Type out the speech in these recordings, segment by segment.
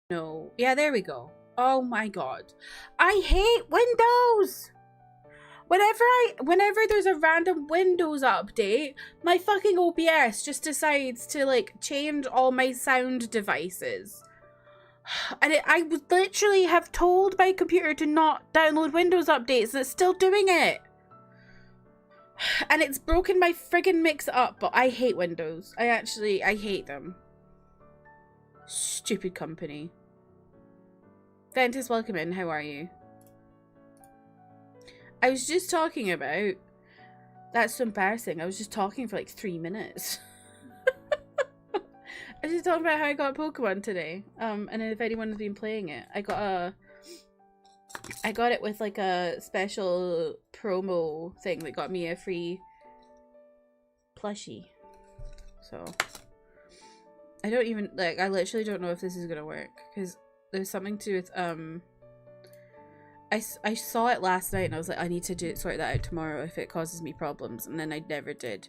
No. Yeah, there we go. Oh my god. I hate Windows! Whenever there's a random Windows update, my fucking OBS just decides to like change all my sound devices. And I would literally have told my computer to not download Windows updates and it's still doing it. And it's broken my friggin' mix up, but I hate Windows. I hate them. Stupid company. Ventus, welcome in. How are you? I was just talking about... That's so embarrassing. I was just talking for like 3 minutes. I was just talking about how I got Pokemon today. And if anyone's been playing it. I got it with like a special promo thing that got me a free plushie. So... I don't even... Like, I literally don't know if this is gonna work. Because there's something to it, I saw it last night and I was like, I need to sort that out tomorrow if it causes me problems, and then I never did.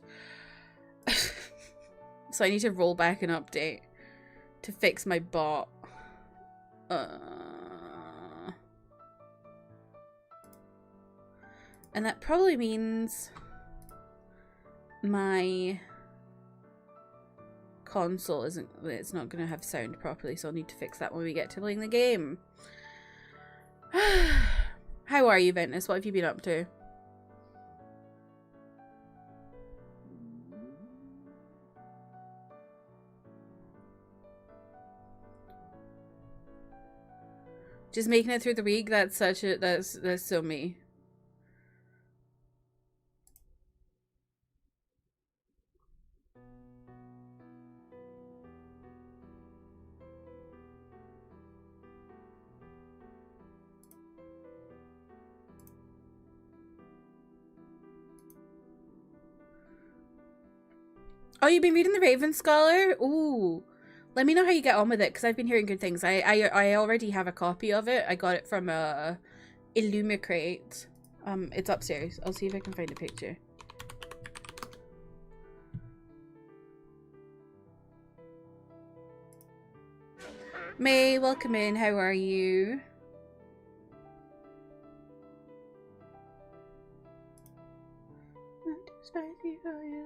So I need to roll back an update to fix my bot. And that probably means my console it's not gonna have sound properly, so I'll need to fix that when we get to playing the game. How are you, Ventus? What have you been up to? Just making it through the week. That's such a that's so me. Oh, you've been reading the Raven Scholar? Ooh. Let me know how you get on with it, because I've been hearing good things. I already have a copy of it. I got it from Illumicrate. It's upstairs. I'll see if I can find a picture. May, welcome in. How are you? Not too spicy for you.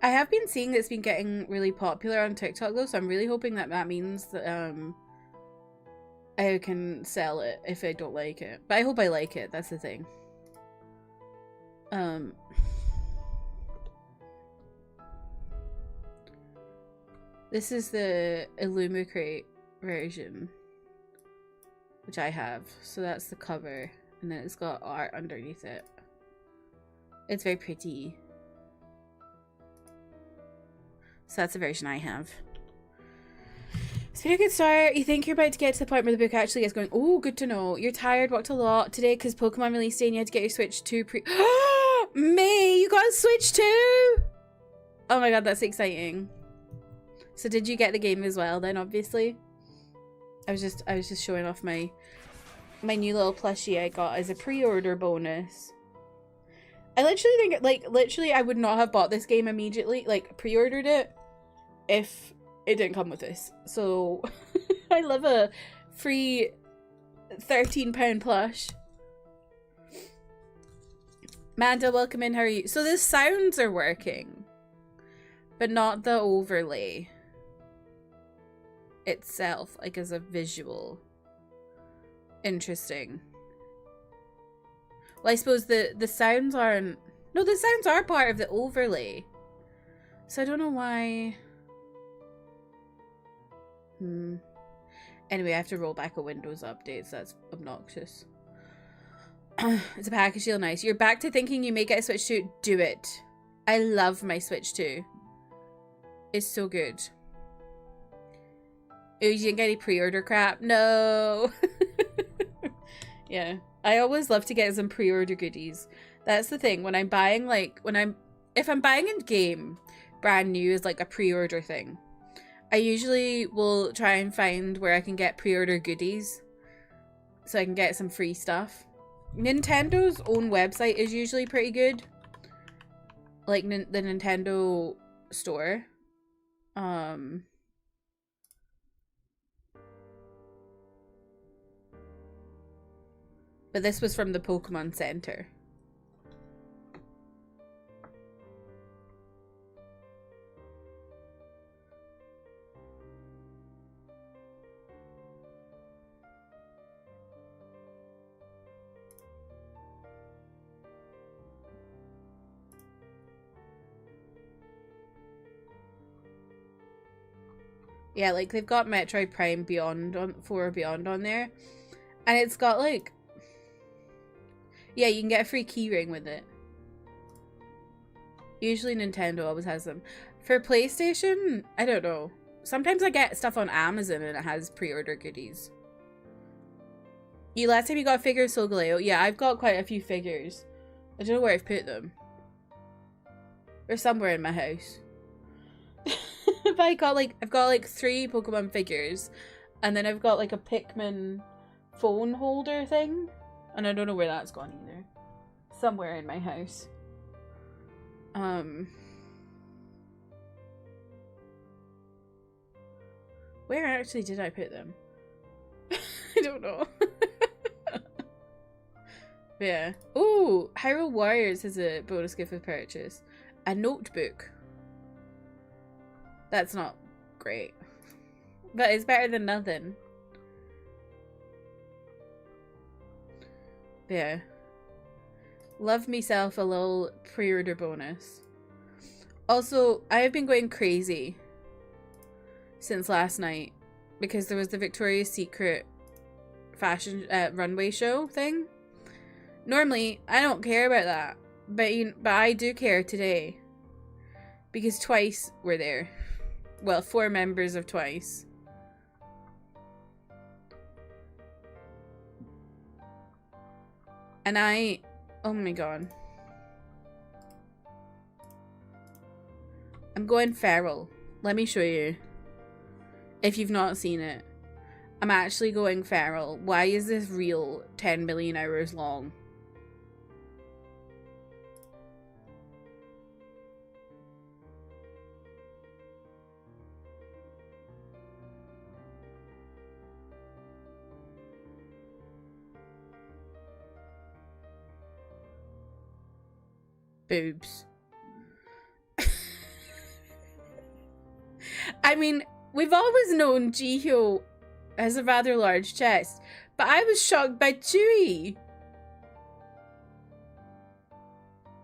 I have been seeing it's been getting really popular on TikTok though, so I'm really hoping that that means that I can sell it if I don't like it. But I hope I like it, that's the thing. This is the Illumicrate version, which I have. So that's the cover, and then it's got art underneath it. It's very pretty. So that's the version I have. It's been a good start. You think you're about to get to the point where the book actually gets going. Oh, good to know. You're tired, worked a lot today because Pokemon release day and you had to get your Switch 2 May, you got a Switch 2? Oh my god, that's exciting. So did you get the game as well then, obviously? I was just showing off my new little plushie I got as a pre-order bonus. I literally think, like, literally I would not have bought this game immediately, like, pre-ordered it, if it didn't come with this. So, I love a free £13 plush. Manda, welcome in, how are you? So the sounds are working, but not the overlay itself, like as a visual. Interesting. Well, I suppose the sounds aren't... No, the sounds are part of the overlay. So I don't know why... Anyway, I have to roll back a Windows update, so that's obnoxious. It's a package deal, nice. You're back to thinking you may get a Switch 2? Do it. I love my Switch 2. It's so good. Oh, you didn't get any pre-order crap? No. Yeah. I always love to get some pre-order goodies. That's the thing. When I'm buying, like, if I'm buying a game brand new as like a pre-order thing, I usually will try and find where I can get pre-order goodies so I can get some free stuff. Nintendo's own website is usually pretty good. Like the Nintendo store. But this was from the Pokemon Center. Yeah, like they've got Metroid Prime Beyond on 4 Beyond on there. And it's got like, yeah, you can get a free keyring with it. Usually Nintendo always has them. For PlayStation, I don't know. Sometimes I get stuff on Amazon and it has pre-order goodies. You last time you got figures, Solgaleo? Yeah, I've got quite a few figures. I don't know where I've put them. They're somewhere in my house. But I've got like 3 Pokemon figures, and then I've got like a Pikmin phone holder thing, and I don't know where that's gone either. Somewhere in my house. Where actually did I put them? I don't know. Yeah. Oh, Hyrule Warriors has a bonus gift with purchase. A notebook. That's not great. But it's better than nothing. Yeah. Love myself a little pre-order bonus. Also, I have been going crazy since last night because there was the Victoria's Secret fashion runway show thing. Normally, I don't care about that, but I do care today because Twice were there. Well, 4 members of Twice. And oh my god. I'm going feral. Let me show you. If you've not seen it. I'm actually going feral. Why is this reel 10 million hours long? Boobs. I mean, we've always known Jihyo has a rather large chest, but I was shocked by Chewie.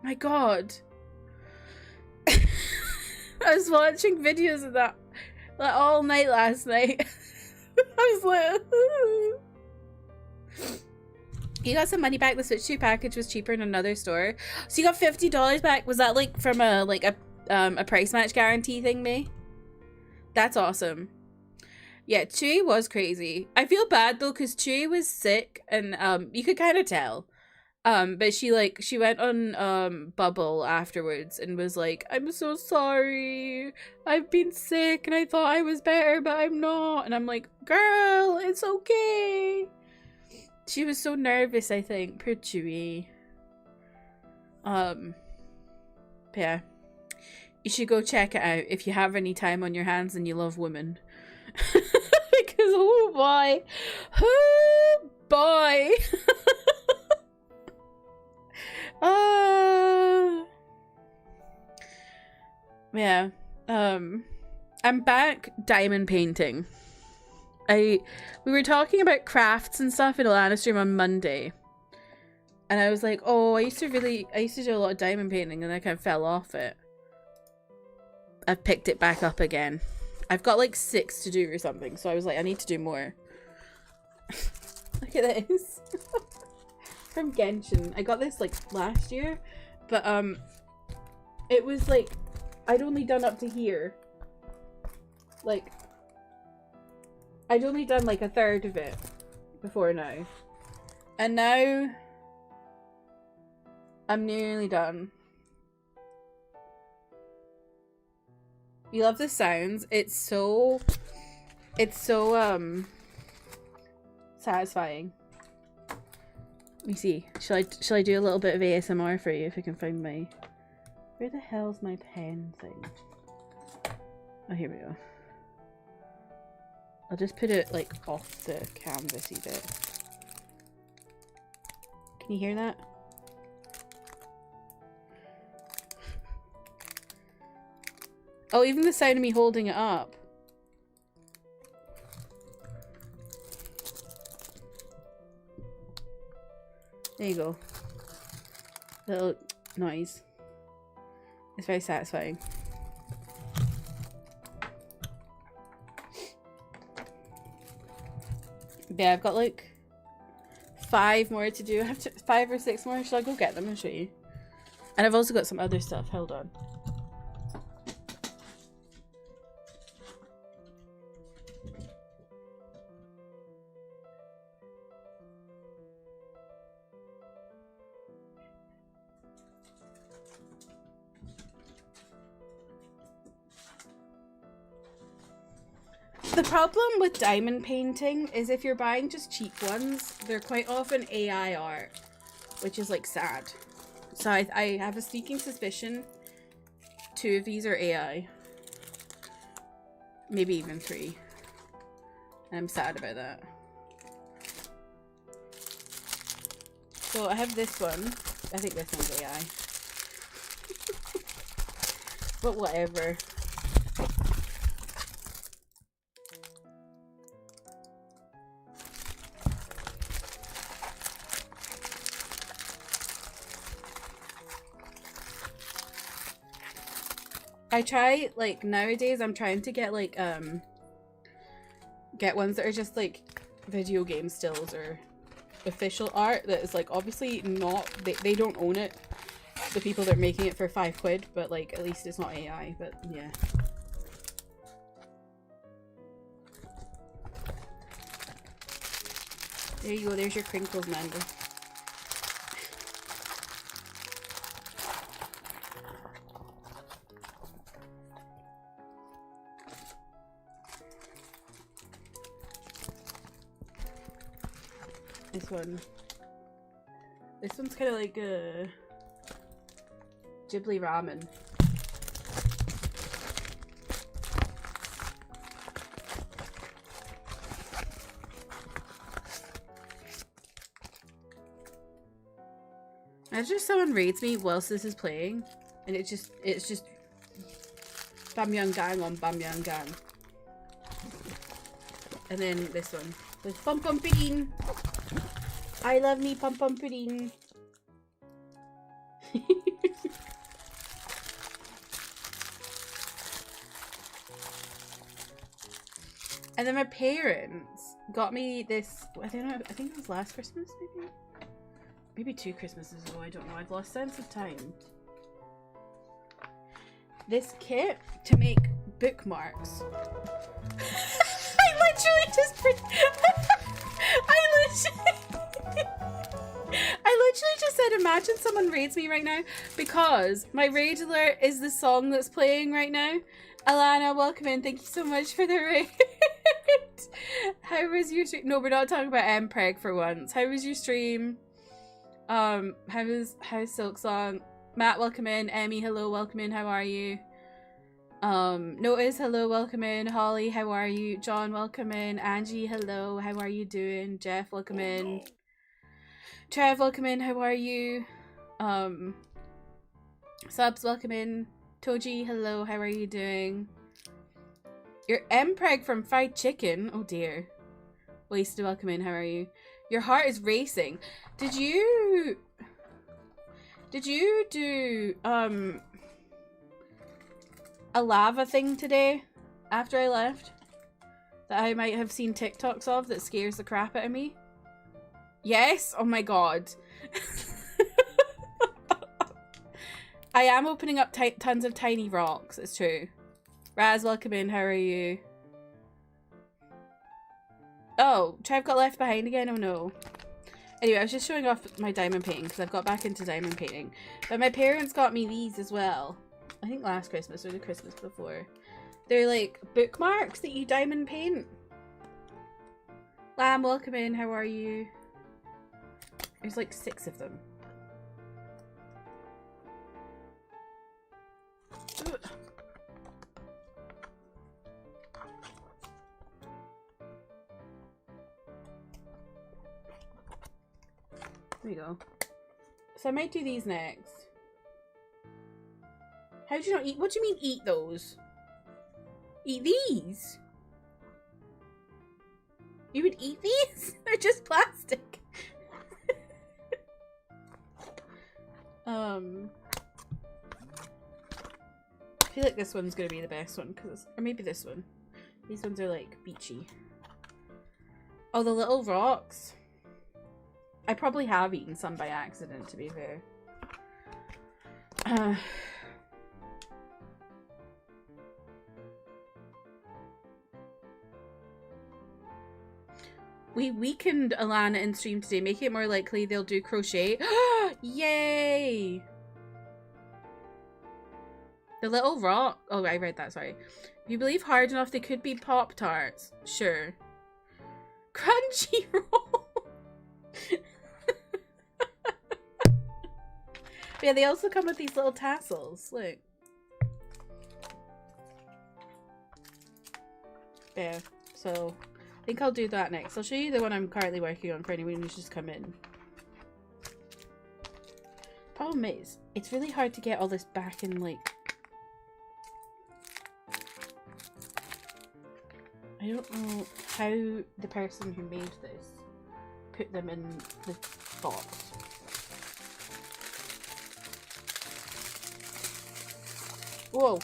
My god. I was watching videos of that like all night last night. I was like, you got some money back. The Switch 2 package was cheaper in another store. So you got $50 back. Was that like from a price match guarantee thing, May? That's awesome. Yeah, Chewie was crazy. I feel bad though because Chewie was sick and you could kind of tell. But she went on Bubble afterwards and was like, I'm so sorry. I've been sick and I thought I was better, but I'm not. And I'm like, girl, it's okay. She was so nervous, I think. Poor Chewie. Yeah. You should go check it out if you have any time on your hands and you love women. Because, oh boy. Oh boy. Yeah. I'm back diamond painting. We were talking about crafts and stuff in Alana's stream on Monday. And I was like, oh, I used to do a lot of diamond painting and I kind of fell off it. I've picked it back up again. I've got like 6 to do or something, so I was like, I need to do more. Look at this. From Genshin. I got this like last year, but it was like I'd only done up to here. Like I'd only done like a third of it before now. And now I'm nearly done. You love the sounds. It's so satisfying. Let me see. Shall I do a little bit of ASMR for you if I can find my... Where the hell's my pen thing? Oh, here we go. I'll just put it like off the canvasy bit. Can you hear that? Oh, even the sound of me holding it up. There you go. Little noise. It's very satisfying. Yeah, I've got like 5 more to do. I have 5 or 6 more. Shall I go get them and show you? And I've also got some other stuff. Hold on. The problem with diamond painting is if you're buying just cheap ones, they're quite often AI art, which is like sad. So I have a sneaking suspicion 2 of these are AI. Maybe even 3. I'm sad about that. So I have this one. I think this one's AI. But whatever. I try, like, nowadays I'm trying to get, like, get ones that are just, like, video game stills or official art that is, like, obviously not, they don't own it, the people that are making it for £5, but, like, at least it's not AI, but, yeah. There you go, there's your crinkles, Mango. This one's kind of like a Ghibli ramen. Imagine if someone raids me whilst this is playing, and it's just Bamyang Gang on Bamyang Gang. And then this one with Pum Pum Pudding. I love me Pum Pum Pudding. And then my parents got me this, I don't know, I think it was last Christmas maybe? Maybe 2 Christmases ago, I don't know, I've lost sense of time. This kit to make bookmarks. I literally just said, imagine someone raids me right now, because my raid alert is the song that's playing right now. Alana, welcome in. Thank you so much for the raid. How was your stream? No, we're not talking about Mpreg for once. How was your stream? How's Silk Song? Matt, welcome in. Emmy, hello, welcome in. How are you? Notice, hello, welcome in. Holly, how are you? John, welcome in. Angie, hello, how are you doing? Jeff, welcome in. Trev, welcome in. How are you? Subs, welcome in. Toji, hello, how are you doing? Your Mpreg from Fried Chicken. Oh dear. Wasted, welcome in. How are you? Your heart is racing. Did you do a lava thing today after I left that I might have seen TikToks of that scares the crap out of me? Yes? Oh my god. I am opening up tons of tiny rocks, it's true. Raz, welcome in, how are you? Oh, Trev got left behind again? Oh no. Anyway, I was just showing off my diamond painting because I've got back into diamond painting. But my parents got me these as well. I think last Christmas or the Christmas before. They're like bookmarks that you diamond paint. Lamb, welcome in. How are you? There's like 6 of them. Ugh. There you go. So I might do these next. How do you not eat? What do you mean eat those? Eat these? You would eat these? They're just plastic. I feel like this one's gonna be the best one, or maybe this one. These ones are like beachy. Oh, the little rocks. I probably have eaten some by accident, to be fair. We weakened Alana in stream today, making it more likely they'll do crochet. Yay! The little rock. Oh, I read that, sorry. If you believe hard enough, they could be Pop-Tarts. Sure. Crunchy roll. Yeah, they also come with these little tassels. Look. There. So, I think I'll do that next. I'll show you the one I'm currently working on for anyone who's just come in. Problem is, it's really hard to get all this back in, like... I don't know how the person who made this put them in the box. Whoa.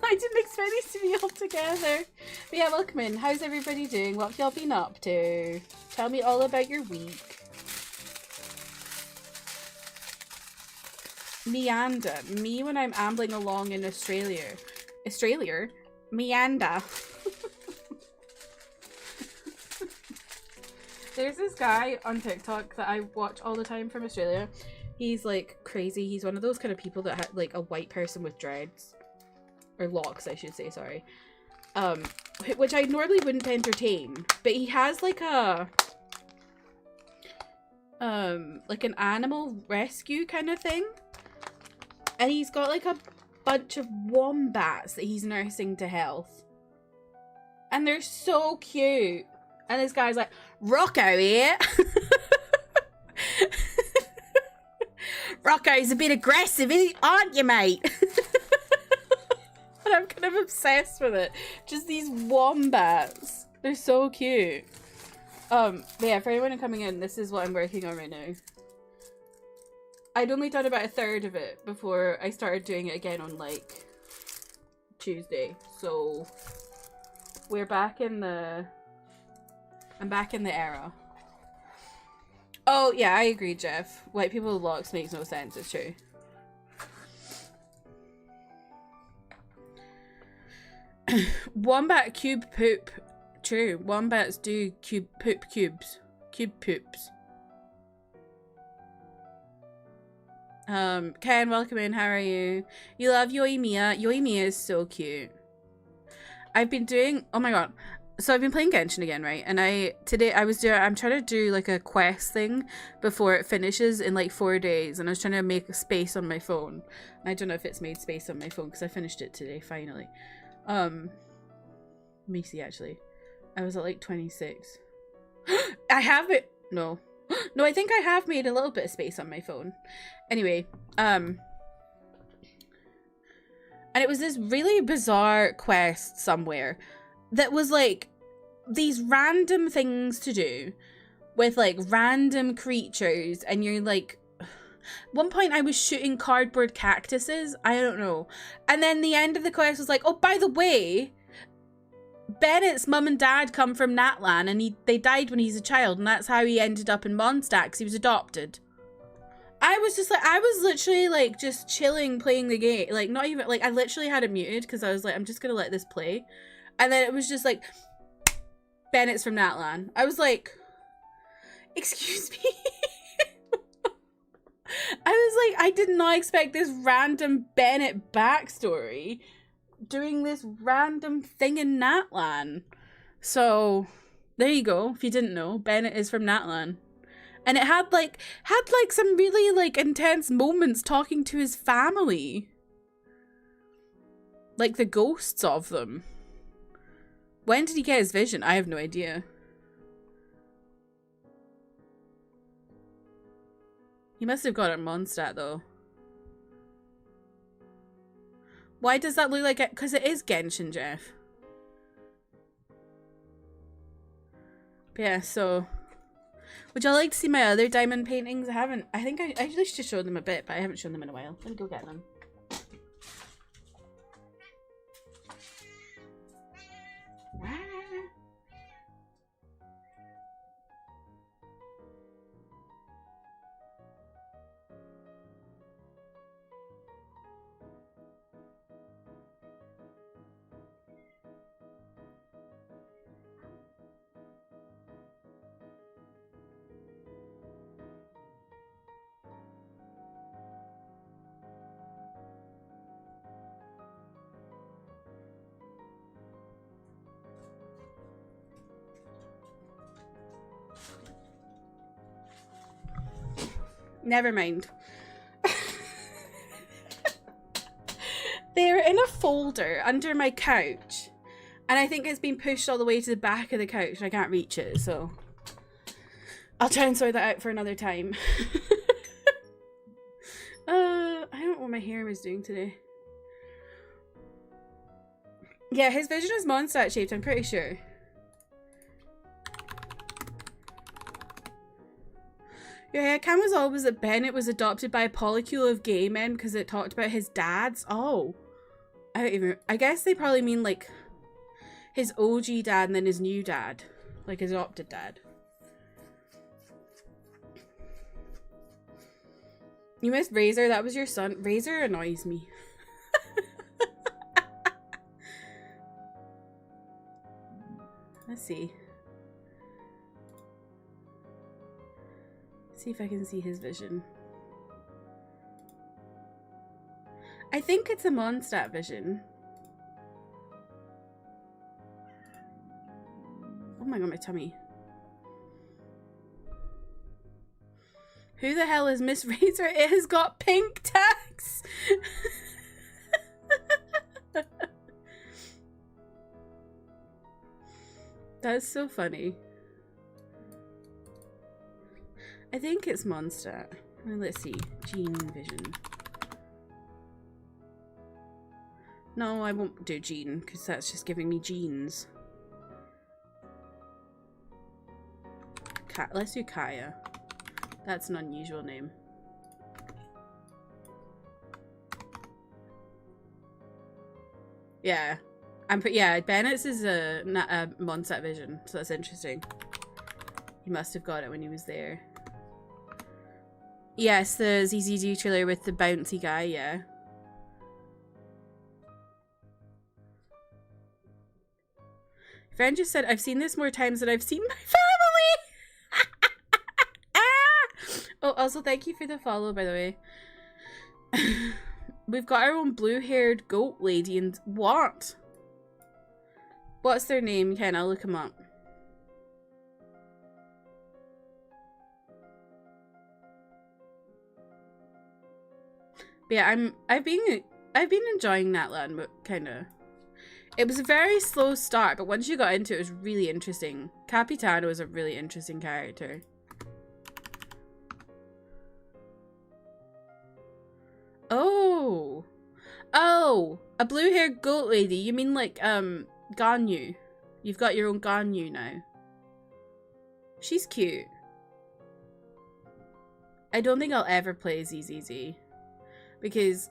I didn't expect these to be all together. But yeah, welcome in. How's everybody doing? What have y'all been up to? Tell me all about your week. Meander. Me when I'm ambling along in Australia. Australia? Meander. There's this guy on TikTok that I watch all the time from Australia. He's like crazy. He's one of those kind of people that had like a white person with dreads. Or locks, I should say, sorry. Which I normally wouldn't entertain. But he has like a... like an animal rescue kind of thing. And he's got like a bunch of wombats that he's nursing to health. And they're so cute. And this guy's like, Rocco here. Rocco's a bit aggressive, aren't you, mate? And I'm kind of obsessed with it. Just these wombats. They're so cute. But yeah, for anyone coming in, this is what I'm working on right now. I'd only done about 1/3 of it before I started doing it again on like Tuesday. So we're back in the... I'm back in the era. Oh, yeah, I agree, Jeff. White people with locks makes no sense. It's true. Wombat cube poop. True. Wombats do poop cubes. Cube poops. Ken, welcome in. How are you? You love Yoimiya. Yoimiya is so cute. I've been doing... Oh my god. So I've been playing Genshin again, right? And I'm trying to do like a quest thing before it finishes in like 4 days. And I was trying to make a space on my phone. I don't know if it's made space on my phone because I finished it today, finally. Let me see, actually. I was at like 26. I have it. No. No, I think I have made a little bit of space on my phone. Anyway, and it was this really bizarre quest somewhere that was like these random things to do with like random creatures, and you're like, one point I was shooting cardboard cactuses, I don't know, and then the end of the quest was like, oh, by the way, Bennett's mum and dad come from Natlan, and they died when he's a child, and that's how he ended up in Mondstadt, because he was adopted. I was just like, I was literally like just chilling playing the game, like not even like, I literally had it muted because I was like, I'm just gonna let this play. And then it was just like, Bennett's from Natlan. I was like, excuse me? I was like, I did not expect this random Bennett backstory. doing this random thing in Natlan. So there you go. If you didn't know, Bennett is from Natlan. And it had like some really like intense moments talking to his family. Like the ghosts of them. When did he get his vision? I have no idea. He must have got it Mondstadt though. Why does that look like it? Because it is Genshin, Jeff. But yeah, so would y'all like to see my other diamond paintings? I think I usually should show them a bit, but I haven't shown them in a while. Let me go get them. Never mind. They're in a folder under my couch. And I think it's been pushed all the way to the back of the couch. I can't reach it, so I'll try and sort that out for another time. I don't know what my hair was doing today. Yeah, his vision is Mondstadt shaped, I'm pretty sure. Yeah, Cam was always that Bennett was adopted by a polycule of gay men because it talked about his dads. Oh. I guess they probably mean like his OG dad and then his new dad. Like his adopted dad. You missed Razor, that was your son. Razor annoys me. Let's see. See if I can see his vision. I think it's a Mondstadt vision. Oh my god, my tummy. Who the hell is Miss Razor? It has got pink tags! That's so funny. I think it's Mondstadt. Let's see. Gene vision. No, I won't do Gene, because that's just giving me genes. Let's do Kaya. That's an unusual name. Yeah. Yeah, Bennett's is a Mondstadt vision, so that's interesting. He must have got it when he was there. Yes, the ZZD trailer with the bouncy guy, yeah. Friend just said, I've seen this more times than I've seen my family! Oh, also thank you for the follow, by the way. We've got our own blue-haired goat lady and... What? What's their name, Ken? I'll look them up. But yeah, I've been enjoying Natlan, but kinda. It was a very slow start, but once you got into it, it was really interesting. Capitano was a really interesting character. Oh. Oh, a blue-haired goat lady. You mean like Ganyu. You've got your own Ganyu now. She's cute. I don't think I'll ever play ZZZ. Because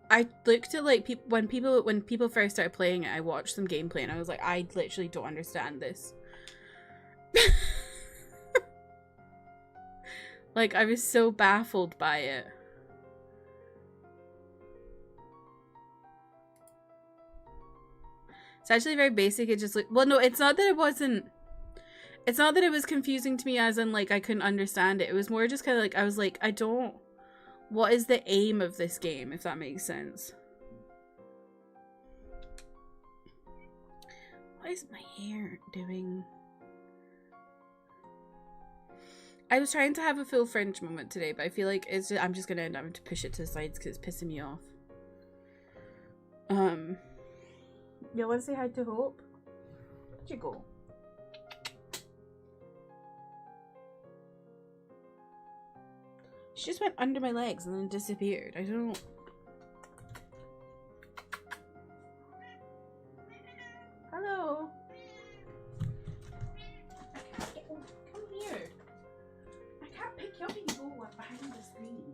I looked at like when people first started playing it, I watched some gameplay and I was like, I literally don't understand this. Like, I was so baffled by it. It's actually very basic. It just like, well, no, it's not that it wasn't. It's not that it was confusing to me as in like I couldn't understand it. It was more just kind of like I was like, I don't. What is the aim of this game, if that makes sense? What is my hair doing? I was trying to have a full fringe moment today, but I feel like it's just, I'm just gonna end up having to push it to the sides because it's pissing me off. You want to say hi to Hope? Where'd you go? She just went under my legs and then disappeared. I don't... Hello? I can't get... Oh, come here. I can't pick you up and go behind the screen.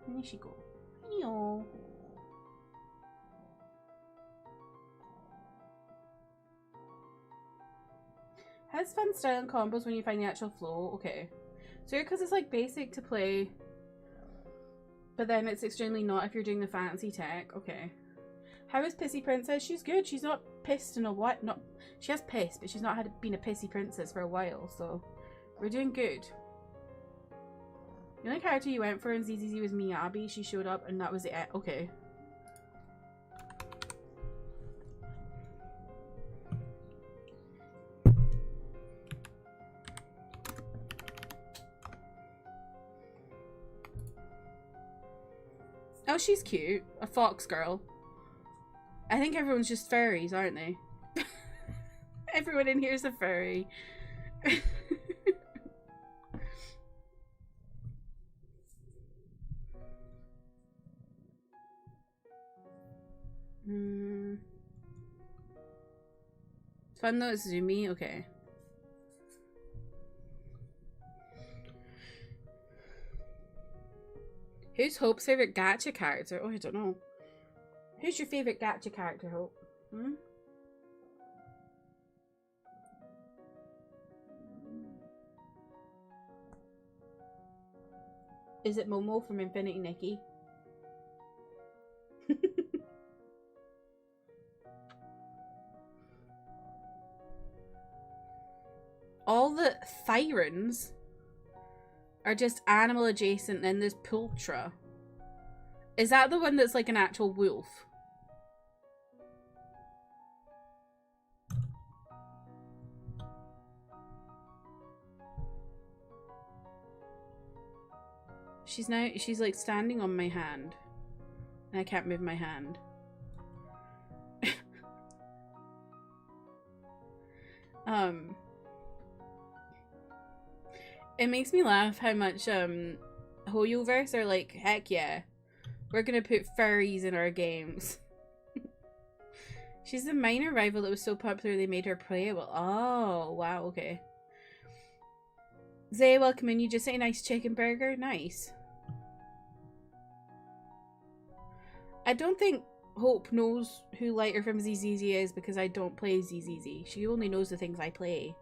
Where did she go? Hello. Has fun styling combos when you find the actual flow. Okay. So because it's like basic to play, but then it's extremely not if you're doing the fancy tech. Okay. How is Pissy Princess? She's good. She's not pissed in a while. Not, she has pissed, but she's not been a pissy princess for a while. So we're doing good. The only character you went for in ZZZ was Miyabi. She showed up and that was it. Okay. Oh, she's cute. A fox girl. I think everyone's just furries, aren't they? Everyone in here is a furry. It's fun though, it's zoomy. Okay. Who's Hope's favorite gacha character? Oh, I don't know. Who's your favorite gacha character, Hope? Hmm? Is it Momo from Infinity Nikki? All the Thyrans are just animal adjacent, then there's Pultra. Is that the one that's like an actual wolf? She's like standing on my hand. And I can't move my hand. It makes me laugh how much Hoyoverse are like, heck yeah, we're gonna put furries in our games. She's the minor rival that was so popular they made her playable. Oh, wow, okay. Zay, welcome in. You just ate a nice chicken burger? Nice. I don't think Hope knows who Lighter from ZZZ is because I don't play ZZZ. She only knows the things I play.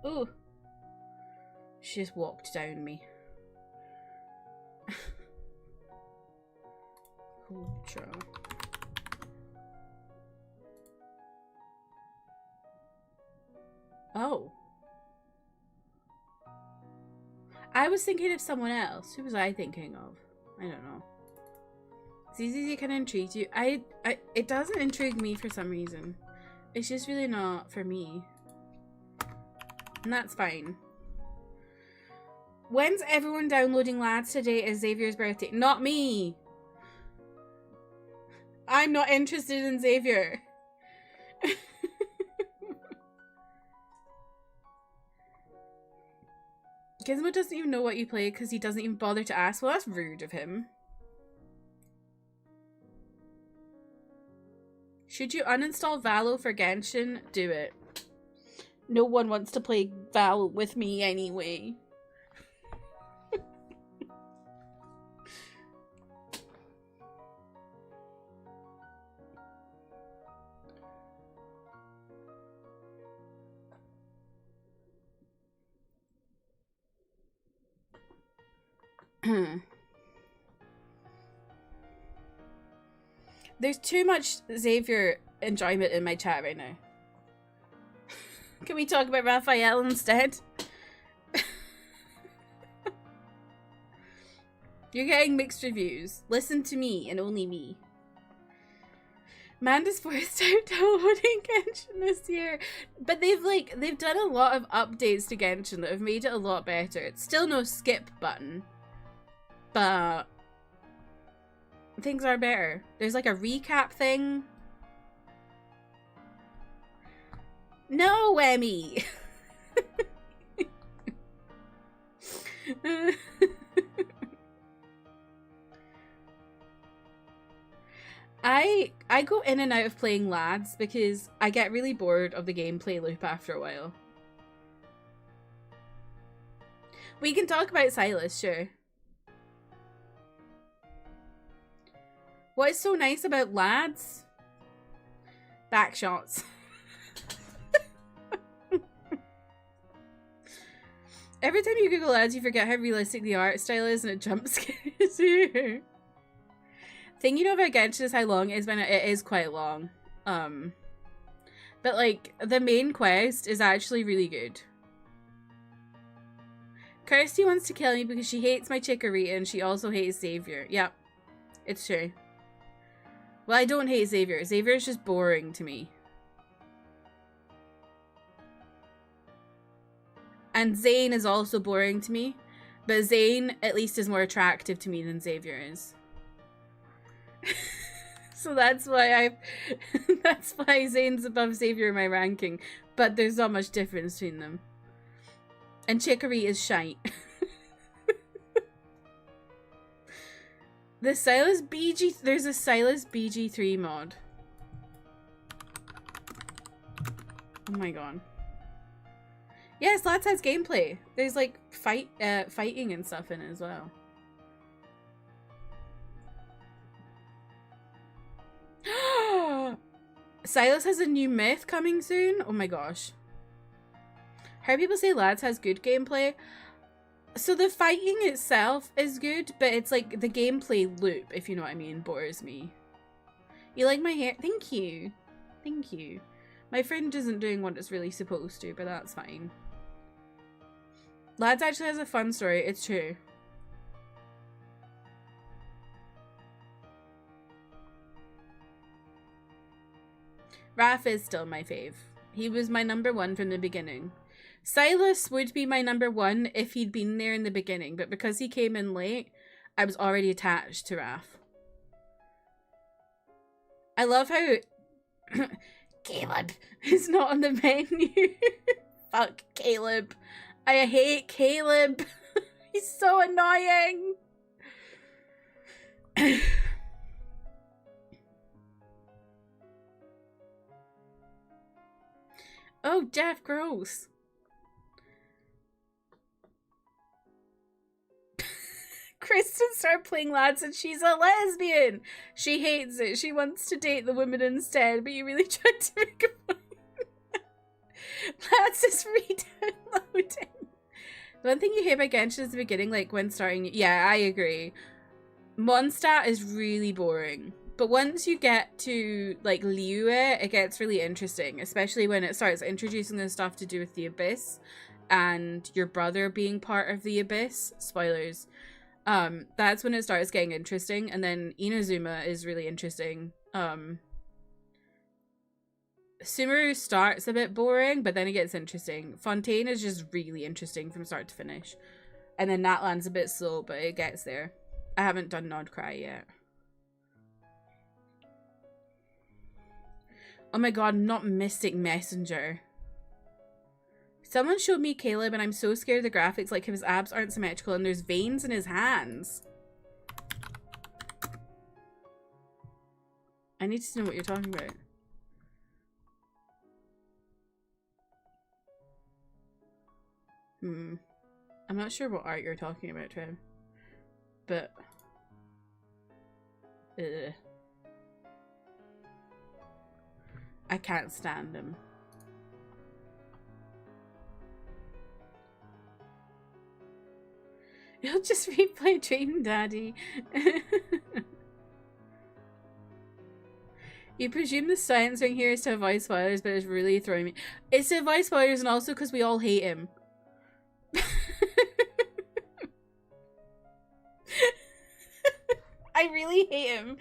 Ooh. She just walked down me. Ultra. Oh. I was thinking of someone else. Who was I thinking of? I don't know. ZZZ kind of intrigued you. It doesn't intrigue me for some reason. It's just really not for me. And that's fine. When's everyone downloading Lads today? Is Xavier's birthday? Not me! I'm not interested in Xavier. Gizmo doesn't even know what you play because he doesn't even bother to ask. Well, that's rude of him. Should you uninstall Valo for Genshin? Do it. No one wants to play Val with me anyway. There's too much Xavier enjoyment in my chat right now. Can we talk about Raphael instead? You're getting mixed reviews. Listen to me and only me. Amanda's forced out downloading Genshin this year. But they've done a lot of updates to Genshin that have made it a lot better. It's still no skip button. But things are better. There's like a recap thing. No, Emmy. I go in and out of playing lads because I get really bored of the gameplay loop after a while. We can talk about Silas, sure. What is so nice about lads? Back shots. Every time you Google ads, you forget how realistic the art style is and it jump scares you. Thing you know about Genshin is how long it is when it is quite long. But like, the main quest is actually really good. Kirsty wants to kill me because she hates my Chikorita and she also hates Xavier. Yep, it's true. Well, I don't hate Xavier. Xavier is just boring to me. And Zane is also boring to me. But Zane, at least, is more attractive to me than Xavier is. So that's why that's why Zane's above Xavier in my ranking. But there's not much difference between them. And Chicory is shite. The Silas BG... There's a Silas BG3 mod. Oh my god. Yes, lots has gameplay. There's like fighting and stuff in it as well. Silas has a new myth coming soon. Oh my gosh. How people say lads has good gameplay. So the fighting itself is good, but it's like the gameplay loop, if you know what I mean, bores me. You like my hair? Thank you. Thank you. My fringe isn't doing what it's really supposed to, but that's fine. Lads actually has a fun story. It's true. Raph is still my fave. He was my #1 from the beginning. Silas would be my #1 if he'd been there in the beginning, but because he came in late, I was already attached to Raph. I love how Caleb is not on the menu. Fuck Caleb. I hate Caleb. He's so annoying. Oh, Jeff, gross. Kristen started playing lads and she's a lesbian. She hates it. She wants to date the women instead, but you really tried to make a point. Lads is re-downloading. The one thing you hear about Genshin is the beginning, like when starting. Yeah, I agree. Mondstadt is really boring. But once you get to, like, Liyue, it gets really interesting. Especially when it starts introducing the stuff to do with the Abyss. And your brother being part of the Abyss. Spoilers. That's when it starts getting interesting. And then Inazuma is really interesting. Sumeru starts a bit boring, but then it gets interesting. Fontaine is just really interesting from start to finish. And then Natlan's a bit slow, but it gets there. I haven't done Nodcry yet. Oh my god, not Mystic Messenger. Someone showed me Caleb and I'm so scared of the graphics, like his abs aren't symmetrical and there's veins in his hands. I need to know what you're talking about. I'm not sure what art you're talking about, Trev. But... I can't stand him. You'll just replay Dream Daddy. You presume the science ring here is to avoid spoilers, but it's really throwing me. It's to avoid spoilers and also because we all hate him. I really hate him.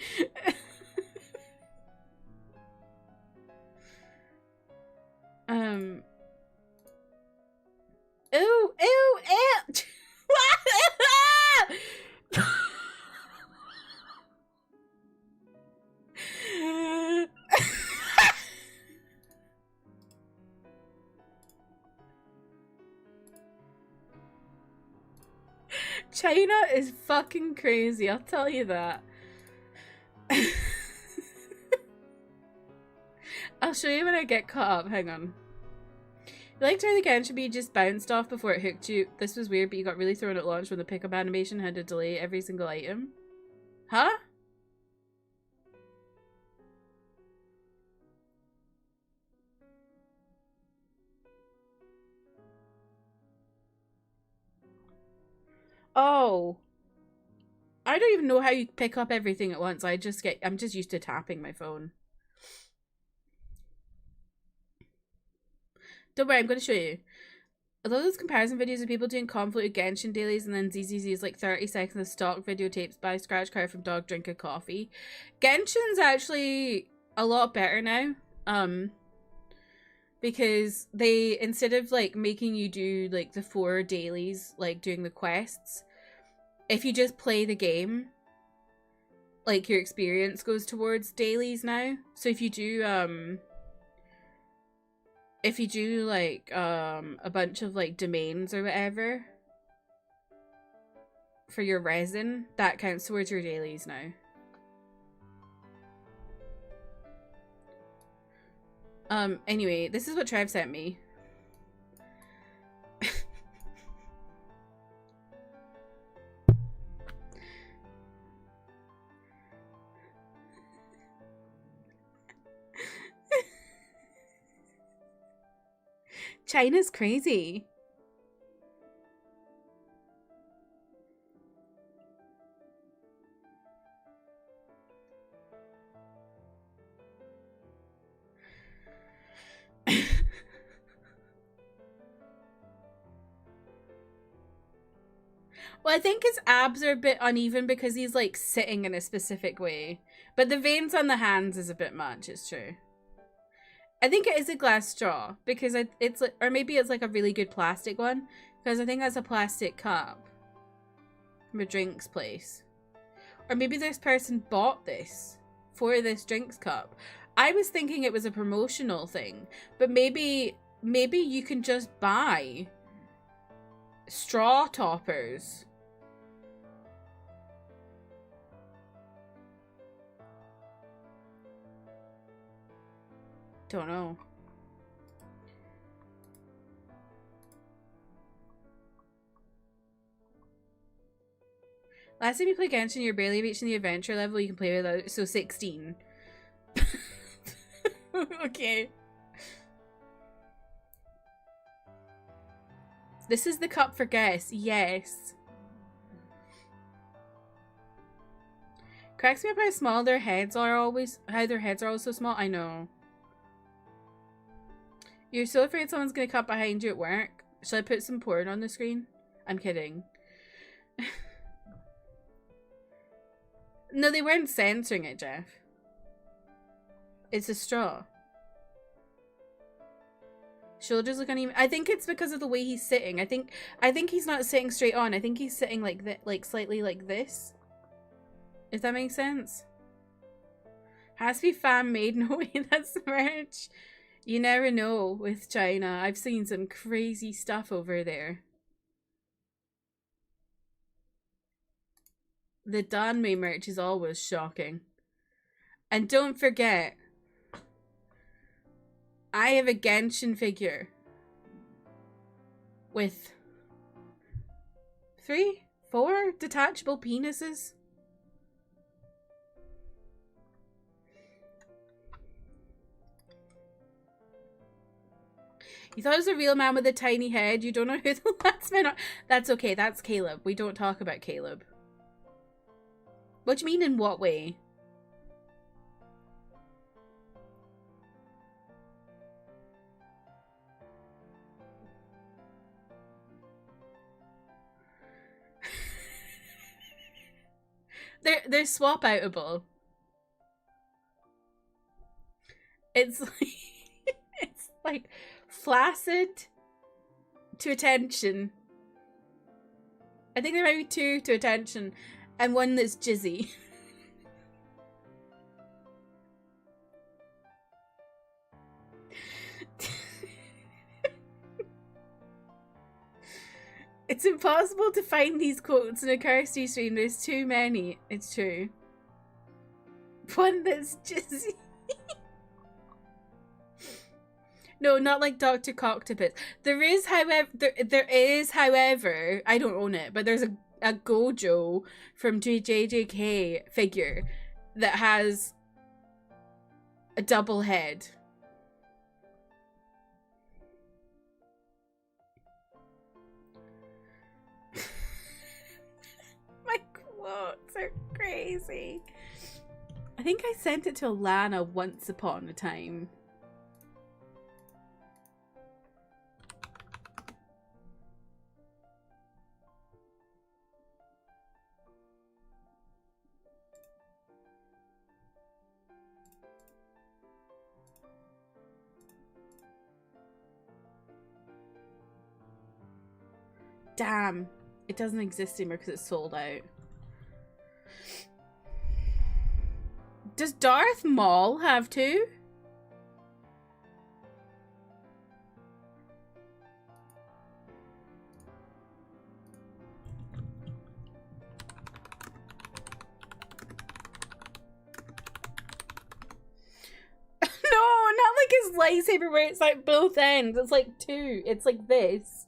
Ew, ew, ew. China is fucking crazy, I'll tell you that. I'll show you when I get caught up, hang on. You liked how the Genshin Bee just bounced off before it hooked you. This was weird, but you got really thrown at launch when the pickup animation had to delay every single item. Huh? Oh. I don't even know how you pick up everything at once. I'm just used to tapping my phone. Don't worry, I'm going to show you. A lot of those comparison videos of people doing convoluted Genshin dailies and then ZZZ is like 30 seconds of stock videotapes by Scratch Card from Dog Drink a Coffee. Genshin's actually a lot better now. Because they, instead of like making you do like the 4 dailies, like doing the quests, if you just play the game, like your experience goes towards dailies now. So if you do like a bunch of like domains or whatever for your resin, that counts towards your dailies now. Anyway, this is what Trev sent me. China's crazy. Well, I think his abs are a bit uneven because he's like sitting in a specific way. But the veins on the hands is a bit much, it's true. I think it is a glass straw because it's like, or maybe it's like a really good plastic one because I think that's a plastic cup from a drinks place. Or maybe this person bought this for this drinks cup. I was thinking it was a promotional thing, but maybe you can just buy straw toppers. Don't know. Last time you played Genshin, you're barely reaching the adventure level you can play without, so 16. Okay. This is the cup for guests. Yes. Cracks me up how small their heads are always. How their heads are always so small. I know. You're so afraid someone's gonna cut behind you at work. Shall I put some porn on the screen? I'm kidding. No, they weren't censoring it, Jeff. It's a straw. Shoulders look uneven. I think it's because of the way he's sitting. I think he's not sitting straight on. I think he's sitting like that, like slightly like this. If that makes sense. Has to be fan made. No way, that's merch. You never know with China. I've seen some crazy stuff over there. The Danmei merch is always shocking. And don't forget, I have a Genshin figure with 3, 4 detachable penises. You thought it was a real man with a tiny head. You don't know who the last man are. That's okay. That's Caleb. We don't talk about Caleb. What do you mean in what way? they're swap outable. It's like it's like flaccid to attention. I think there might be 2 to attention and 1 that's jizzy. It's impossible to find these quotes in a Kirsty stream. There's too many. It's true. 1 that's jizzy. No, not like Dr. Coctopus. There is, however, I don't own it, but there's a Gojo from JJK figure that has a double head. My quotes are crazy. I think I sent it to Alana once upon a time. Damn, it doesn't exist anymore because it's sold out. Does Darth Maul have 2? No, not like his lightsaber where it's like both ends. It's like 2. It's like this.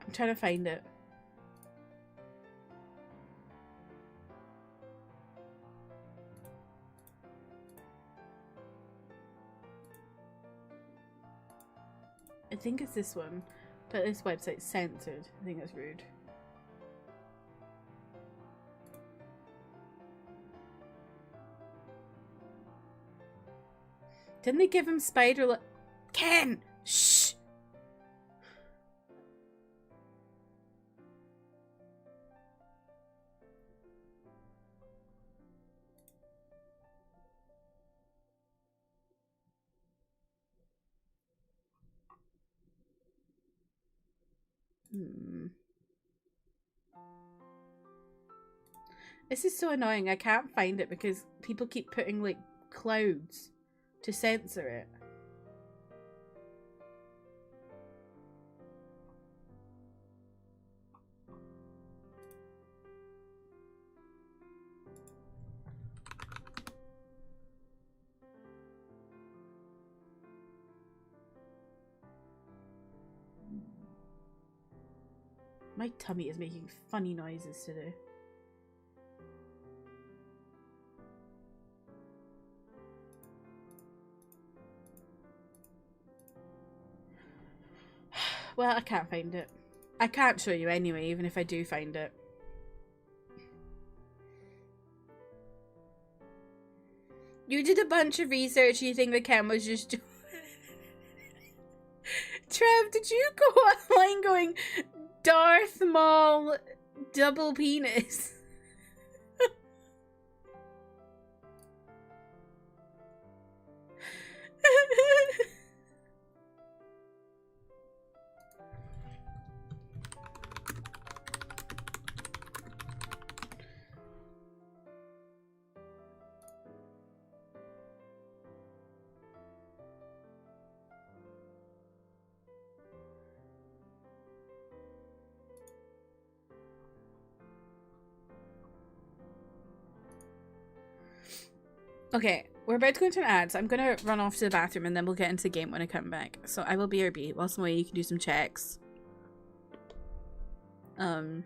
I'm trying to find it. I think it's this one, but this website's censored. I think that's rude. Didn't they give him spider Ken! Shh! This is so annoying. I can't find it because people keep putting like clouds to censor it. My tummy is making funny noises today. Well, I can't find it. I can't show you anyway, even if I do find it. You did a bunch of research, you think the Ken was just Trev, did you go online going Darth Maul double penis? Okay, we're about to go into an ad, so I'm going to run off to the bathroom and then we'll get into the game when I come back. So I will BRB while Samoy, you can do some checks. And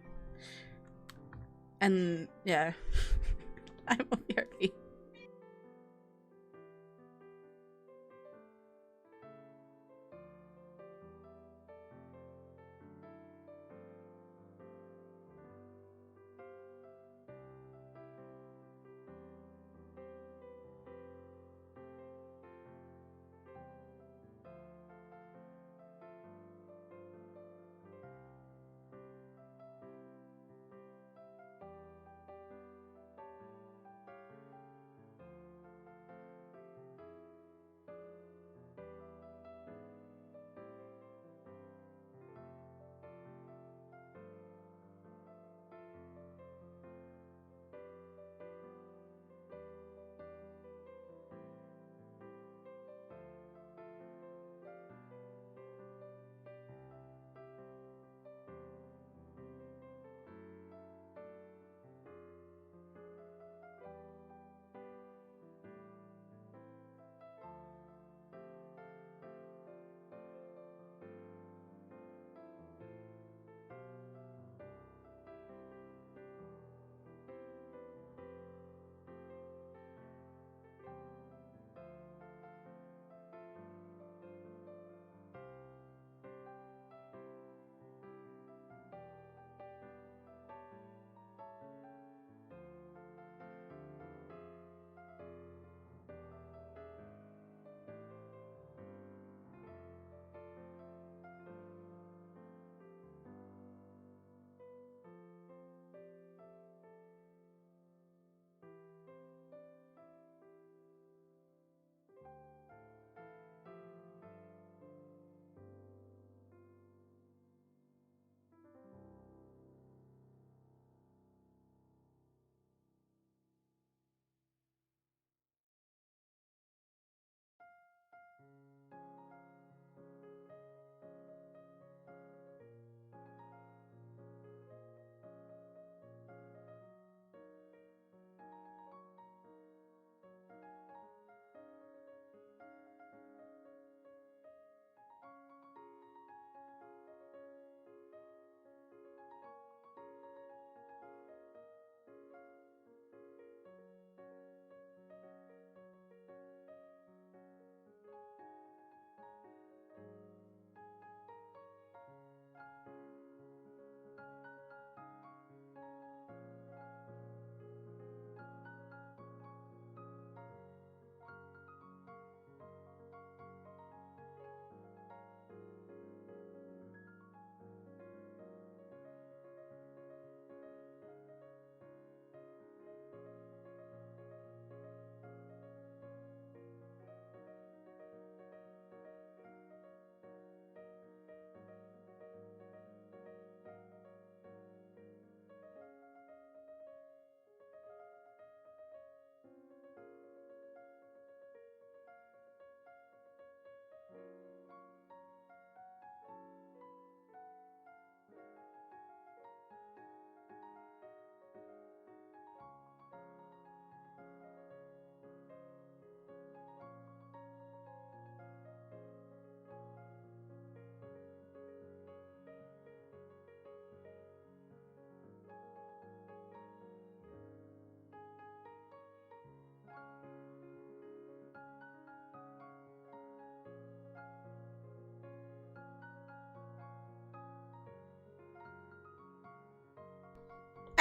yeah, I'm on BRB.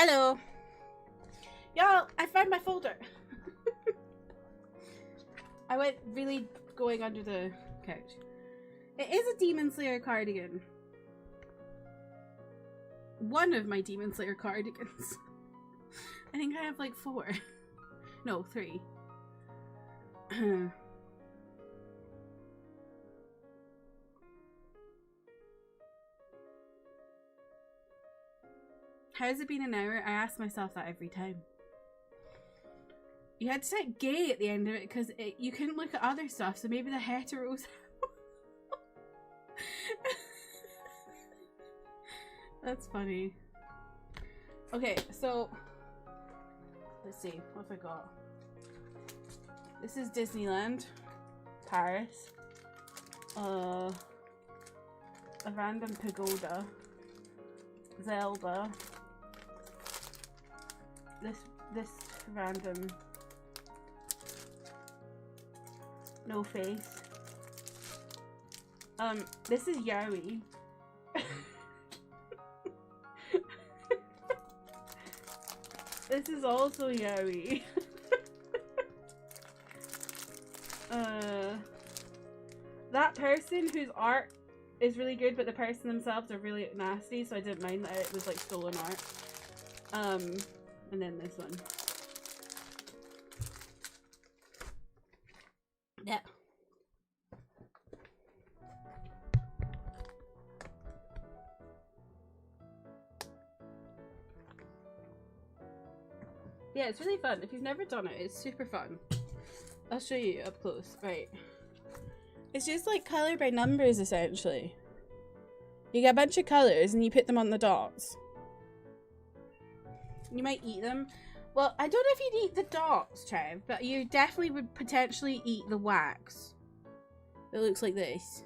Hello. Y'all, I found my folder. I went really going under the couch. It is a Demon Slayer cardigan. One of my Demon Slayer cardigans. I think I have like 4. No, 3. How's it been an hour? I ask myself that every time. You had to type gay at the end of it because you couldn't look at other stuff, so maybe the heteros. That's funny. Okay, so let's see, what have I got? This is Disneyland, Paris. A random pagoda. Zelda. This random no face. This is Yowie. This is also Yowie. That person whose art is really good, but the person themselves are really nasty, so I didn't mind that it was like stolen art. And then this one. Yeah. Yeah, it's really fun. If you've never done it, it's super fun. I'll show you up close. Right. It's just like colour by numbers, essentially. You get a bunch of colours and you put them on the dots. You might eat them. Well, I don't know if you'd eat the dots, Trev, but you definitely would potentially eat the wax. It looks like this.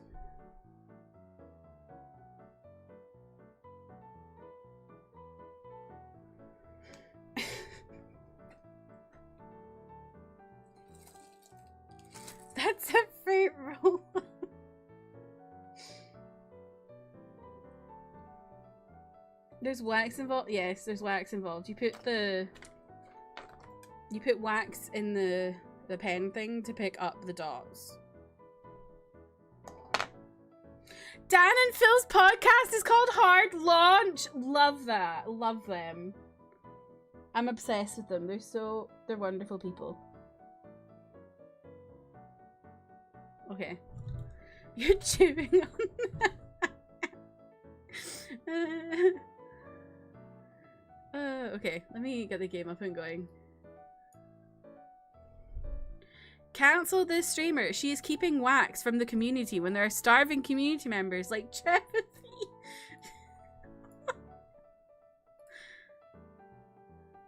That's a fruit roll. There's wax involved? Yes, there's wax involved. You put wax in the pen thing to pick up the dots. Dan and Phil's podcast is called Hard Launch. Love that. Love them. I'm obsessed with them. They're wonderful people. Okay. You're chewing on that. Okay, let me get the game up and going. Cancel this streamer. She is keeping wax from the community when there are starving community members like Timothy.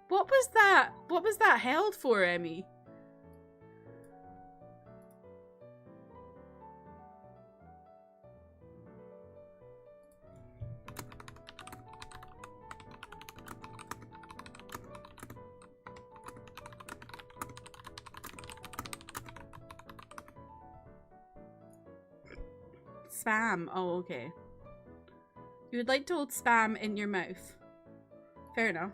What was that? What was that held for, Emmy? Spam. Oh, okay. You would like to hold spam in your mouth. Fair enough.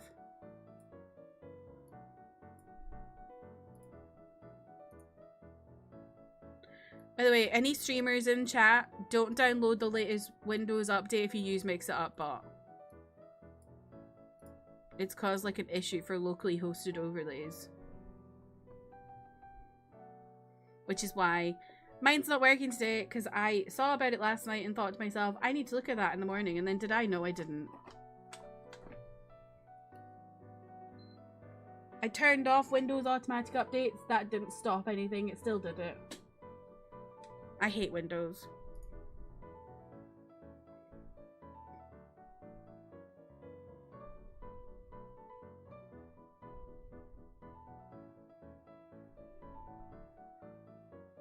By the way, any streamers in chat, don't download the latest Windows update if you use Mix It Up bot. It's caused like an issue for locally hosted overlays. Which is why mine's not working today, because I saw about it last night and thought to myself, I need to look at that in the morning, and then did I? No, I didn't. I turned off Windows automatic updates. That didn't stop anything. It still did it. I hate Windows.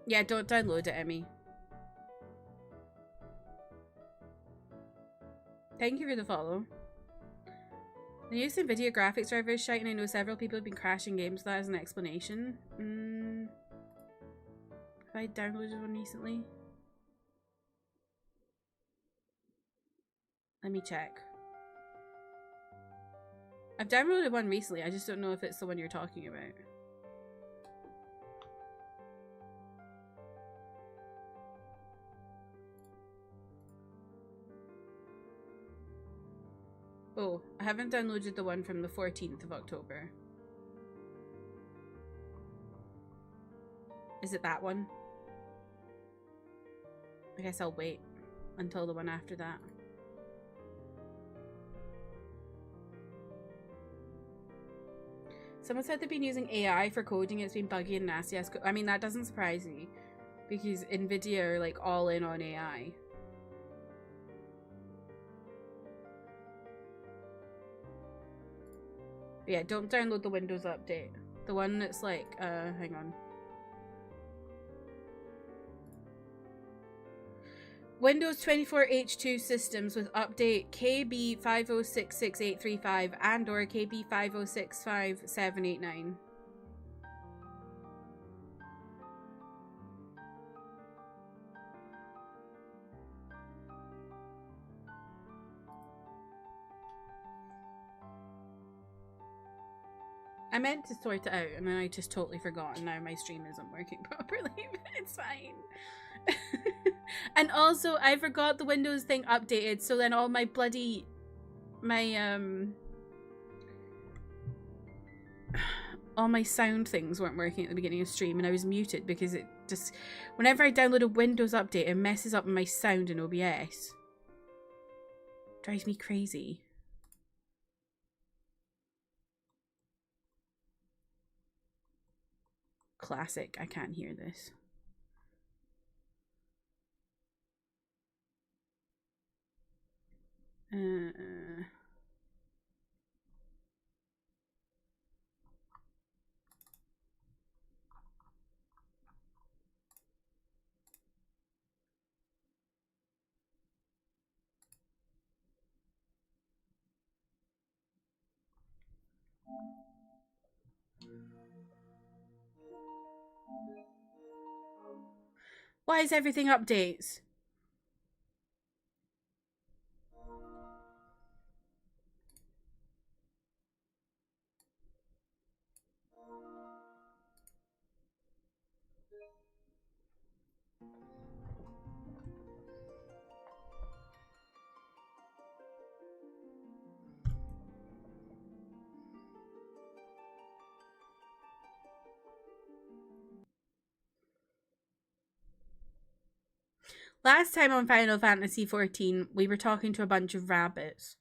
Yeah, don't download it, Emmy. Thank you for the follow. The use of video graphics drivers shite, and I know several people have been crashing games with that as an explanation. Have I downloaded one recently? Let me check. I've downloaded one recently, I just don't know if it's the one you're talking about. Oh, I haven't downloaded the one from the 14th of October. Is it that one? I guess I'll wait until the one after that. Someone said they've been using AI for coding. It's been buggy and nasty. I mean, that doesn't surprise me because NVIDIA are like all in on AI. But yeah, don't download the Windows update. The one that's like, hang on. Windows 24 H2 systems with update KB506685 and or KB5065789. I meant to sort it out and then I just totally forgot and now my stream isn't working properly, but it's fine. And also I forgot the Windows thing updated, so then all my bloody all my sound things weren't working at the beginning of stream and I was muted because it just, whenever I download a Windows update it messes up my sound in OBS. Drives me crazy. Classic, I can't hear this. Why is everything updates? Last time on Final Fantasy XIV, we were talking to a bunch of rabbits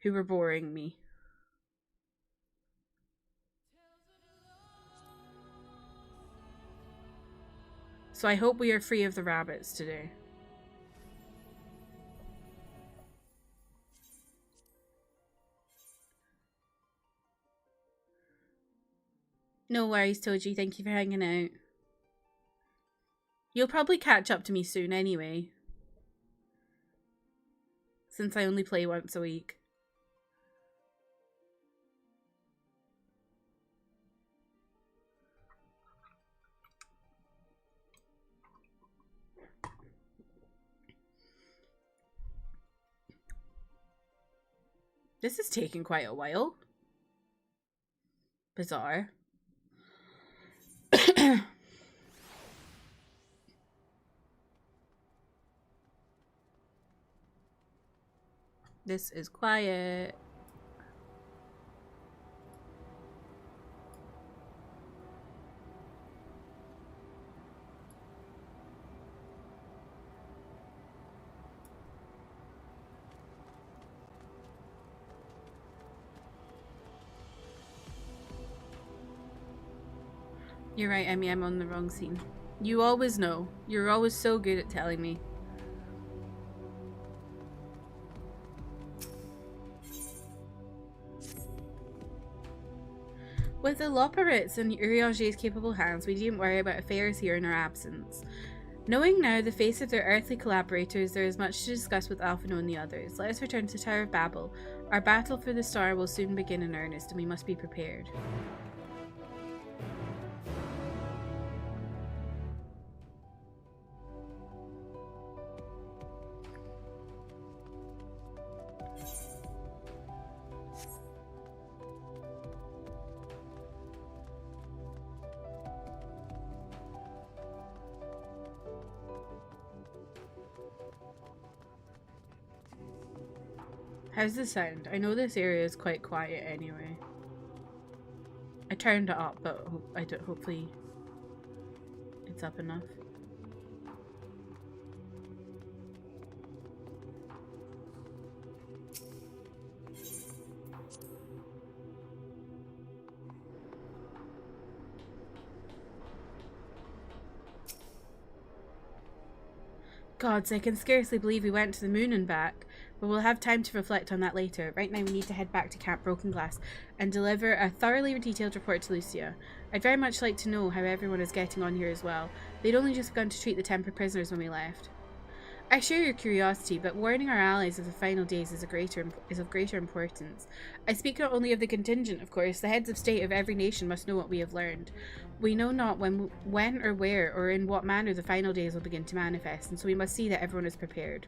who were boring me. So I hope we are free of the rabbits today. No worries, Toji. Thank you for hanging out. You'll probably catch up to me soon anyway, since I only play once a week. This is taking quite a while. Bizarre. This is quiet. You're right, Emmy, I'm on the wrong scene. You always know. You're always so good at telling me. With the Loporrits in Urianger's capable hands, we needn't worry about affairs here in our absence. Knowing now the face of their earthly collaborators, there is much to discuss with Alphino and the others. Let us return to Tower of Babel. Our battle for the star will soon begin in earnest, and we must be prepared. How's the sound? I know this area is quite quiet anyway. I turned it up, but hopefully it's up enough. Gods, I can scarcely believe we went to the moon and back. But we'll have time to reflect on that later. Right now we need to head back to Camp Broken Glass and deliver a thoroughly detailed report to Lucia. I'd very much like to know how everyone is getting on here as well. They'd only just begun to treat the temporary prisoners when we left. I share your curiosity, but warning our allies of the final days is of greater importance. I speak not only of the contingent, of course. The heads of state of every nation must know what we have learned. We know not when or where, or in what manner the final days will begin to manifest, and so we must see that everyone is prepared.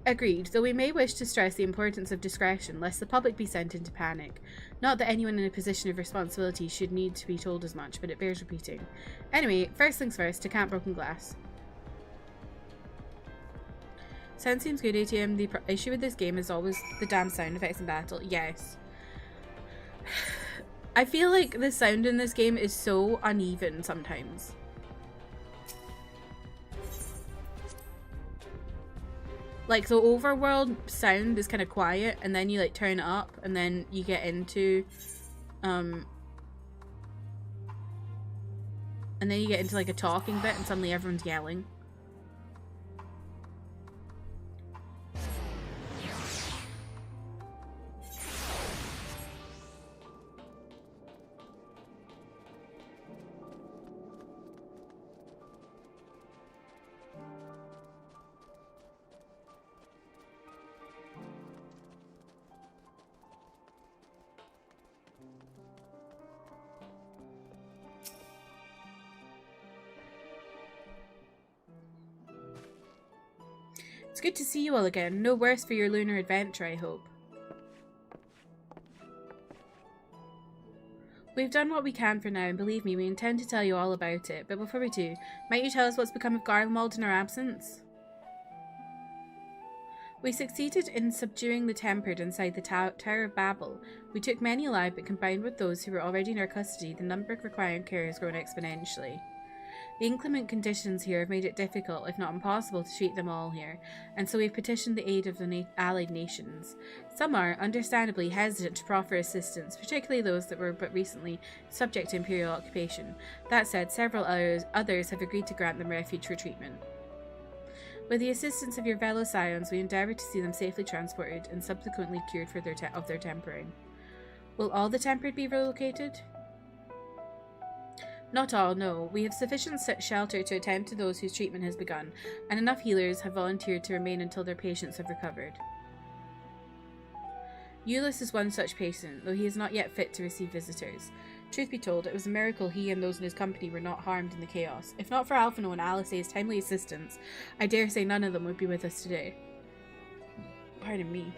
Agreed, though we may wish to stress the importance of discretion, lest the public be sent into panic. Not that anyone in a position of responsibility should need to be told as much, but it bears repeating. Anyway, first things first, to Camp Broken Glass. Sound seems good, ATM. The issue with this game is always the damn sound effects in battle. Yes. I feel like the sound in this game is so uneven sometimes. Like, the overworld sound is kind of quiet, and then you, like, turn it up, and then you get into, like, a talking bit, and suddenly everyone's yelling. It's good to see you all again. No worse for your lunar adventure, I hope. We've done what we can for now, and believe me, we intend to tell you all about it. But before we do, might you tell us what's become of Garlemald in our absence? We succeeded in subduing the Tempered inside the Tower of Babel. We took many alive, but combined with those who were already in our custody, the number requiring care has grown exponentially. The inclement conditions here have made it difficult, if not impossible, to treat them all here, and so we've petitioned the aid of the allied nations. Some are, understandably, hesitant to proffer assistance, particularly those that were but recently subject to imperial occupation. That said, several others have agreed to grant them refuge for treatment. With the assistance of your fellow scions, we endeavour to see them safely transported and subsequently cured for of their tempering. Will all the Tempered be relocated? Not all, no. We have sufficient shelter to attend to those whose treatment has begun, and enough healers have volunteered to remain until their patients have recovered. Euless is one such patient, though he is not yet fit to receive visitors. Truth be told, it was a miracle he and those in his company were not harmed in the chaos. If not for Alphino and Alisaie's timely assistance, I dare say none of them would be with us today. Pardon me.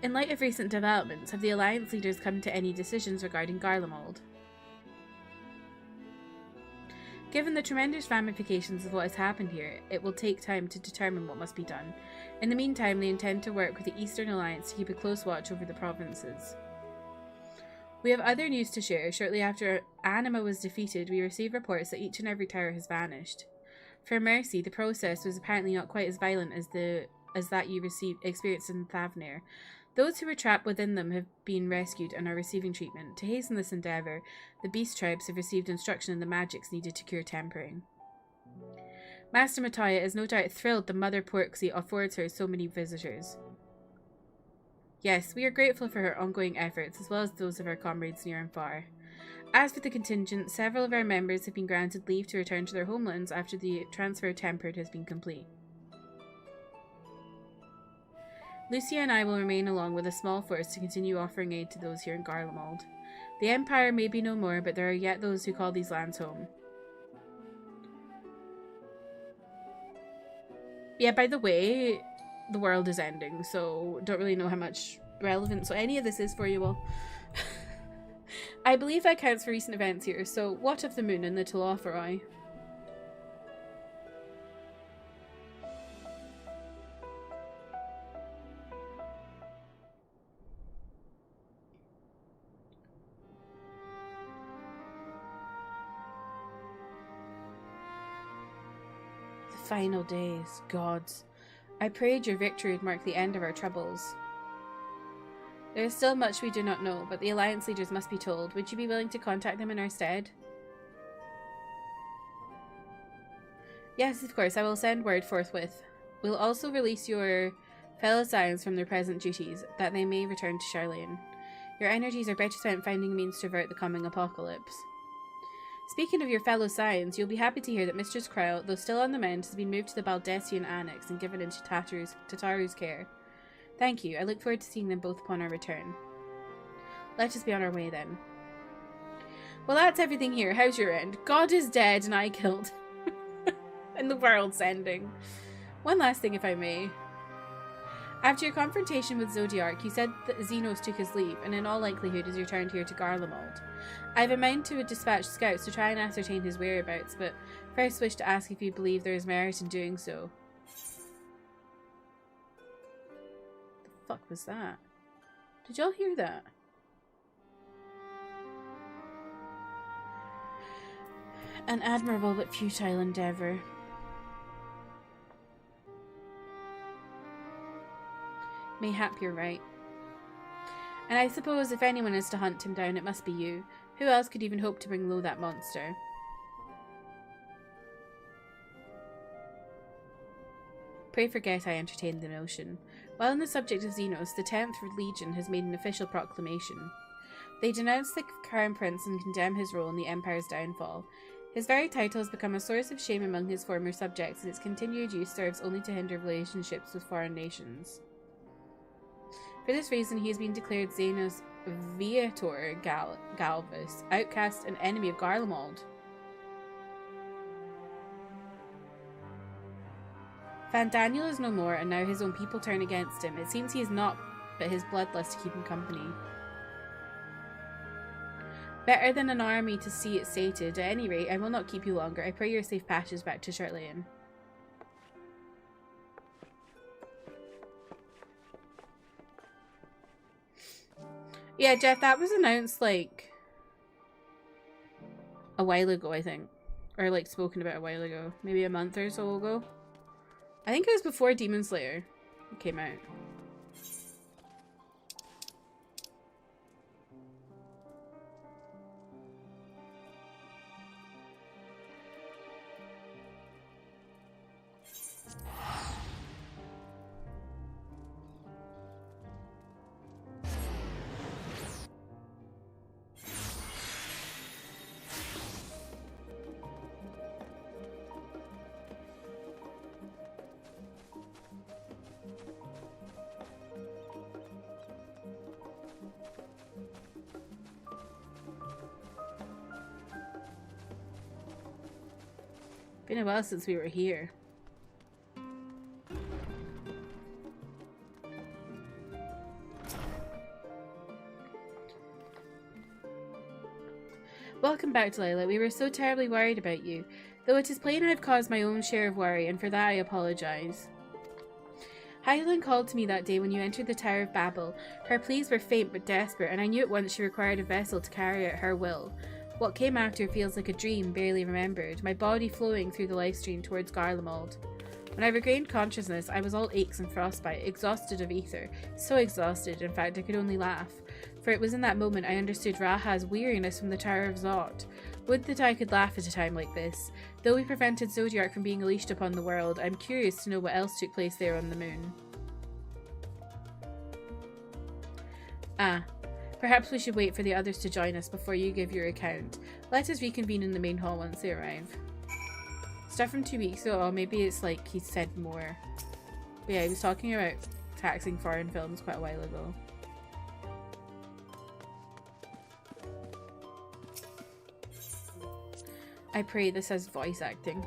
In light of recent developments, have the Alliance leaders come to any decisions regarding Garlemald? Given the tremendous ramifications of what has happened here, it will take time to determine what must be done. In the meantime, they intend to work with the Eastern Alliance to keep a close watch over the provinces. We have other news to share. Shortly after Anima was defeated, we received reports that each and every tower has vanished. For Mercy, the process was apparently not quite as violent as that you experienced in Thavnir. Those who were trapped within them have been rescued and are receiving treatment. To hasten this endeavour, the beast tribes have received instruction in the magics needed to cure tempering. Master Matoya is no doubt thrilled the Mother Porksy affords her so many visitors. Yes, we are grateful for her ongoing efforts, as well as those of our comrades near and far. As for the contingent, several of our members have been granted leave to return to their homelands after the transfer of Tempered has been complete. Lucia and I will remain along with a small force to continue offering aid to those here in Garlemald. The Empire may be no more, but there are yet those who call these lands home. Yeah, by the way, the world is ending, so don't really know how much relevance any of this is for you all. I believe that counts for recent events here, so what of the moon and the Telophoroi? Final days, gods. I prayed your victory would mark the end of our troubles. There is still much we do not know, but the Alliance leaders must be told. Would you be willing to contact them in our stead? Yes, of course, I will send word forthwith. We'll also release your fellow scions from their present duties, that they may return to Charlene. Your energies are better spent finding a means to avert the coming apocalypse. Speaking of your fellow Scions, you'll be happy to hear that Mistress Crow, though still on the mend, has been moved to the Baldessian Annex and given into Tataru's care. Thank you. I look forward to seeing them both upon our return. Let us be on our way then. Well, that's everything here. How's your end? God is dead and I killed. And the world's ending. One last thing, if I may. After your confrontation with Zodiark, you said that Xenos took his leave, and in all likelihood is returned here to Garlemald. I have a mind to dispatch scouts to try and ascertain his whereabouts, but first wish to ask if you believe there is merit in doing so. The fuck was that? Did y'all hear that? An admirable but futile endeavour. Mayhap you're right. And I suppose if anyone is to hunt him down, it must be you. Who else could even hope to bring low that monster? Pray forget I entertained the notion. While on the subject of Xenos, the 10th Legion has made an official proclamation. They denounce the Crown Prince and condemn his role in the Empire's downfall. His very title has become a source of shame among his former subjects, and its continued use serves only to hinder relationships with foreign nations. For this reason, he has been declared Xenos Viator Galvus, outcast and enemy of Garlemald. Fandaniel is no more, and now his own people turn against him. It seems he is not, but his bloodlust to keep him company. Better than an army to see it sated. At any rate, I will not keep you longer. I pray your safe passage back to Charlayan. Yeah, Jeff, that was announced, like, a while ago, I think. Or, like, spoken about a while ago. Maybe a month or so ago. I think it was before Demon Slayer came out. Been a while since we were here. Welcome back, Delilah. We were so terribly worried about you. Though it is plain I have caused my own share of worry, and for that I apologise. Hydaelyn called to me that day when you entered the Tower of Babel. Her pleas were faint but desperate, and I knew at once she required a vessel to carry out her will. What came after feels like a dream, barely remembered, my body flowing through the life stream towards Garlemald. When I regained consciousness, I was all aches and frostbite, exhausted of ether, so exhausted, in fact, I could only laugh. For it was in that moment I understood Raha's weariness from the Tower of Zot. Would that I could laugh at a time like this. Though we prevented Zodiark from being unleashed upon the world, I'm curious to know what else took place there on the moon. Ah. Perhaps we should wait for the others to join us before you give your account. Let us reconvene in the main hall once they arrive. Stuff from 2 weeks ago, or maybe it's like he said more. But yeah, he was talking about taxing foreign films quite a while ago. I pray this has voice acting.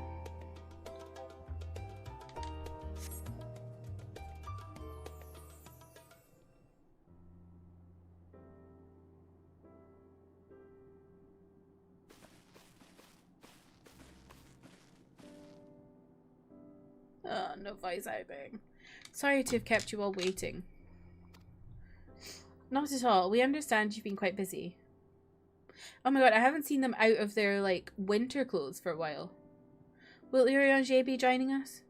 Oh, no voice acting. Sorry to have kept you all waiting. Not at all. We understand you've been quite busy. Oh my god, I haven't seen them out of their, like, winter clothes for a while. Will Urianger be joining us?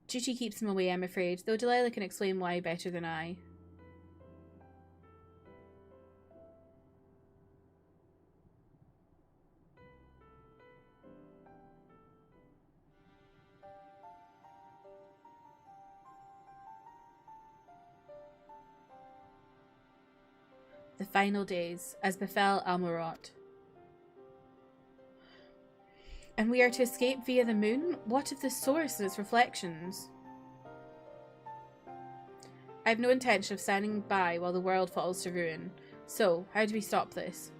Duty keeps him away, I'm afraid, though Delilah can explain why better than I. The final days, as befell Almorot. And we are to escape via the moon? What of the source and its reflections? I have no intention of standing by while the world falls to ruin. So, how do we stop this?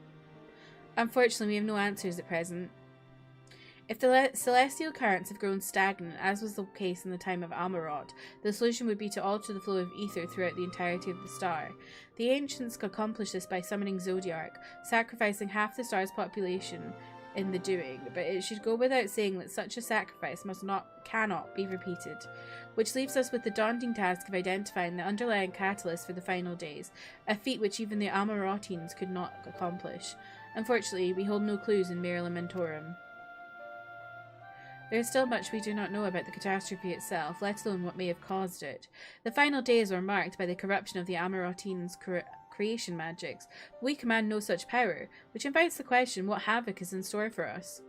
Unfortunately, we have no answers at present. If the celestial currents have grown stagnant, as was the case in the time of Almorot, the solution would be to alter the flow of ether throughout the entirety of the star. The ancients could accomplish this by summoning Zodiark, sacrificing half the star's population in the doing, but it should go without saying that such a sacrifice cannot be repeated, which leaves us with the daunting task of identifying the underlying catalyst for the final days, a feat which even the Almorotines could not accomplish. Unfortunately, we hold no clues in Mare Lamentorum. There is still much we do not know about the catastrophe itself, let alone what may have caused it. The final days were marked by the corruption of the Almorotines' creation magics, but we command no such power, which invites the question what havoc is in store for us.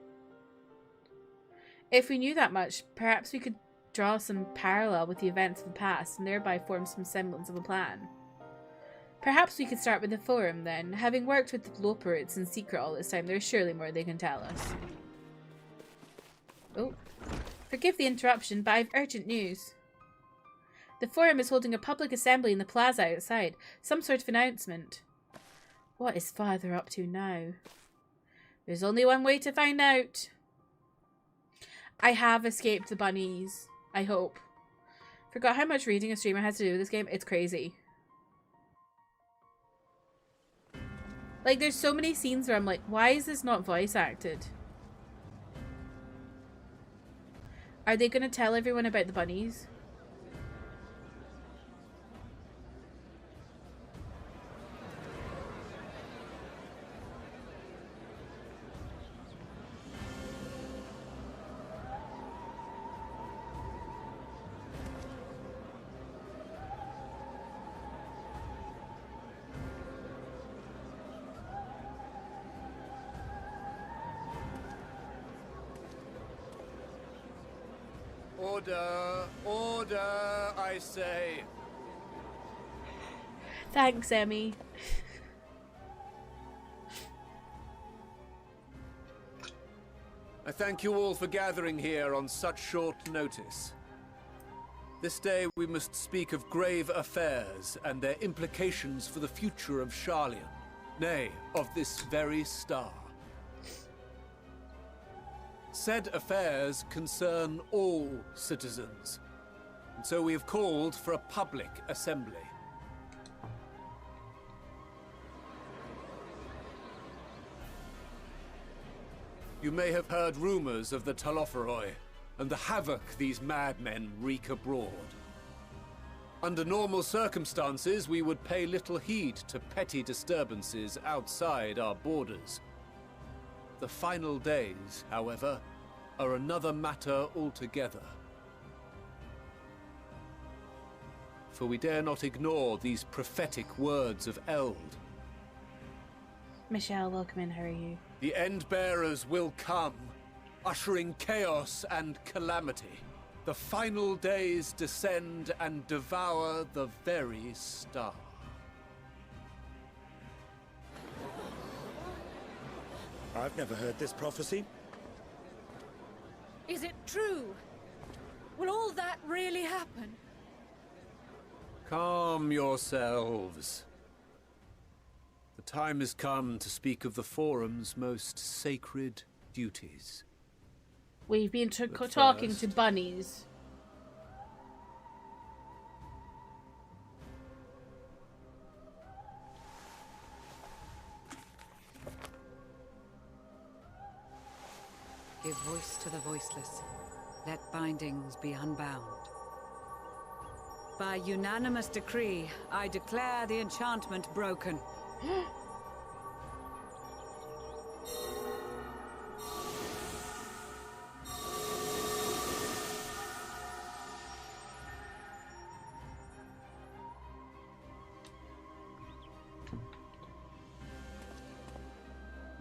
If we knew that much, perhaps we could draw some parallel with the events of the past and thereby form some semblance of a plan. Perhaps we could start with the Forum then. Having worked with the Loporits in secret all this time, there is surely more they can tell us. Oh, forgive the interruption, but I have urgent news. The Forum is holding a public assembly in the plaza outside. Some sort of announcement. What is Father up to now? There's only one way to find out. I have escaped the bunnies. I hope. Forgot how much reading a streamer has to do with this game. It's crazy. Like, there's so many scenes where I'm like, why is this not voice acted? Are they going to tell everyone about the bunnies? Order, order, I say. Thanks, Emmy. I thank you all for gathering here on such short notice. This day we must speak of grave affairs and their implications for the future of Sharlayan, nay, of this very star. Said affairs concern all citizens, and so we have called for a public assembly. You may have heard rumors of the Telophoroi and the havoc these madmen wreak abroad. Under normal circumstances, we would pay little heed to petty disturbances outside our borders. The final days, however, are another matter altogether. For we dare not ignore these prophetic words of Eld. Michelle, welcome in. How are you? The End-Bearers will come, ushering chaos and calamity. The final days descend and devour the very star. I've never heard this prophecy. Is it true? Will all that really happen? Calm yourselves. The time has come to speak of the Forum's most sacred duties. We've been But talking first- to bunnies. Give voice to the voiceless. Let bindings be unbound. By unanimous decree, I declare the enchantment broken.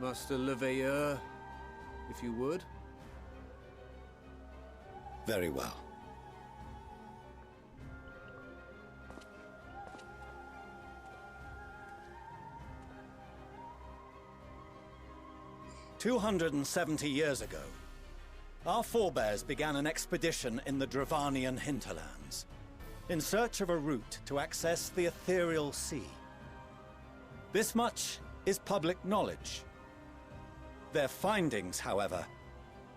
Master Lvl, if you would. Very well. 270 years ago, our forebears began an expedition in the Dravanian hinterlands, in search of a route to access the ethereal sea. This much is public knowledge. Their findings, however,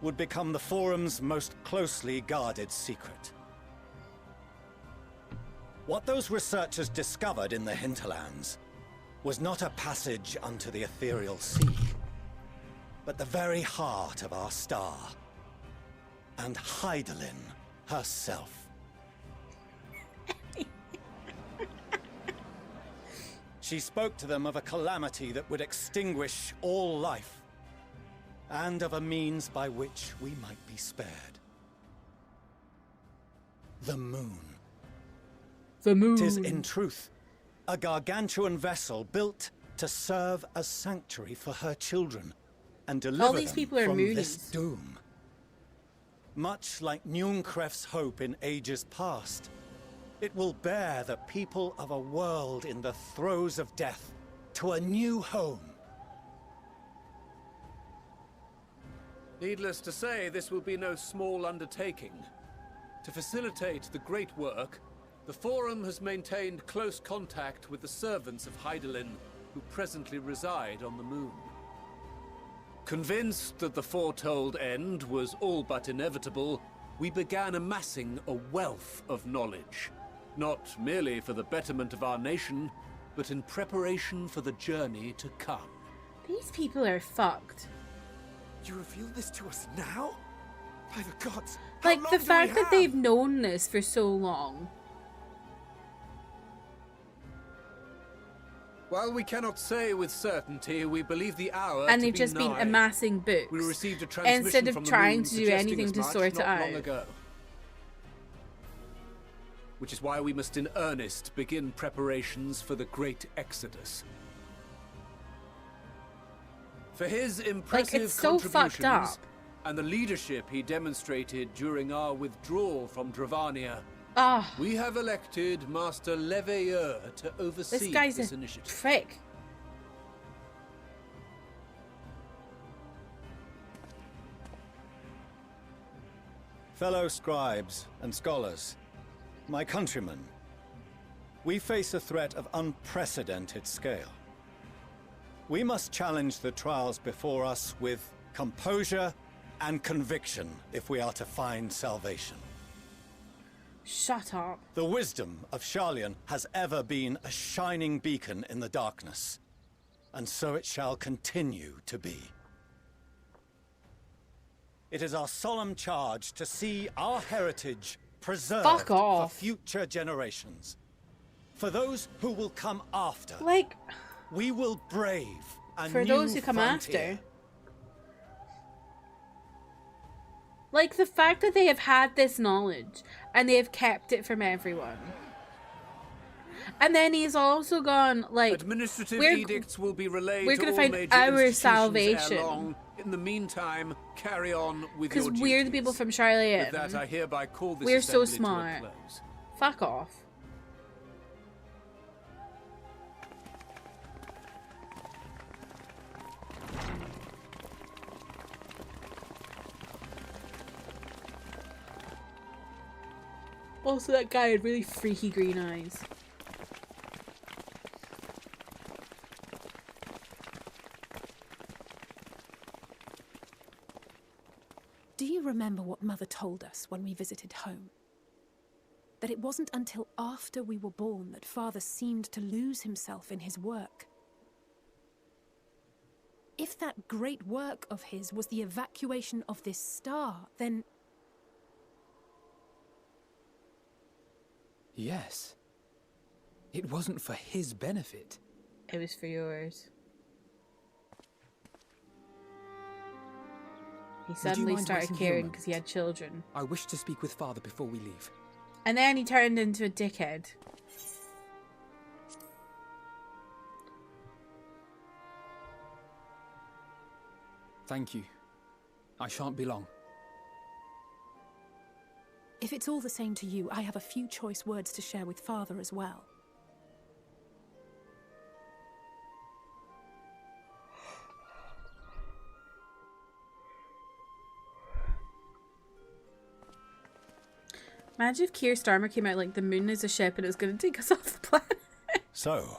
would become the Forum's most closely guarded secret. What those researchers discovered in the hinterlands was not a passage unto the ethereal sea, but the very heart of our star, and Hydaelyn herself. She spoke to them of a calamity that would extinguish all life, and of a means by which we might be spared. The moon. The moon. 'Tis in truth a gargantuan vessel built to serve as sanctuary for her children and deliver these them people are from moonies. this doom. Much like Njunkref's hope in ages past, it will bear the people of a world in the throes of death to a new home. Needless to say, this will be no small undertaking. To facilitate the great work, the Forum has maintained close contact with the servants of Hydaelyn, who presently reside on the moon. Convinced that the foretold end was all but inevitable, we began amassing a wealth of knowledge, not merely for the betterment of our nation, but in preparation for the journey to come. These people are fucked. You reveal this to us now? By the gods! How Like, long the do we fact that have? they've known this for so long. While we cannot say with certainty, we believe the hour And to they've be just been nigh. amassing books. We received a transmission instead of from the trying moon to do suggesting anything as to much sort it not out. long ago. Which is why we must in earnest begin preparations for the great exodus. For his impressive it's so fucked contributions up. and the leadership he demonstrated during our withdrawal from Dravania, Ah, we have elected Master Lvl to oversee this guy's this a initiative. prick. Fellow scribes and scholars, my countrymen, we face a threat of unprecedented scale. We must challenge the trials before us with composure and conviction if we are to find salvation. Shut up. The wisdom of Sharlayan has ever been a shining beacon in the darkness, and so it shall continue to be. It is our solemn charge to see our heritage preserved Fuck for off. future generations. For those who will come after, Like, we will brave a for new those who come frontier. after. Like, the fact that they have had this knowledge and they have kept it from everyone. And then he's also gone, like, Administrative we're- edicts will be relayed we're to gonna all find major our institutions salvation. ere long. In the meantime, carry on with because your duties. we're the people from With that, Sharlayan. I hereby call this We're so assembly smart. to a close. Fuck off. Also, that guy had really freaky green eyes. Do you remember what Mother told us when we visited home? That it wasn't until after we were born that Father seemed to lose himself in his work. If that great work of his was the evacuation of this star, then Yes. It wasn't for his benefit. It was for yours. He suddenly mind started waiting here a caring because he moment? had children. I wish to speak with Father before we leave. And then he turned into a dickhead. Thank you. I shan't be long. if it's all the same to you, I have a few choice words to share with Father as well. Imagine if Keir Starmer came out like the moon is a ship and it was going to take us off the planet. So,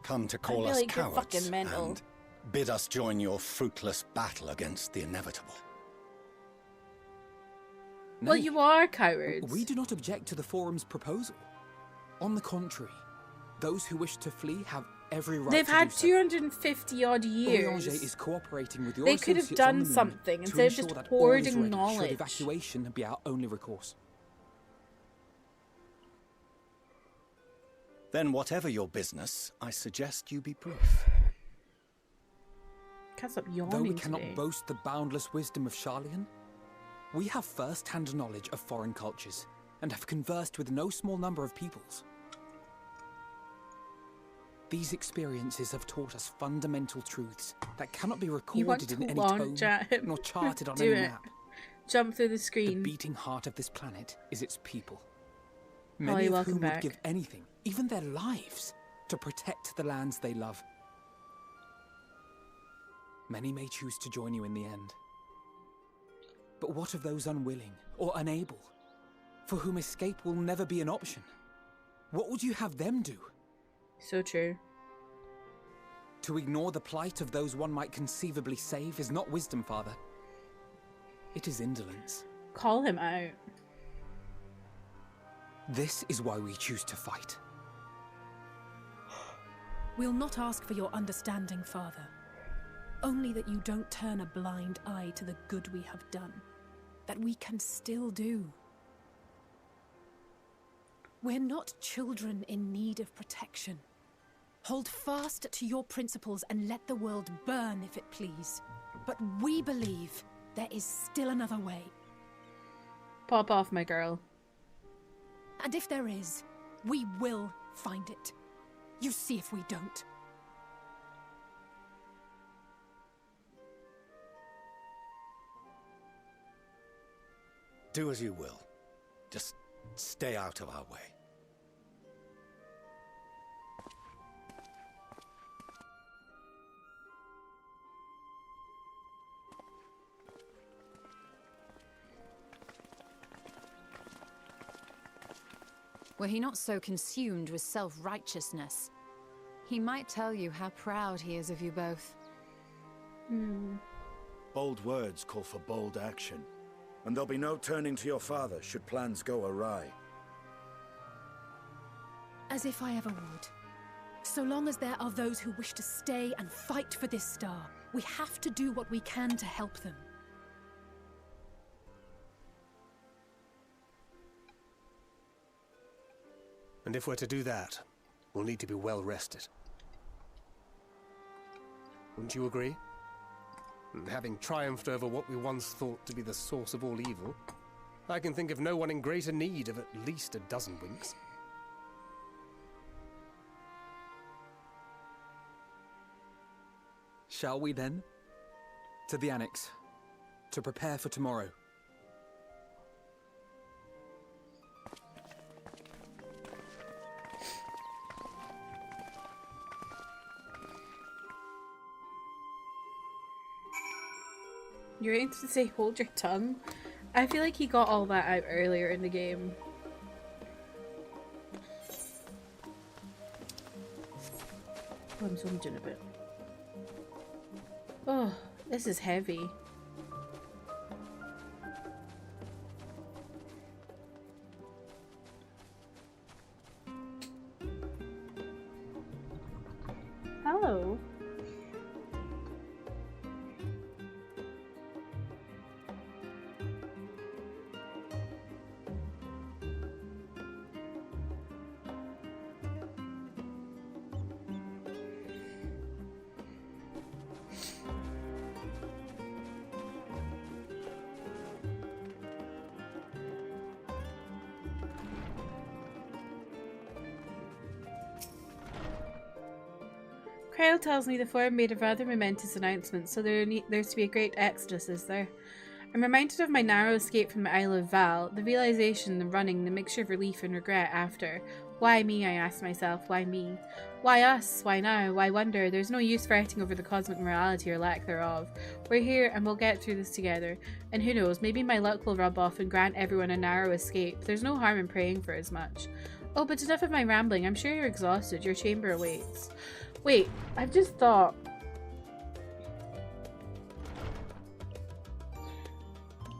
come to call I'd be us like, "You're cowards fucking mental." and bid us join your fruitless battle against the inevitable. Well, Nay, you are cowards. we do not object to the Forum's proposal. On the contrary, those who wish to flee have every right They've to had do so. 250 odd Orianger years. is cooperating with your They could have associates on done the moon something to instead of ensure just that all is hoarding ready knowledge. Should evacuation be our only recourse. Then whatever your business, I suggest you be brief. Can't stop yawning Though we cannot today. boast the boundless wisdom of Charlian, we have first-hand knowledge of foreign cultures and have conversed with no small number of peoples. These experiences have taught us fundamental truths that cannot be You want recorded to in any launch tome at him. nor charted on Do any it. map. Jump through the The screen. beating heart of this planet is its people. Holly, Many of welcome whom back. would give anything, even their lives, to protect the lands they love. Many may choose to join you in the end. But what of those unwilling or unable, for whom escape will never be an option? What would you have them do? So true. To ignore the plight of those one might conceivably save is not wisdom, Father. It is indolence. Call him out. This is why we choose to fight. We'll not ask for your understanding, Father. Only that you don't turn a blind eye to the good we have done. That we can still do. We're not children in need of protection. Hold fast to your principles and let the world burn if it please. But we believe there is still another way. Pop off, my girl. And if there is, we will find it. You see if we don't. Do as you will. Just stay out of our way. Were he not so consumed with self-righteousness, he might tell you how proud he is of you both. Bold words call for bold action. And there'll be no turning to your father should plans go awry. As if I ever would. So long as there are those who wish to stay and fight for this star, we have to do what we can to help them. And if we're to do that, we'll need to be well rested. Wouldn't you agree? And having triumphed over what we once thought to be the source of all evil, I can think of no one in greater need of at least a dozen winks. Shall we then? To the Annex, to prepare for tomorrow. You're waiting to say hold your tongue? I feel like he got all that out earlier in the game. Oh, I'm zooming a bit. Oh, this is heavy. Hello. Cryle tells me the Forum made a rather momentous announcement, so there's to be a great exodus, is there? I'm reminded of my narrow escape from the Isle of Val, the realization, the running, the mixture of relief and regret after. Why me, I asked myself. Why me? Why us? Why now? Why wonder? There's no use fretting over the cosmic morality or lack thereof. We're here and we'll get through this together. And who knows, maybe my luck will rub off and grant everyone a narrow escape. There's no harm in praying for as much. Oh, but enough of my rambling. I'm sure you're exhausted. Your chamber awaits. Wait, I've just thought...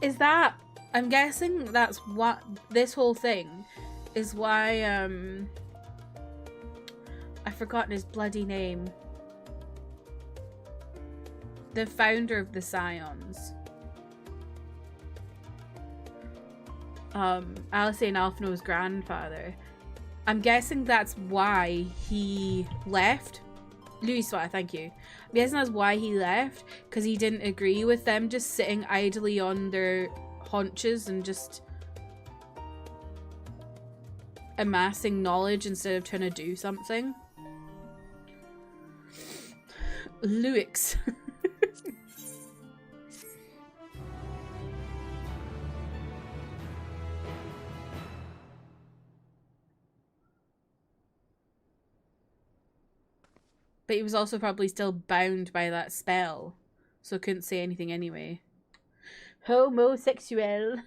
Is that... I'm guessing that's what... This whole thing is why, I've forgotten his bloody name. The founder of the Scions. Alicent Alphino's grandfather. I'm guessing that's why he left. Louis Swat, thank you. I'm guessing that's why he left, because he didn't agree with them just sitting idly on their haunches and just amassing knowledge instead of trying to do something. Luix. But he was also probably still bound by that spell, so couldn't say anything anyway. Homosexual.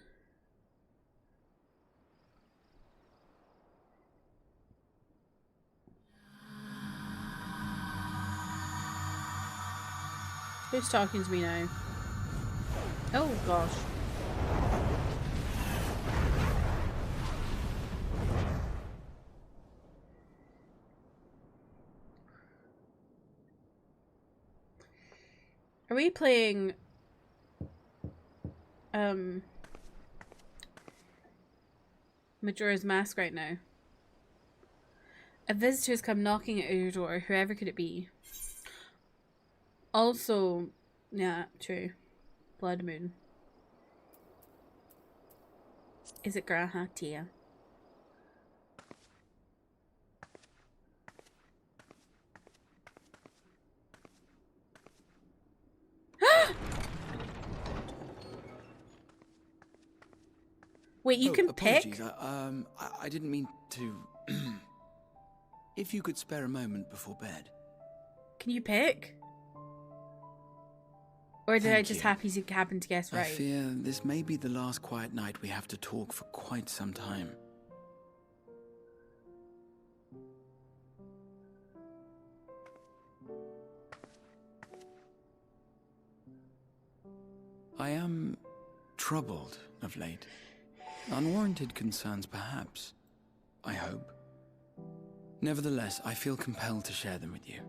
Who's talking to me now? Oh gosh. Are we playing Majora's Mask right now? A visitor has come knocking at your door, whoever could it be? Also, yeah, true. Blood Moon. Is it Graha Tia? Wait, you can apologies. pick? I didn't mean to... If you could spare a moment before bed. Can you pick? Or did I just happen to guess right? I fear this may be the last quiet night we have to talk for quite some time. I am troubled of late. Unwarranted concerns, perhaps. I hope. Nevertheless, I feel compelled to share them with you.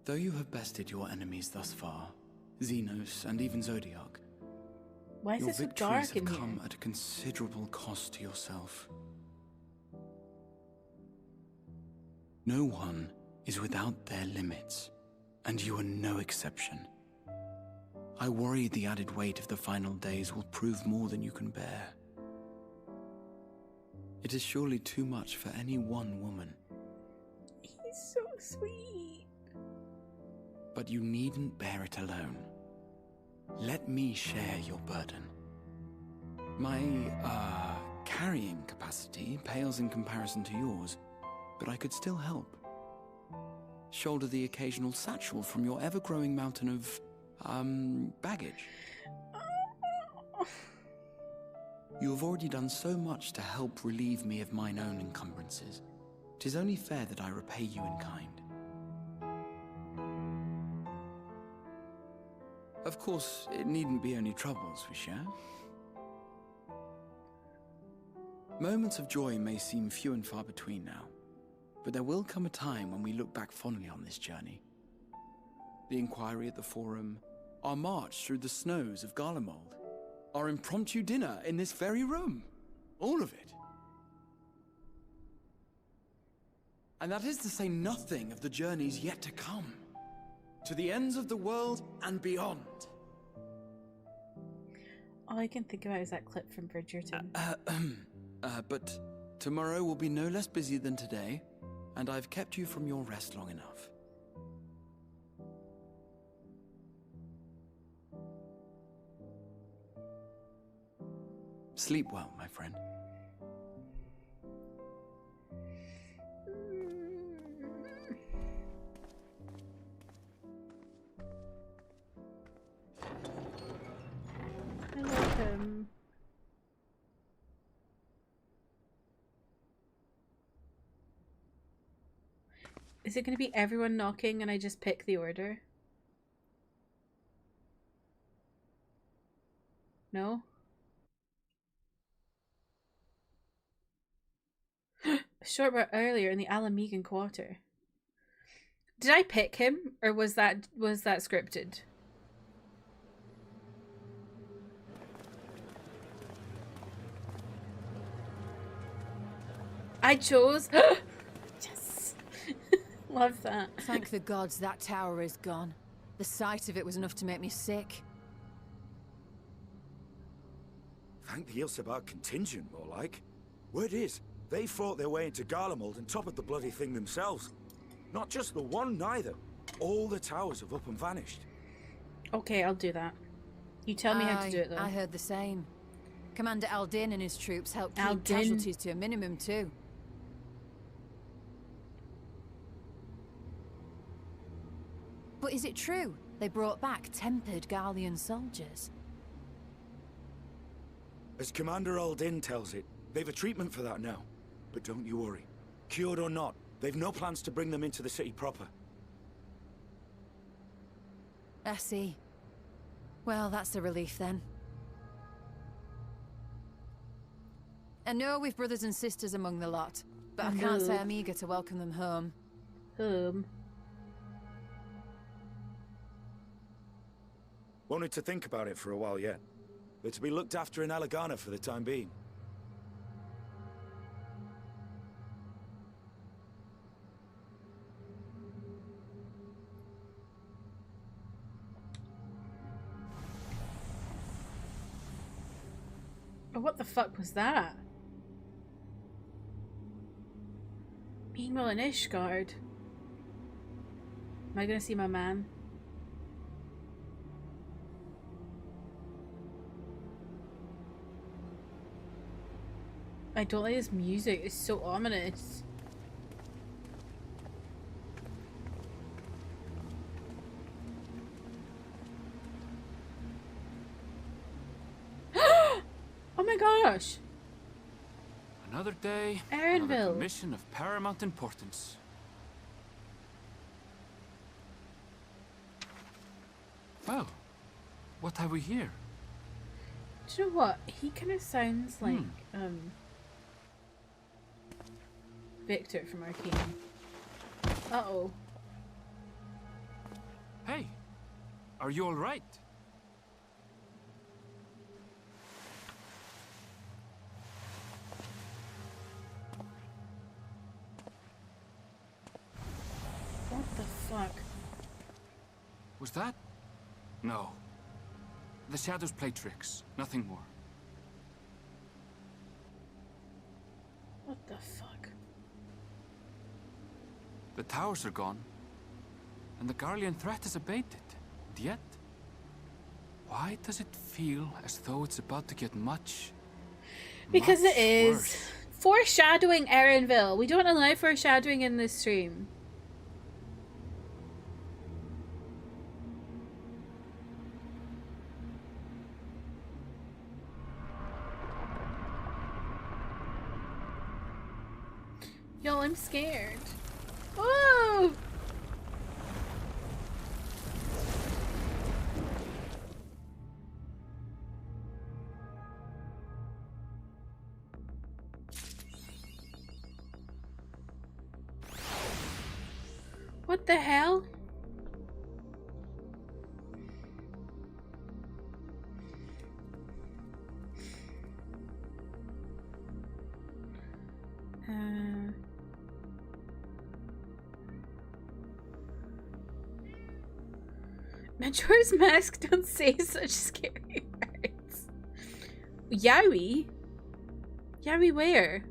Though you have bested your enemies thus far, Xenos and even Zodiac, why is your it so victories dark have in come here? at a considerable cost to yourself. No one is without their limits, and you are no exception. I worry the added weight of the final days will prove more than you can bear. It is surely too much for any one woman. He's so sweet. But you needn't bear it alone. Let me share your burden. My, carrying capacity pales in comparison to yours, but I could still help. Shoulder the occasional satchel from your ever-growing mountain of, baggage. You have already done so much to help relieve me of mine own encumbrances. 'Tis only fair that I repay you in kind. Of course, it needn't be only troubles we share. Moments of joy may seem few and far between now, but there will come a time when we look back fondly on this journey. The inquiry at the Forum, our march through the snows of Garlemald, our impromptu dinner in this very room. All of it. And that is to say nothing of the journeys yet to come. To the ends of the world and beyond. All I can think about is that clip from Bridgerton. But tomorrow will be no less busy than today, and I've kept you from your rest long enough. Sleep well, my friend. Is it going to be everyone knocking and I just pick the order? No? A short while earlier in the Alamegan Quarter. Did I pick him, or was that scripted? I chose. Yes. Love that. Thank the gods that tower is gone. The sight of it was enough to make me sick. Thank the Ilsebar contingent, more like. Word is, they fought their way into Garlemald and toppled the bloody thing themselves. Not just the one, neither. All the towers have up and vanished. Okay, I'll do that. You tell me how to do it, though. I heard the same. Commander Aldin and his troops helped keep Aldin. casualties to a minimum, too. But is it true? They brought back tempered Garlean soldiers. As Commander Aldin tells it, they've a treatment for that now. But don't you worry. Cured or not, they've no plans to bring them into the city proper. I see. Well, that's a relief then. I know we've brothers and sisters among the lot, but I can't say I'm eager to welcome them home. Wanted to think about it for a while yet. They're to be looked after in Alagana for the time being. Oh, what the fuck was that? Meanwhile in Ishgard. Am I gonna see my man? I don't like this music, it's so ominous. Oh my gosh! Another day, Erenville. another mission of paramount importance. Well, what have we here? Do you know what? He kind of sounds like Victor from Arcane. Uh-oh. Hey, are you all right? What the fuck? Was that? No. The shadows play tricks, nothing more. What the fuck? The towers are gone, and the Garlean threat is abated. And yet, why does it feel as though it's about to get much Because it is. worse? Foreshadowing Erenville. We don't allow foreshadowing in this stream. Y'all, I'm scared. Oh! What the hell? Majora's Mask, don't say such scary words. Yowie? Yowie where?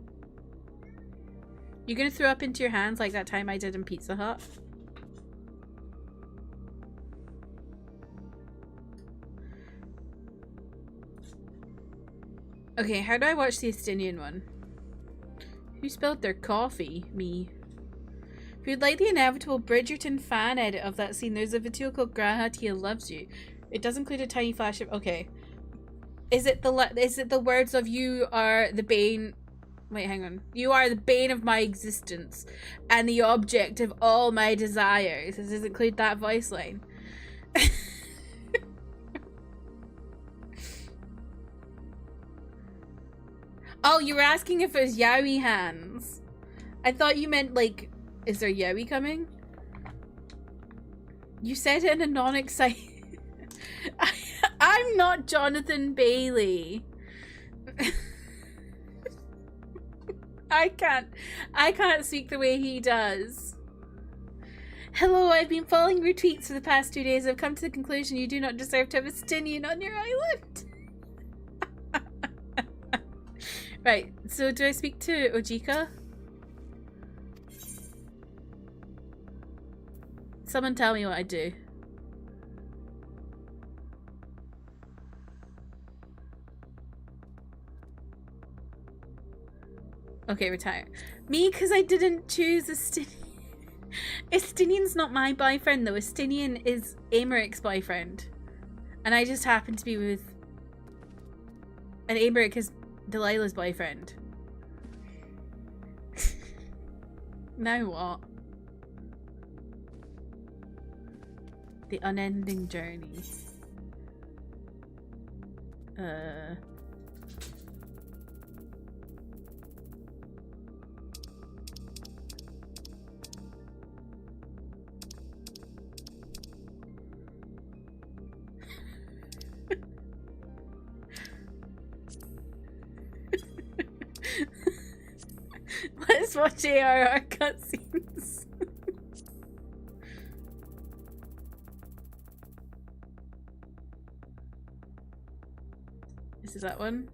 You gonna throw up into your hands like that time I did in Pizza Hut? Okay, how do I watch the Estinian one? Who spilled their coffee? Me. If you'd like the inevitable Bridgerton fan edit of that scene, there's a video called Grahatia Loves You. It does include a tiny flash of... Okay. Is it the words of "You are the bane Wait, hang on. You are the bane of my existence and the object of all my desires. Does this include that voice line? Oh, you were asking if it was yaoi hands. I thought you meant, like, is there yaoi coming? You said it in a non-excited... I'm not Jonathan Bailey. I can't speak the way he does. Hello, I've been following your tweets for the past 2 days. I've come to the conclusion you do not deserve to have a Stinian on your island. Right, so do I speak to Ojika? Someone tell me what I do. Okay, retire. Me, because I didn't choose Estinian. Estinian's not my boyfriend, though. Estinian is Amaric's boyfriend. And I just happen to be with... And Amaric is Delilah's boyfriend. Now what? The unending journey. Let's watch ARR cutscenes. This is that one.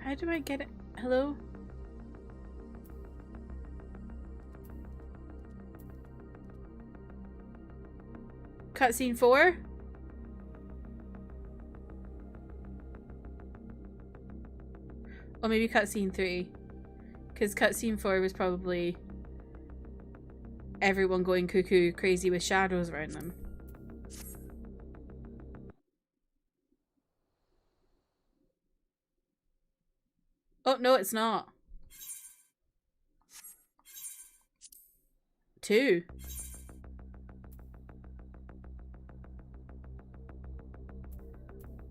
How do I get it? Hello? Cutscene 4? Or maybe cutscene 3. Because cutscene 4 was probably everyone going cuckoo crazy with shadows around them. Oh, no, it's not. 2.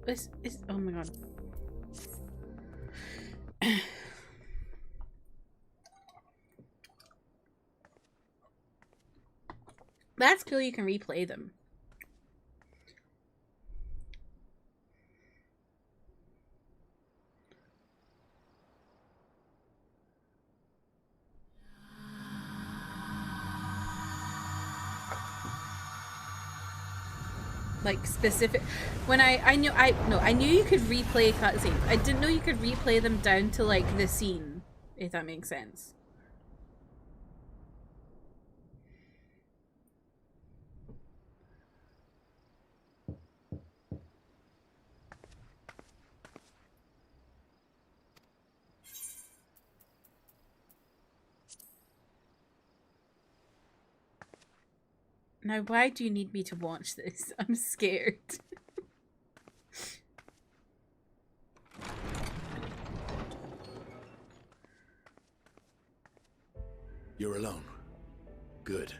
This is... Oh my god. That's cool, you can replay them. Like specific when I knew you could replay cutscenes. I didn't know you could replay them down to like the scene, if that makes sense. Now, why do you need me to watch this? I'm scared. You're alone. Good.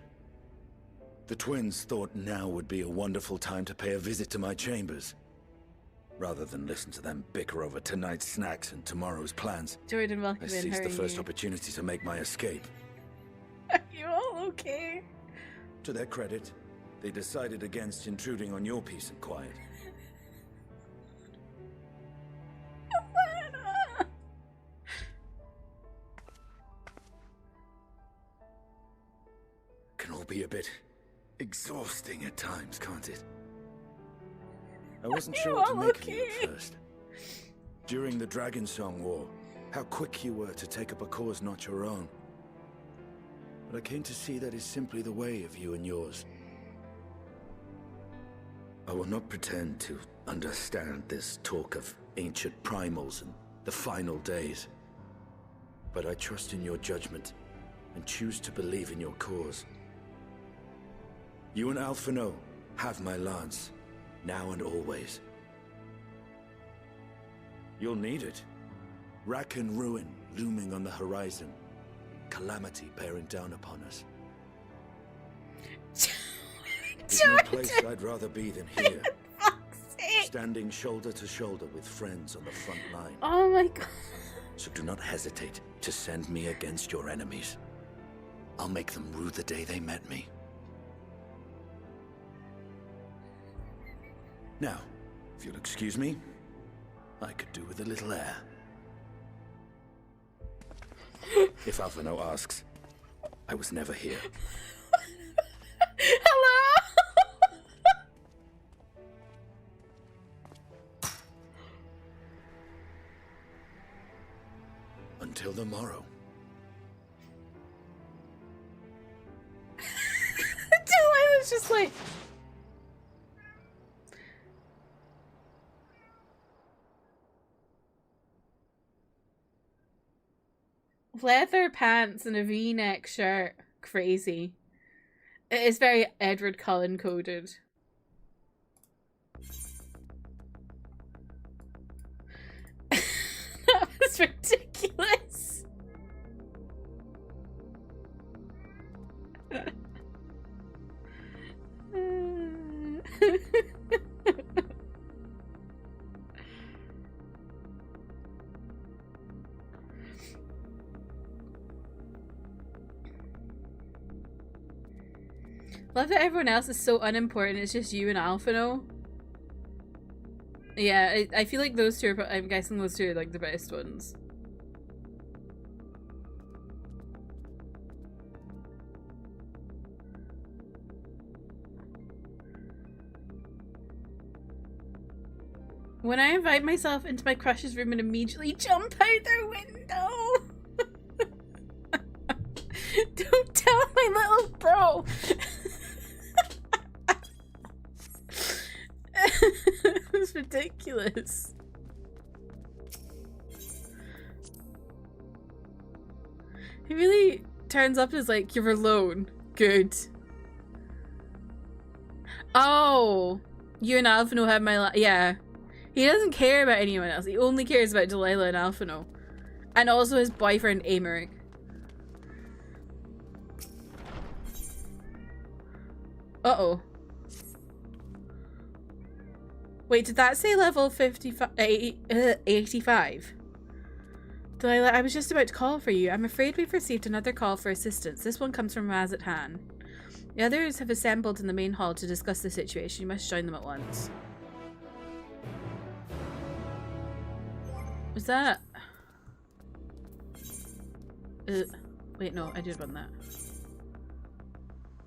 The twins thought now would be a wonderful time to pay a visit to my chambers. Rather than listen to them bicker over tonight's snacks and tomorrow's plans, Jordan, welcome I in. seized How the are first you? opportunity to make my escape. Are you all okay? To their credit, they decided against intruding on your peace and quiet. Can all be a bit exhausting at times, can't it? I wasn't sure what to make of you at first. During the Dragon Song War, how quick you were to take up a cause not your own. But I came to see that is simply the way of you and yours. I will not pretend to understand this talk of ancient primals and the final days. But I trust in your judgment and choose to believe in your cause. You and Alphino have my lance, now and always. You'll need it. Rack and ruin looming on the horizon. Calamity bearing down upon us. There's no place I'd rather be than here. Standing shoulder to shoulder with friends on the front line. Oh my god. So do not hesitate to send me against your enemies. I'll make them rue the day they met me. Now, if you'll excuse me, I could do with a little air. If Alphino asks, I was never here. Hello? Until the morrow. Delilah's just like... Leather pants and a V-neck shirt. Crazy. It is very Edward Cullen coded. That was ridiculous. Love that everyone else is so unimportant. It's just you and Alphino. Yeah, I feel like those two are, I'm guessing those two are like the best ones. When I invite myself into my crush's room and immediately jump out their window. Don't tell my little bro. It's ridiculous. He really turns up as like, you're alone. Good. Oh, you and Alphino have my yeah. He doesn't care about anyone else. He only cares about Delilah and Alphino. And also his boyfriend, Amaric. Uh-oh. Wait, did that say level 85? Delilah, I was just about to call for you. I'm afraid we've received another call for assistance. This one comes from Razat Han. The others have assembled in the main hall to discuss the situation. You must join them at once. Was that... wait, no, I did run that.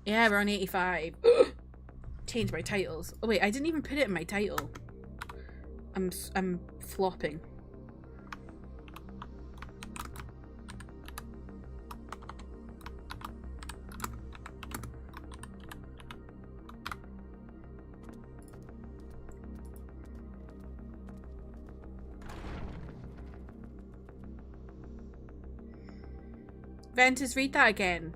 Yeah, we're on 85. Change my titles. Oh wait, I didn't even put it in my title. I'm flopping. Ventus, read that again.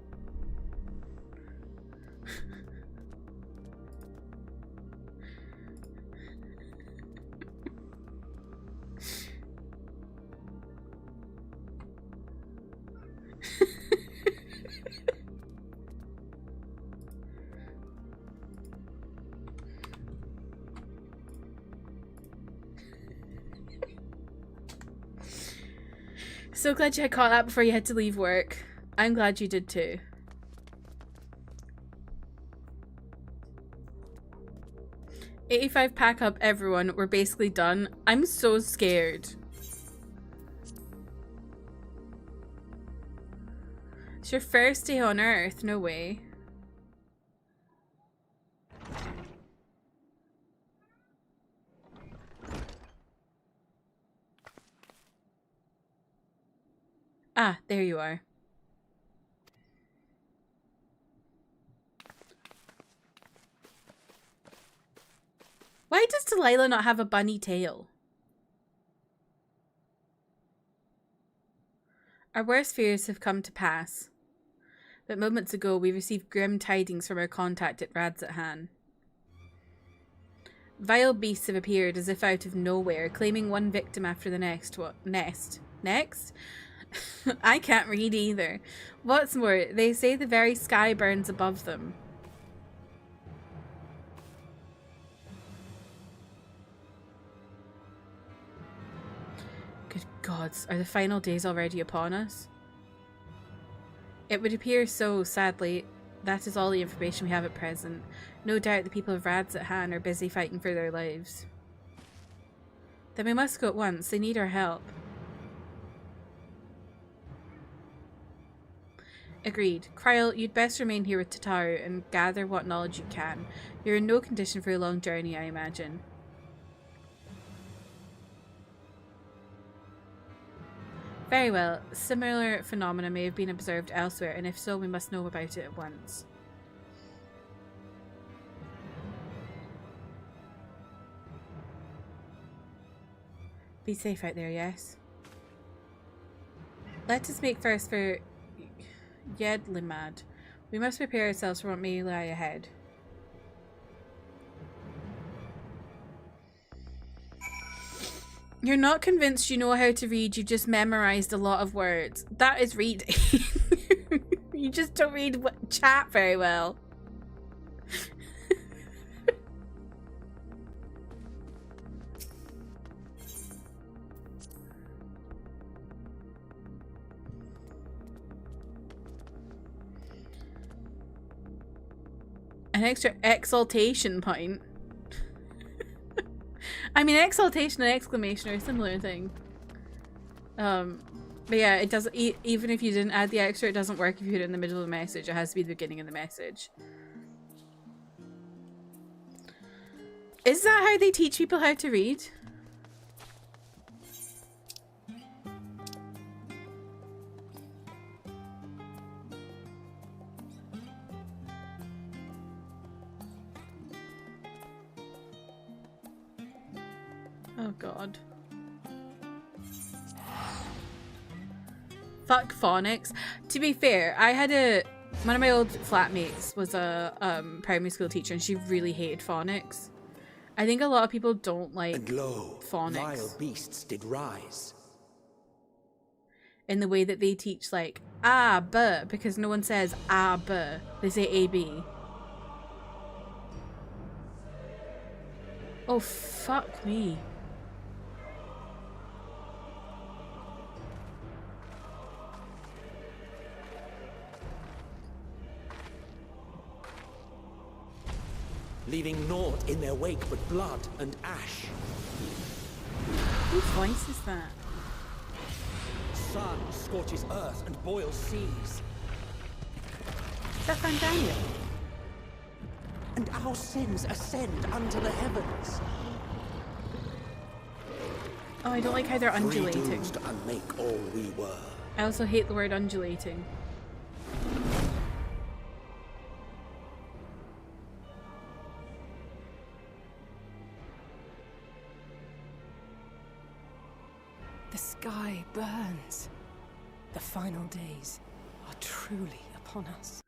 So glad you had caught that before you had to leave work. I'm glad you did too. $85 pack up, everyone. We're basically done. I'm so scared. It's your first day on Earth. No way. Ah, there you are. Why does Delilah not have a bunny tail? Our worst fears have come to pass. But moments ago, we received grim tidings from our contact at Razat Han. Vile beasts have appeared as if out of nowhere, claiming one victim after the next. What? Next? I can't read either. What's more, they say the very sky burns above them. Good gods, are the final days already upon us? It would appear so, sadly. That is all the information we have at present. No doubt the people of Rad's at Han are busy fighting for their lives. Then we must go at once. They need our help. Agreed. Kryl, you'd best remain here with Tataru and gather what knowledge you can. You're in no condition for a long journey, I imagine. Very well. Similar phenomena may have been observed elsewhere, and if so, we must know about it at once. Be safe out there, yes? Let us make first for Yedlimad. We must prepare ourselves for what may lie ahead. You're not convinced you know how to read, you've just memorized a lot of words. That is reading. You just don't read chat very well. An extra exaltation point. I mean, exaltation and exclamation are a similar thing. But yeah, it doesn't. Even if you didn't add the extra, it doesn't work if you put it in the middle of the message. It has to be the beginning of the message. Is that how they teach people how to read? Oh god. Fuck phonics. To be fair, I had one of my old flatmates was a primary school teacher and she really hated phonics. I think a lot of people don't like and lo, phonics. Vile beasts did rise. In the way that they teach like ah, buh, because no one says ah, buh. They say A-B. Oh fuck me. Leaving naught in their wake but blood and ash. Whose voice is that? Sun scorches earth and boils seas. Is that Fandango? And our sins ascend unto the heavens. Oh, I don't like how they're undulating. Dooms to unmake all we were. I also hate the word undulating. The sky burns. The final days are truly upon us.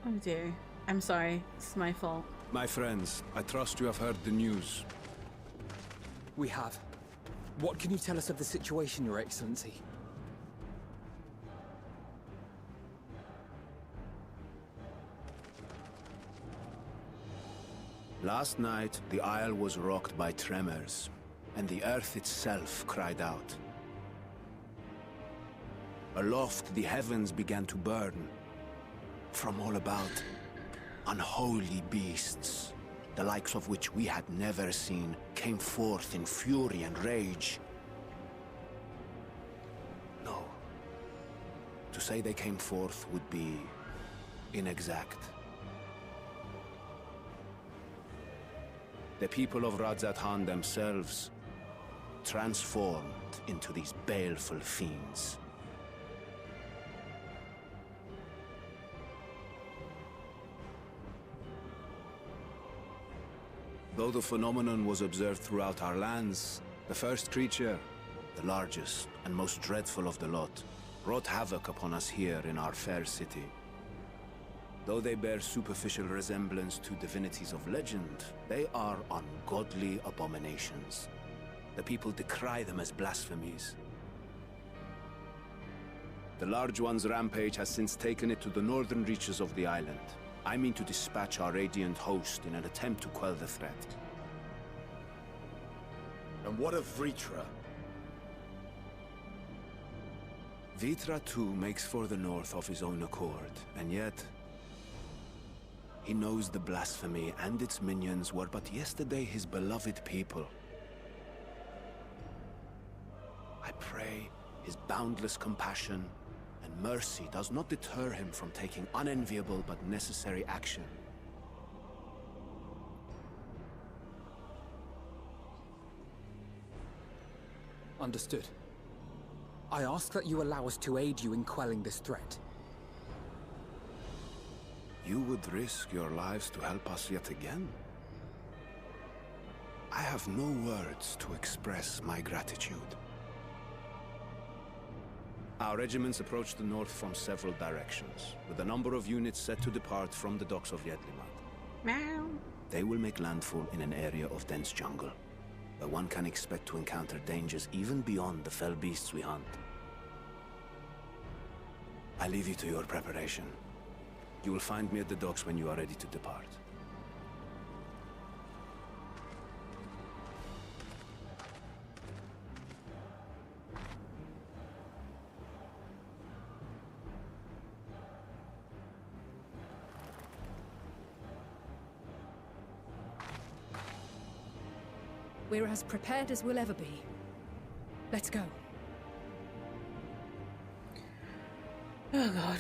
Oh dear. I'm sorry. It's my fault. My friends, I trust you have heard the news. We have. What can you tell us of the situation, Your Excellency? Last night, the Isle was rocked by tremors, and the earth itself cried out. Aloft, the heavens began to burn. From all about, unholy beasts, the likes of which we had never seen, came forth in fury and rage. No. To say they came forth would be inexact. The people of Radzat-Han themselves transformed into these baleful fiends. Though the phenomenon was observed throughout our lands, the first creature, the largest and most dreadful of the lot, wrought havoc upon us here in our fair city. Though they bear superficial resemblance to divinities of legend, they are ungodly abominations. The people decry them as blasphemies. The Large One's rampage has since taken it to the northern reaches of the island. I mean to dispatch our radiant host in an attempt to quell the threat. And what of Vritra? Vritra too makes for the north of his own accord, and yet... he knows the blasphemy and its minions were but yesterday his beloved people. I pray his boundless compassion and mercy does not deter him from taking unenviable but necessary action. Understood. I ask that you allow us to aid you in quelling this threat. You would risk your lives to help us yet again? I have no words to express my gratitude. Our regiments approach the north from several directions, with a number of units set to depart from the docks of Yedlimat. Meow. They will make landfall in an area of dense jungle, where one can expect to encounter dangers even beyond the fell beasts we hunt. I leave you to your preparation. You will find me at the docks when you are ready to depart. We're as prepared as we'll ever be. Let's go. Oh god.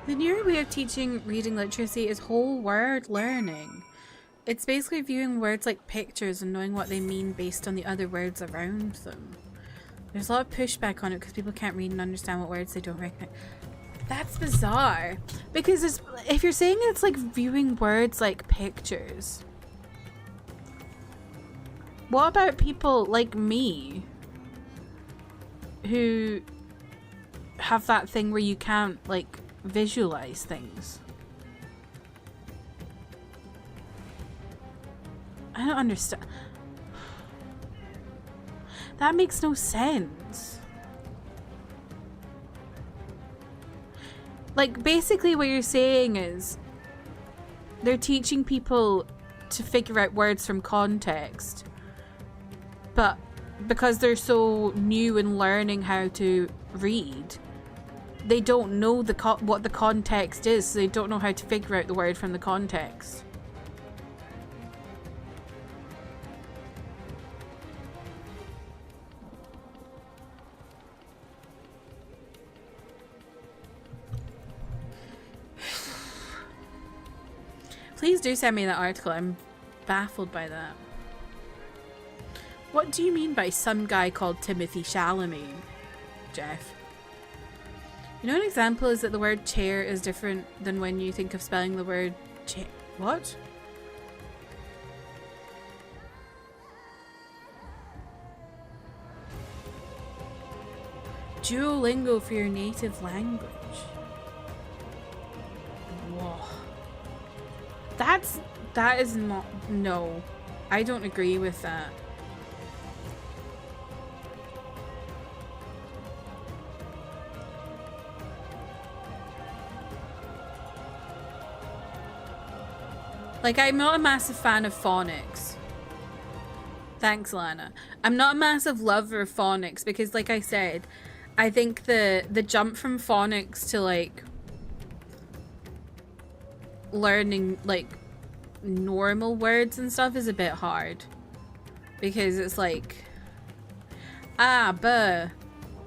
The newer way of teaching reading literacy is whole word learning. It's basically viewing words like pictures and knowing what they mean based on the other words around them. There's a lot of pushback on it because people can't read and understand what words they don't recognize. That's bizarre. Because if you're saying it's like viewing words like pictures, what about people like me who have that thing where you can't like visualize things? I don't understand. That makes no sense. Like, basically what you're saying is they're teaching people to figure out words from context, but because they're so new in learning how to read, they don't know what the context is, so they don't know how to figure out the word from the context. Please do send me that article. I'm baffled by that. What do you mean by some guy called Timothy Chalamet, Jeff? You know, an example is that the word chair is different than when you think of spelling the word chair. What? Duolingo for your native language. Whoa. That is not, no. I don't agree with that. Like, I'm not a massive fan of phonics. Thanks, Lana. I'm not a massive lover of phonics because, like I said, I think the jump from phonics to, like, learning, like, normal words and stuff is a bit hard. Because it's like... A, B,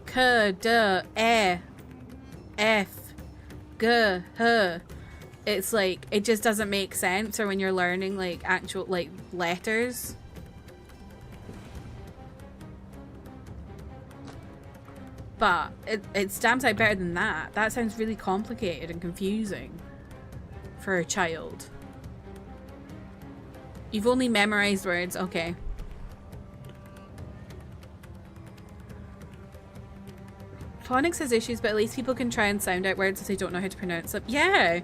K, D, E, F, G, H. It's like, it just doesn't make sense, or when you're learning like actual like letters. But it's damn sight better than that. That sounds really complicated and confusing for a child. You've only memorized words. Okay. Phonics has issues, but at least people can try and sound out words if they don't know how to pronounce them. Yeah.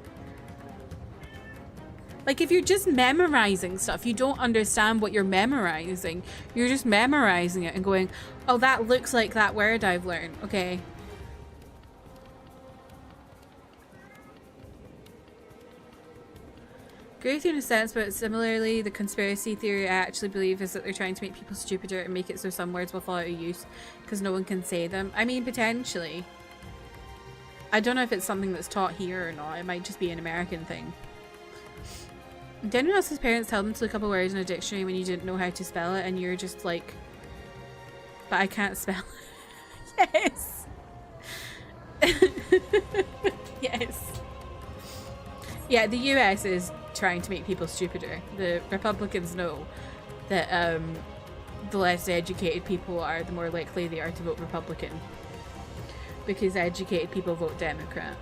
Like, if you're just memorizing stuff, you don't understand what you're memorizing. You're just memorizing it and going, oh, that looks like that word I've learned. Okay. Agree with you in a sense, but similarly, the conspiracy theory I actually believe is that they're trying to make people stupider and make it so some words will fall out of use because no one can say them. I mean, potentially. I don't know if it's something that's taught here or not. It might just be an American thing. Did anyone else's parents tell them to look up a word in a dictionary when you didn't know how to spell it and you're just like, but I can't spell it? Yes. Yes. Yeah, the US is trying to make people stupider. The Republicans know that the less educated people are, the more likely they are to vote Republican. Because educated people vote Democrat.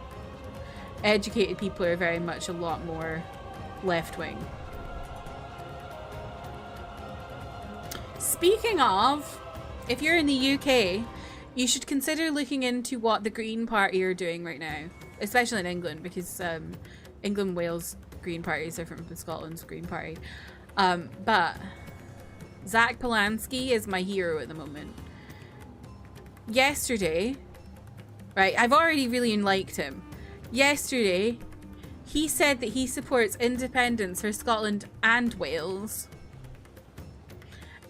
Educated people are very much a lot more left-wing. Speaking of, if you're in the UK, you should consider looking into what the Green Party are doing right now. Especially in England, because England and Wales Green Party is different from Scotland's Green Party. But Zach Polanski is my hero at the moment. Yesterday, right, I've already really liked him. Yesterday, he said that he supports independence for Scotland and Wales.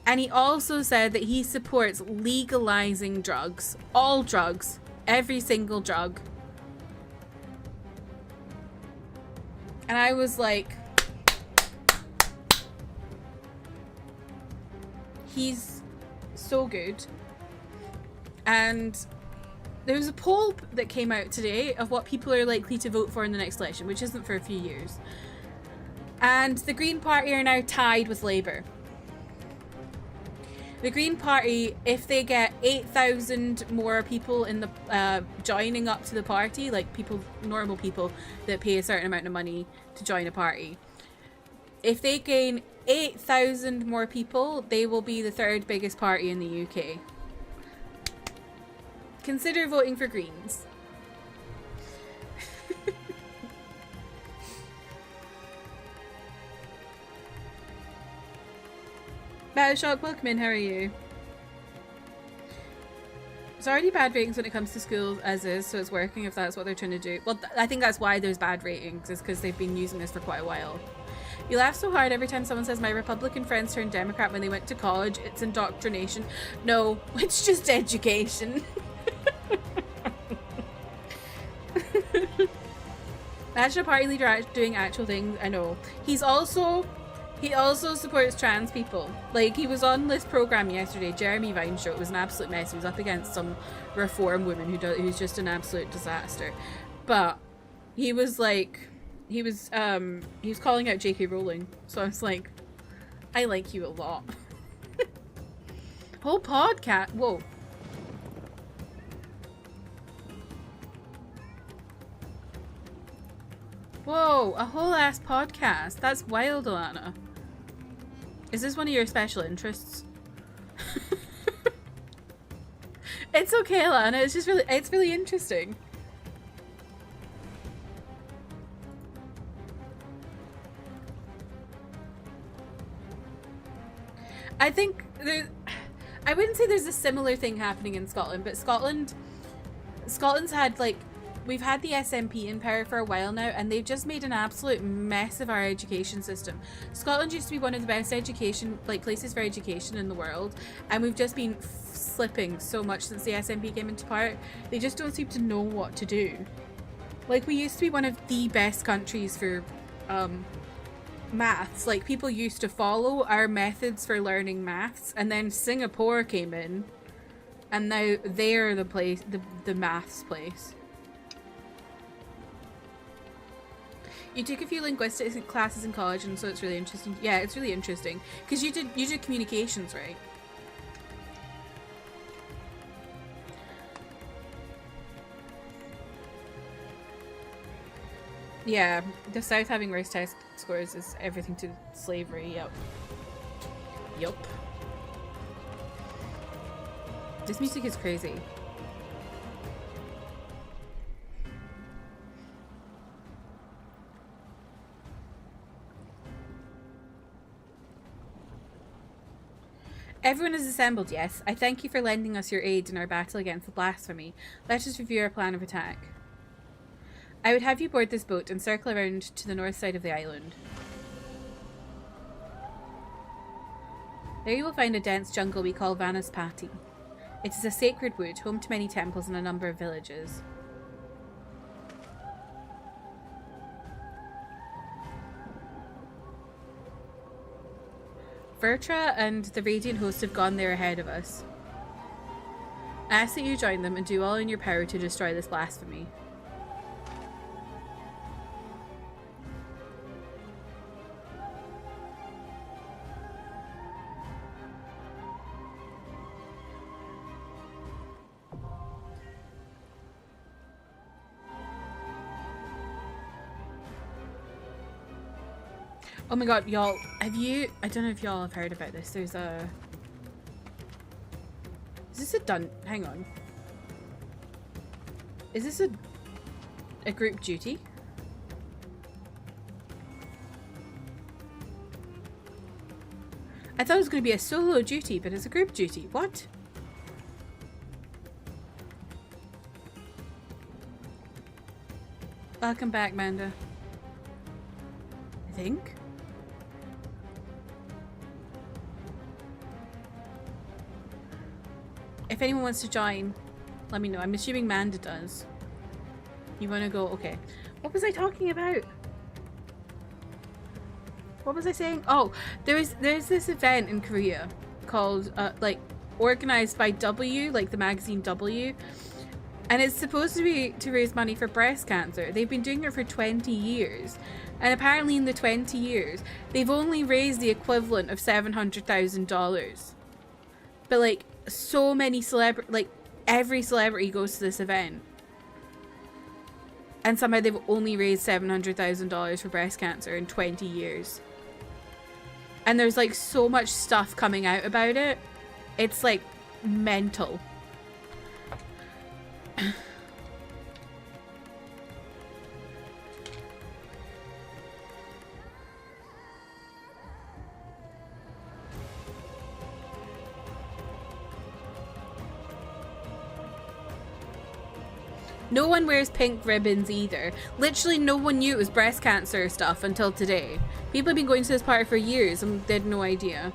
And he also said that he supports legalizing drugs. All drugs. Every single drug. And I was like, he's so good. And there was a poll that came out today of what people are likely to vote for in the next election, which isn't for a few years. And the Green Party are now tied with Labour. The Green Party, if they get 8,000 more people in the joining up to the party, like people, normal people that pay a certain amount of money to join a party, if they gain 8,000 more people, they will be the third biggest party in the UK. Consider voting for Greens. Battleshock, welcome in, how are you? There's already bad ratings when it comes to schools as is, so it's working if that's what they're trying to do. Well, I think that's why there's bad ratings, is because they've been using this for quite a while. You laugh so hard every time someone says my Republican friends turned Democrat when they went to college. It's indoctrination. No, it's just education. Imagine a party leader doing actual things. I know. He also supports trans people. Like, he was on this program yesterday, Jeremy Vine's show. It was an absolute mess. He was up against some reform woman who's just an absolute disaster. But he was like, he was calling out J.K. Rowling. So I was like, I like you a lot. Whole podcast. Whoa. Whoa, a whole ass podcast. That's wild, Alana. Is this one of your special interests? It's okay, Alana. It's just it's really interesting. I think I wouldn't say there's a similar thing happening in Scotland, but Scotland's had, like, we've had the SNP in power for a while now, and they've just made an absolute mess of our education system. Scotland used to be one of the best places for education in the world, and we've just been slipping so much since the SNP came into power. They just don't seem to know what to do. Like, we used to be one of the best countries for maths. Like, people used to follow our methods for learning maths, and then Singapore came in, and now they're the place, the maths place. You took a few linguistics classes in college, and so it's really interesting. Yeah, it's really interesting because you did communications, right? Yeah, the South having worse test scores is everything to slavery. Yep. Yup. This music is crazy. Everyone is assembled, yes. I thank you for lending us your aid in our battle against the blasphemy. Let us review our plan of attack. I would have you board this boat and circle around to the north side of the island. There you will find a dense jungle we call Vanaspati. It is a sacred wood, home to many temples and a number of villages. Vertra and the Radiant Host have gone there ahead of us. I ask that you join them and do all in your power to destroy this blasphemy. Oh my god, y'all, have you... I don't know if y'all have heard about this. There's a... Is this a hang on. Is this a group duty? I thought it was going to be a solo duty, but it's a group duty. What? Welcome back, Manda. I think. If anyone wants to join, let me know. I'm assuming Manda does. You want to go? Okay. What was I talking about? What was I saying? Oh, there's this event in Korea called like organized by W, like the magazine W, and it's supposed to be to raise money for breast cancer. They've been doing it for 20 years, and apparently in the 20 years they've only raised the equivalent of $700,000. But like so many every celebrity goes to this event, and somehow they've only raised $700,000 for breast cancer in 20 years. And there's like so much stuff coming out about it. It's like mental. No one wears pink ribbons either. Literally no one knew it was breast cancer stuff until today. People have been going to this party for years and they had no idea.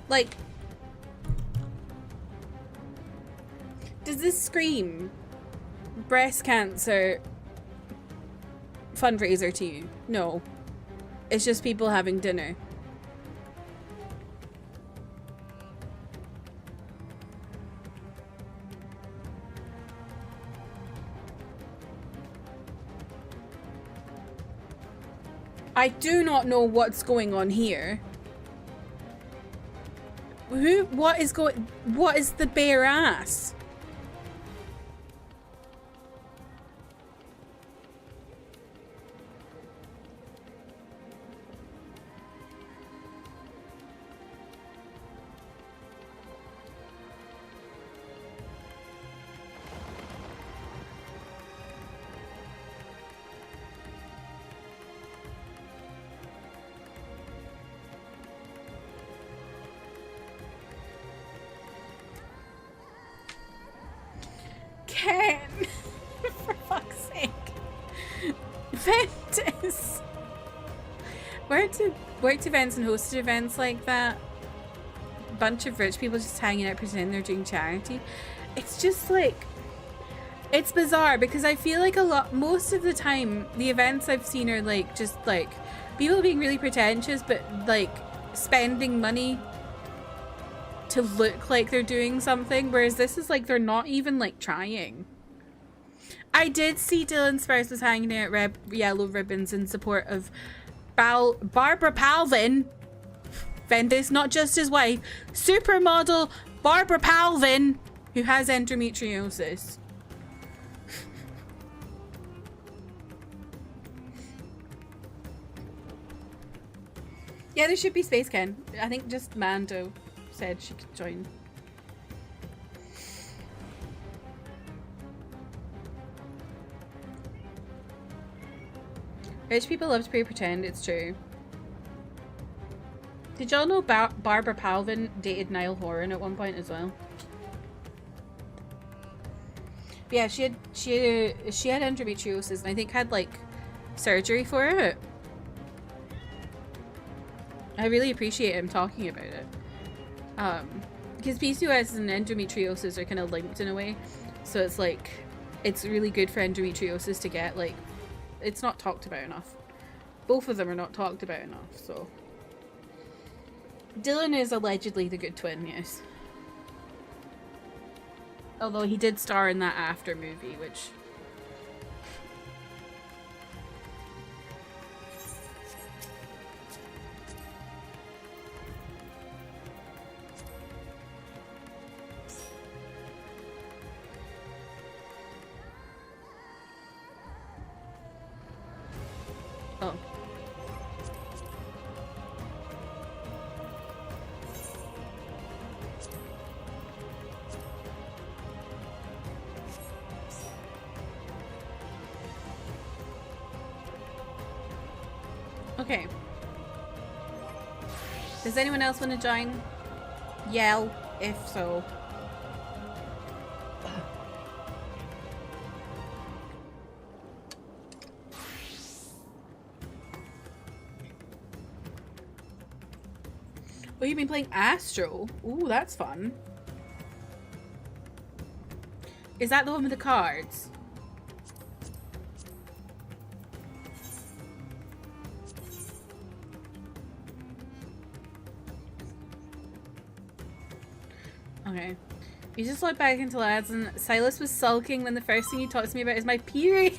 Like, does this scream breast cancer fundraiser to you? No. It's just people having dinner. I do not know what's going on here. What is the bare ass? Ken, for fuck's sake. Ventus. Worked events and hosted events like that. Bunch of rich people just hanging out pretending they're doing charity. It's just like, it's bizarre because I feel like most of the time the events I've seen are like just like people being really pretentious but like spending money to look like they're doing something, whereas this is like they're not even like trying. I did see Dylan Sparks was hanging out yellow ribbons in support of Barbara Palvin. Ventus, not just his wife, supermodel Barbara Palvin, who has endometriosis. Yeah, there should be Space Ken. I think just Mando said she could join. Rich people love to pretend, it's true. Did y'all know Barbara Palvin dated Niall Horan at one point as well? But yeah, she had endometriosis and I think had like surgery for it. I really appreciate him talking about it. Because PCOS and endometriosis are kind of linked in a way. So it's like, it's really good for endometriosis to get like, it's not talked about enough. Both of them are not talked about enough, so. Dylan is allegedly the good twin, yes. Although he did star in that After movie, which... Oh. Okay. Does anyone else want to join? Yell, if so. Oh, you've been playing Astro? Ooh, that's fun. Is that the one with the cards? Okay. You just look back into lads and Silas was sulking when the first thing he talks to me about is my period.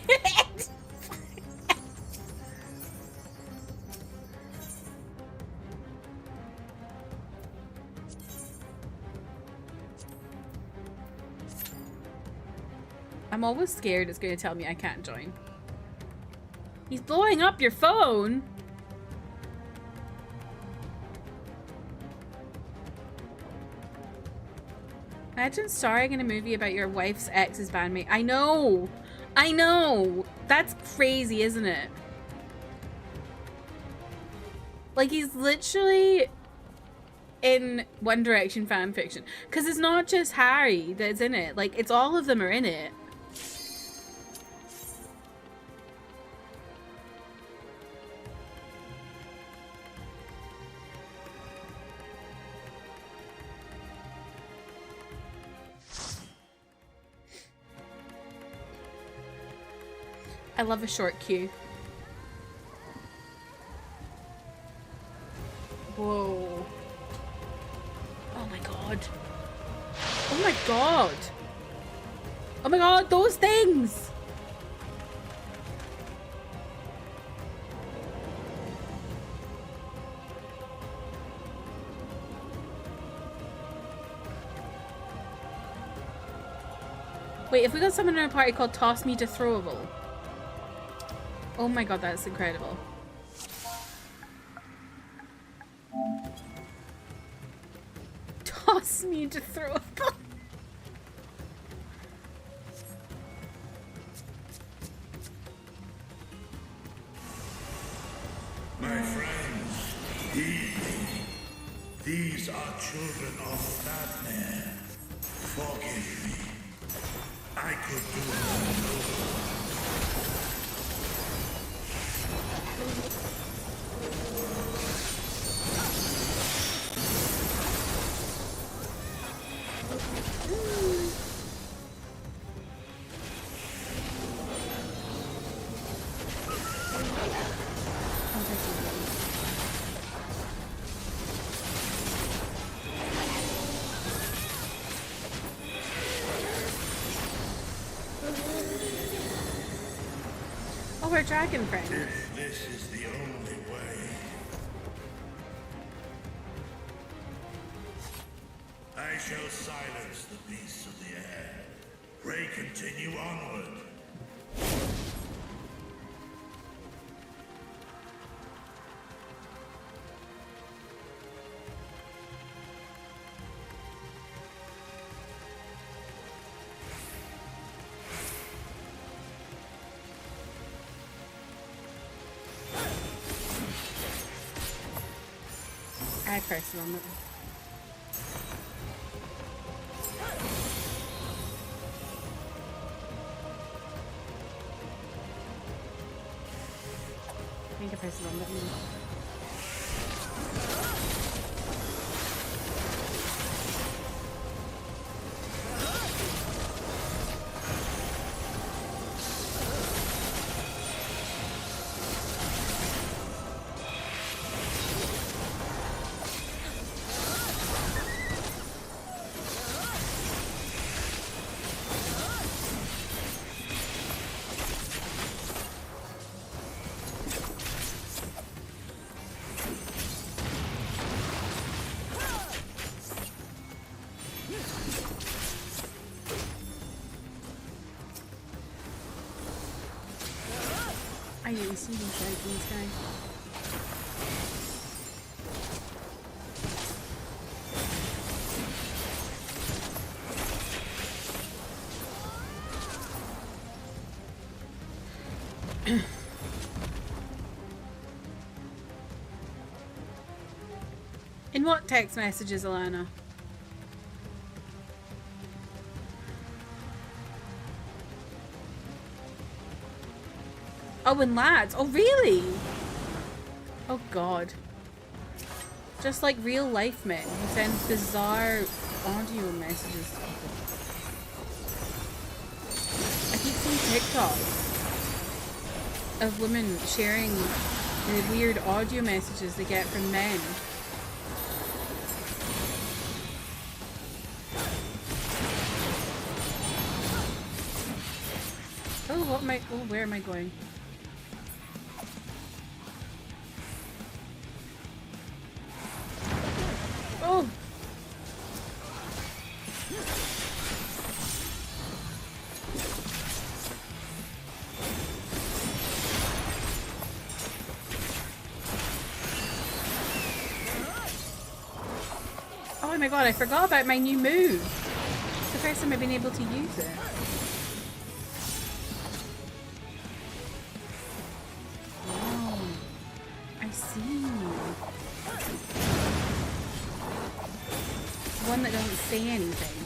I'm always scared it's going to tell me I can't join. He's blowing up your phone. Imagine starring in a movie about your wife's ex's bandmate. I know! I know! That's crazy, isn't it? Like, he's literally in One Direction fanfiction. Because it's not just Harry that's in it. Like, it's all of them are in it. I love a short queue. Whoa. Oh my god. Oh my god. Oh my god, those things! Wait, if we got someone in our party called Toss Me to Throwable. Oh my god, that's incredible. Toss me to throwable. My friends, these are children of Batman. Forgive me. I could do no more. our dragon friend. If this is the only way, I shall silence the beasts of the air. Pray continue onward. I pressed it on it. I think I pressed it on it. I didn't see these guys. In what text messages, Alana? Oh, and lads. Oh, really? Oh, God. Just like real life men who send bizarre audio messages to people. I keep seeing TikToks of women sharing the weird audio messages they get from men. Oh, what am I? Oh, where am I going? Oh! Oh my god, I forgot about my new move. It's the first time I've been able to use it. Oh, I see. One that doesn't say anything.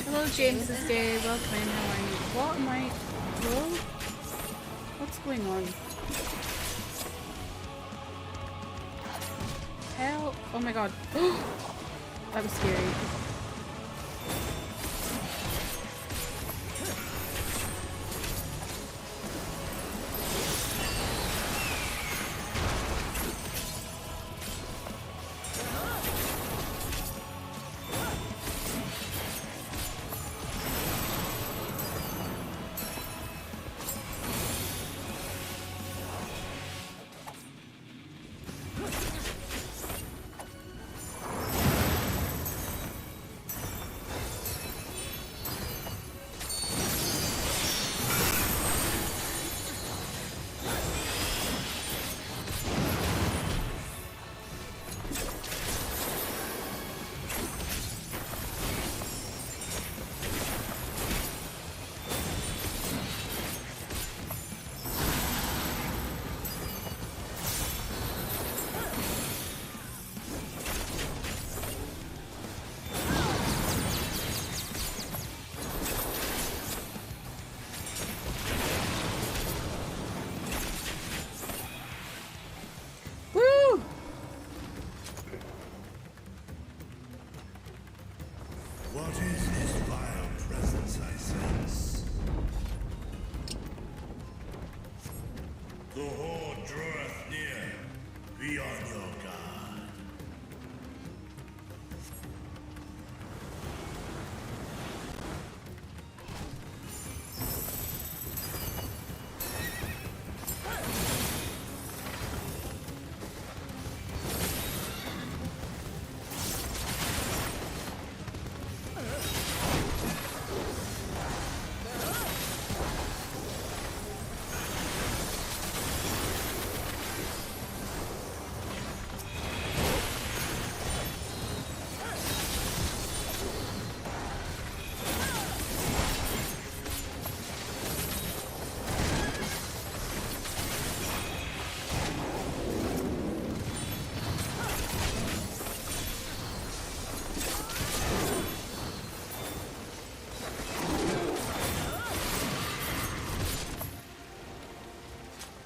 Hello, James is gay. Welcome in. How are you? What am I? Hello? What's going on? Hell! Oh my god. That was scary. The horde draweth near. Be on your guard.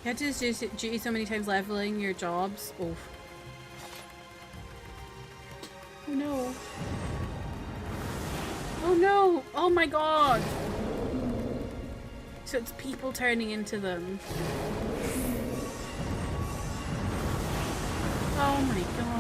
You had to just do duty so many times leveling your jobs. Oh. Oh no. Oh no! Oh my god! So it's people turning into them. Oh my god.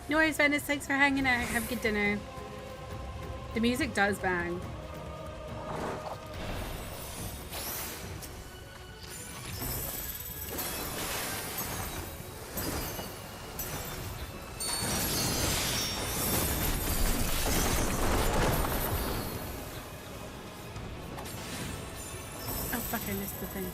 No worries, Venice. Thanks for hanging out. Have a good dinner. The music does bang. Oh fuck, I missed the thing.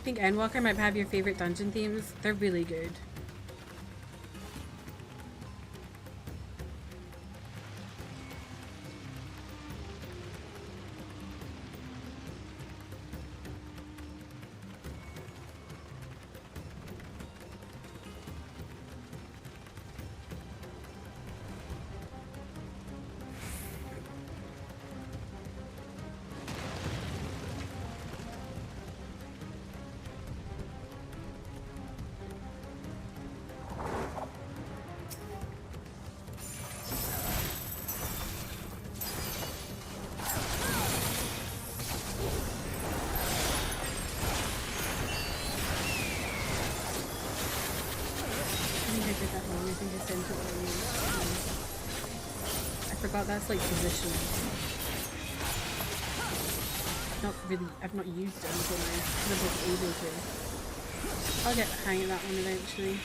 I think Endwalker might have your favorite dungeon themes. They're really good. That's like positioning. Not really, I've not used it until now because I wasn't able to. I'll get the hang of that one eventually.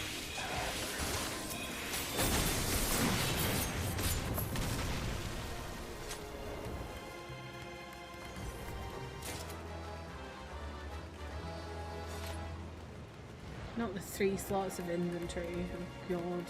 Not the 3 slots of inventory, oh god.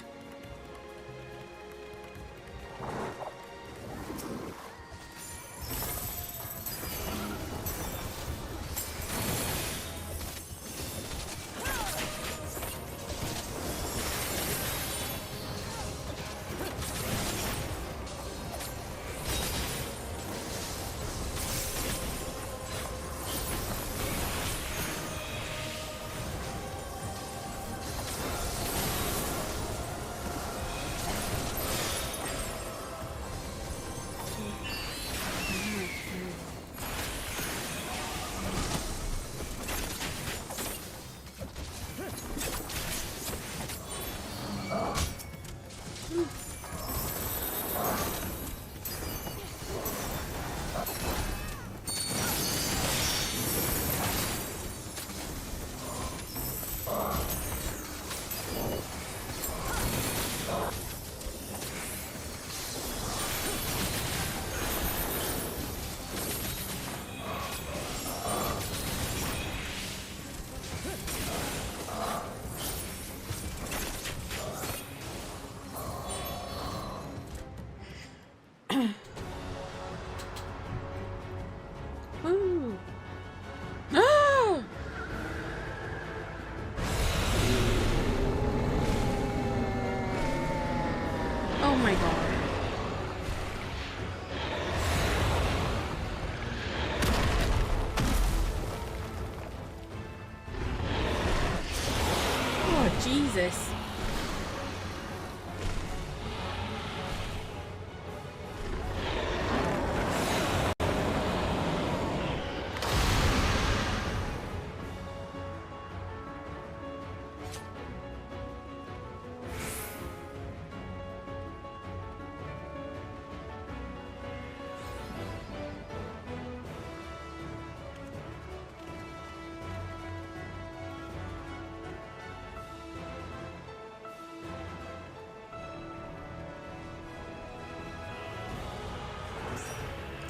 Jesus.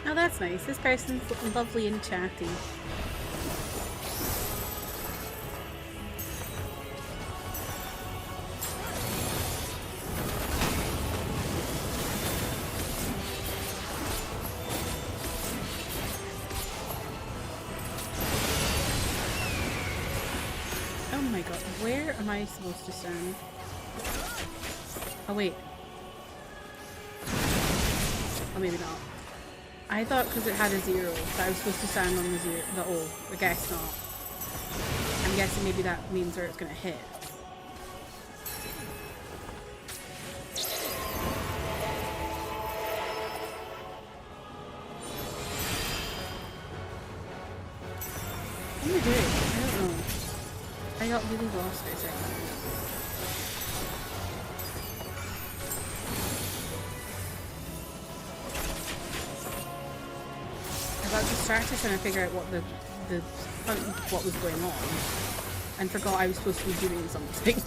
Oh, that's nice. This person's lovely and chatty. Oh my god, where am I supposed to stand? Oh wait. Oh, maybe not. I thought because it had a 0 that I was supposed to stand on the 0. The O. I guess not. I'm guessing maybe that means where it's going to hit. What am I doing? I don't know. I got really lost for a second. I got distracted trying to figure out what what was going on, and forgot I was supposed to be doing something.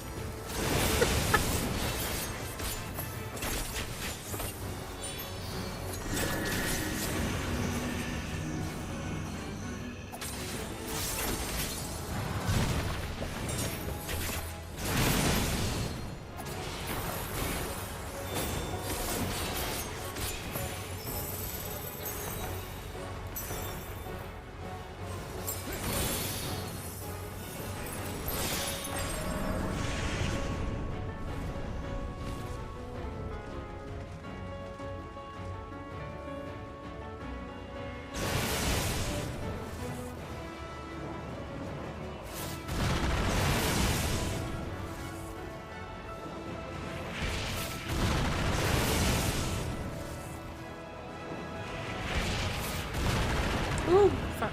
fuck?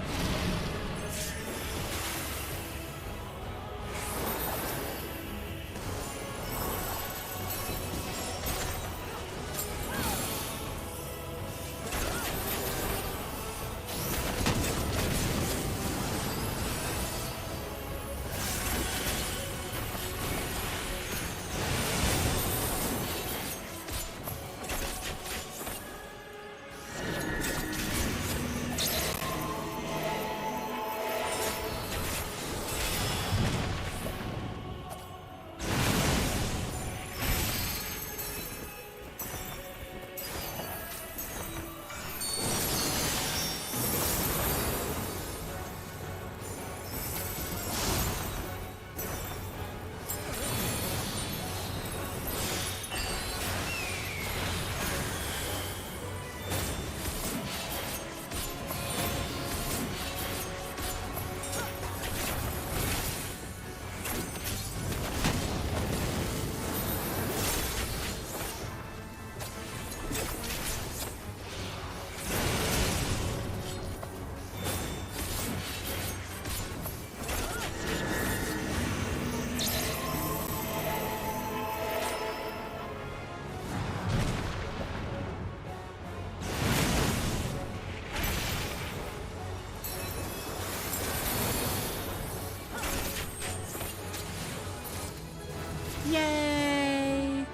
Yay!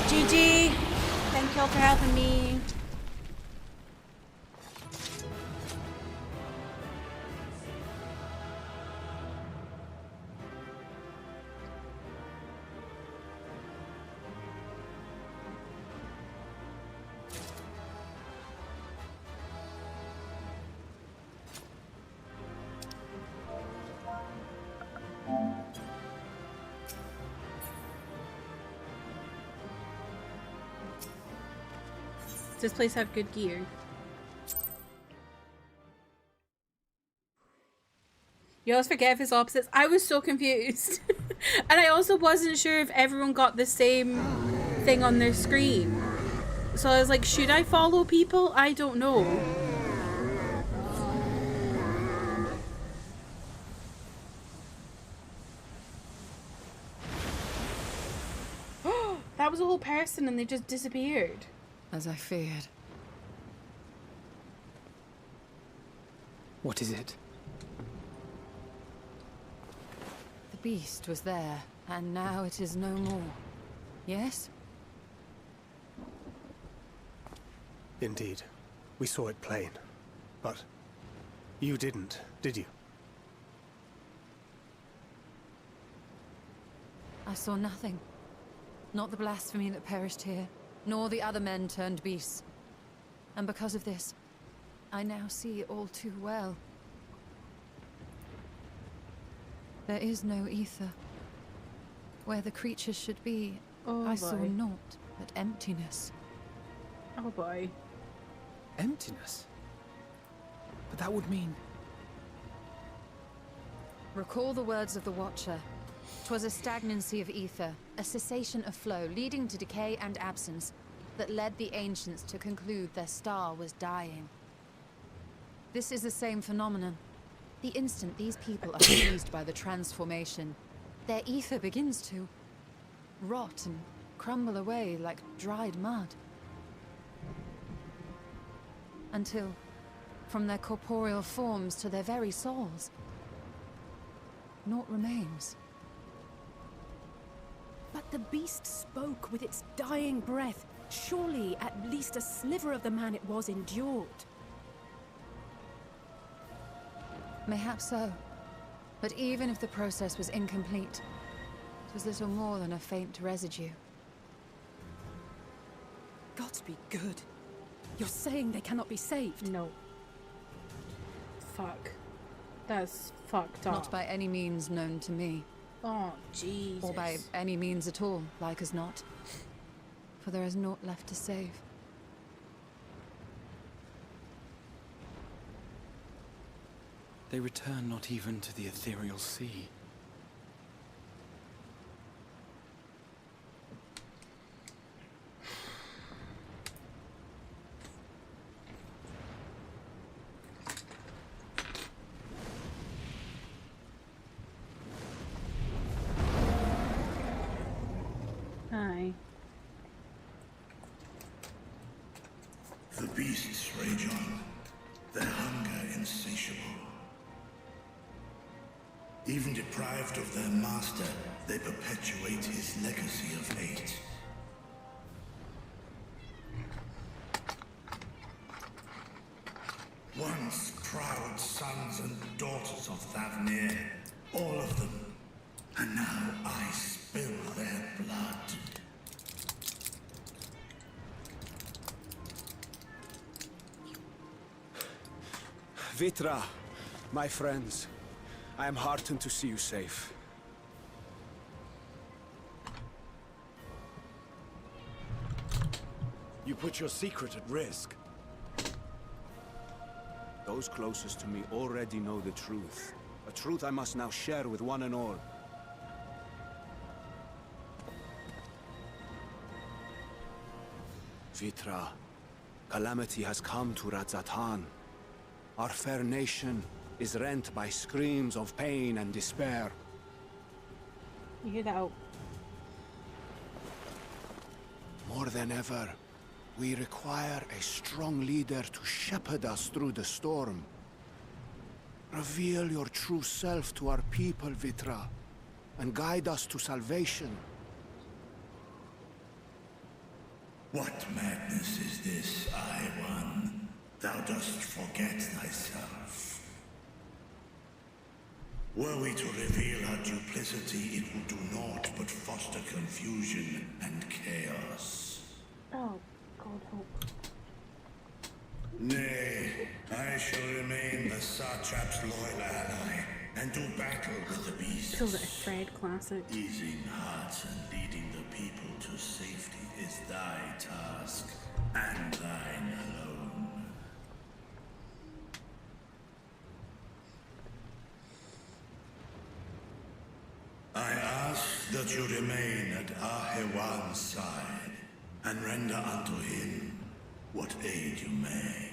GG! Thank y'all for helping me. Does this place have good gear? You always forget if it's opposites. I was so confused. And I also wasn't sure if everyone got the same thing on their screen. So I was like, should I follow people? I don't know. That was a whole person and they just disappeared. As I feared. What is it? The beast was there, and now it is no more. Yes? Indeed. We saw it plain. But you didn't, did you? I saw nothing. Not the blasphemy that perished here, nor the other men turned beasts. And because of this, I now see all too well. There is no ether. Where the creatures should be, I saw naught but emptiness. Oh boy. Emptiness? But that would mean... Recall the words of the Watcher. 'Twas a stagnancy of ether, a cessation of flow, leading to decay and absence, that led the ancients to conclude their star was dying. This is the same phenomenon. The instant these people are seized by the transformation, their ether begins to rot and crumble away like dried mud. Until, from their corporeal forms to their very souls, naught remains. But the beast spoke with its dying breath. Surely at least a sliver of the man it was endured. Mayhaps so. But even if the process was incomplete, it was little more than a faint residue. Gods be good. You're saying they cannot be saved? No. Fuck. That's fucked up. Not by any means known to me. Oh, Jesus. Or by any means at all, like as not. For there is naught left to save. They return not even to the ethereal sea. The beasts rage on, their hunger insatiable. Even deprived of their master, they perpetuate his legacy of hate. Once proud sons and daughters of Thavnir, all of them, and now I spill their blood. Vitra, my friends, I am heartened to see you safe. You put your secret at risk. Those closest to me already know the truth. A truth I must now share with one and all. Vitra, calamity has come to Radzatan. Our fair nation is rent by screams of pain and despair. You hear that? More than ever, we require a strong leader to shepherd us through the storm. Reveal your true self to our people, Vitra, and guide us to salvation. What madness is this, I-One? Thou dost forget thyself. Were we to reveal our duplicity, it would do naught but foster confusion and chaos. Oh, God help. Nay, I shall remain the Satrap's loyal ally, and do battle with the beasts. Feels like a Fred classic. Easing hearts and leading the people to safety is thy task, and thine alone. I ask that you remain at Ahewan's side, and render unto him what aid you may.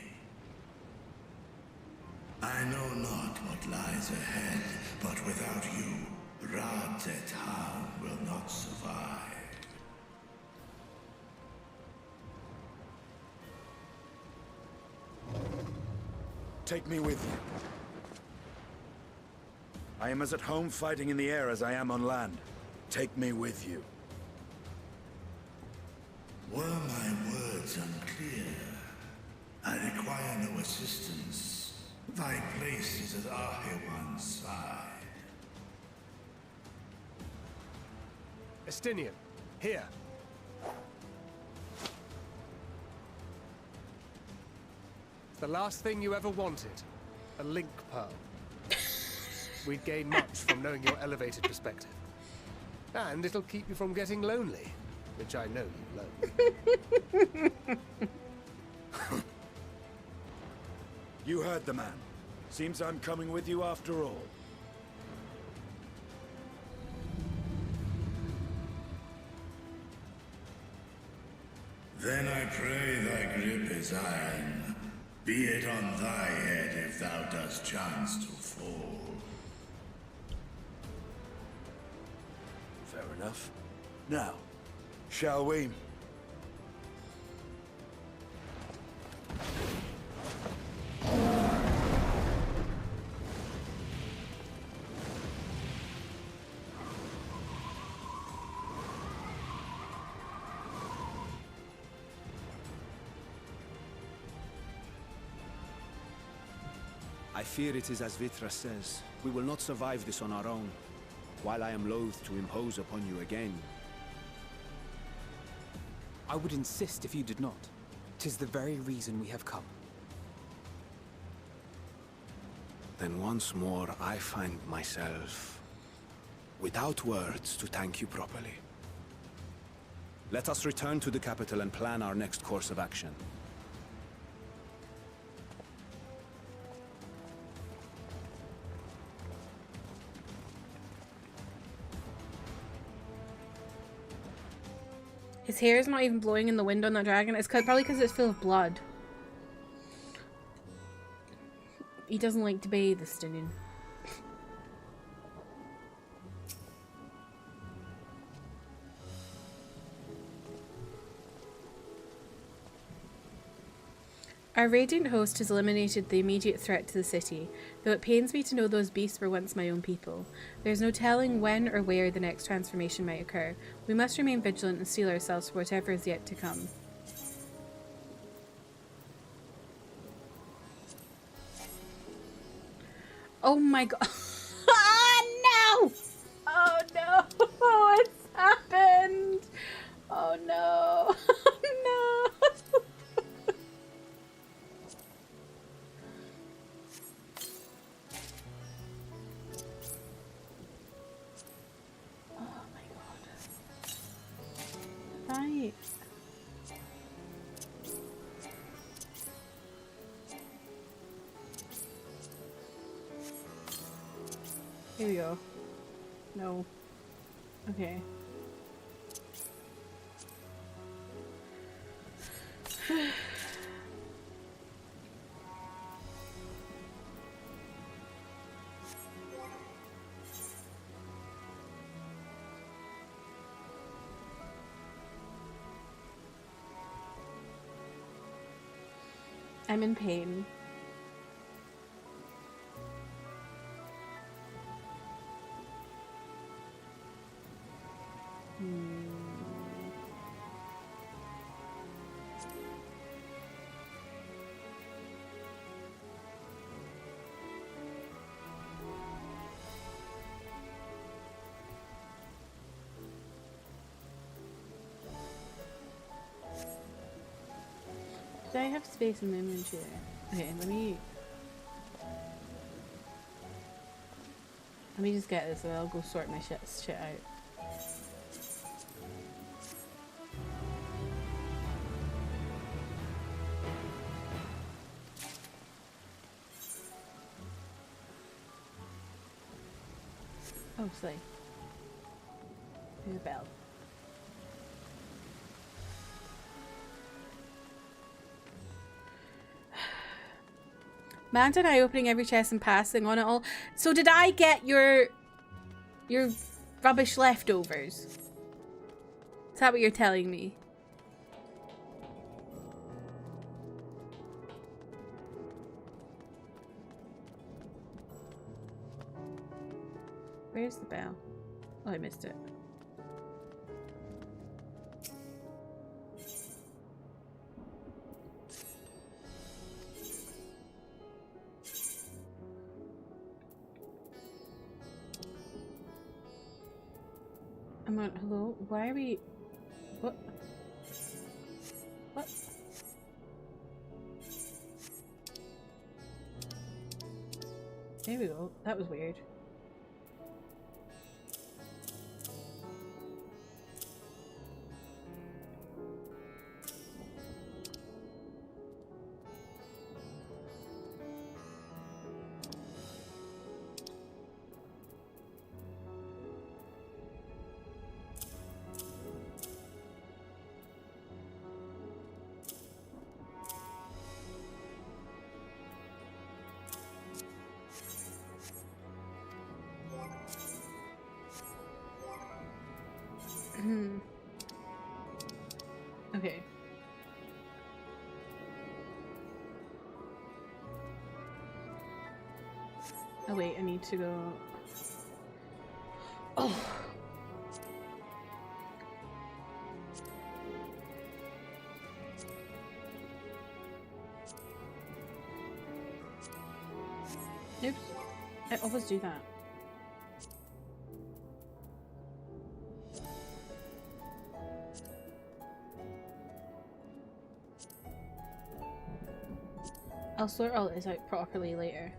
I know not what lies ahead, but without you, Radzatan will not survive. Take me with you. I am as at home fighting in the air as I am on land. Take me with you. Were my words unclear? I require no assistance. Thy place is at Ahewan's side. Estinian, here. It's the last thing you ever wanted. A link pearl. We'd gain much from knowing your elevated perspective. And it'll keep you from getting lonely, which I know you love. You heard the man. Seems I'm coming with you after all. Then I pray thy grip is iron. Be it on thy head if thou dost chance to fall. Fair enough. Now, shall we? I fear it is as Vitra says. We will not survive this on our own. While I am loath to impose upon you again. I would insist if you did not. 'Tis the very reason we have come. Then once more I find myself without words to thank you properly. Let us return to the capital and plan our next course of action. His hair is not even blowing in the wind on the dragon. It's probably because it's full of blood. He doesn't like to bathe, the Stinian. Our radiant host has eliminated the immediate threat to the city, though it pains me to know those beasts were once my own people. There's no telling when or where the next transformation might occur. We must remain vigilant and steel ourselves for whatever is yet to come. Oh my god. Oh no! Oh no! What's happened? Oh no! Oh no! Oh my god. Right. Here we go. No. Okay. I'm in pain. Did I have space in the inventory? Okay, let me just get this and I'll go sort my shit out. Oh, slay. There's a bell. Manta and I opening every chest and passing on it all. So did I get your rubbish leftovers? Is that what you're telling me? Where's the bell? Oh, I missed it. I'm on. Hello? Why are we. What? What? There we go. That was weird. Okay. Oh wait, I need to go. Oh. Oops. I always do that. I'll sort all this out properly later.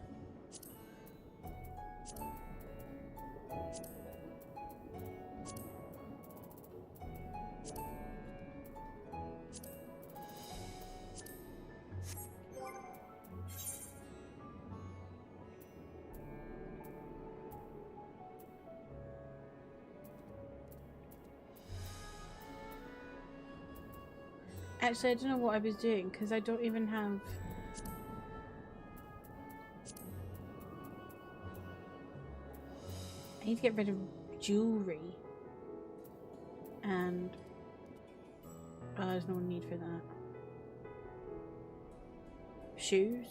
Actually, I don't know what I was doing because I don't even have. I need to get rid of jewelry. And oh, there's no need for that. shoes,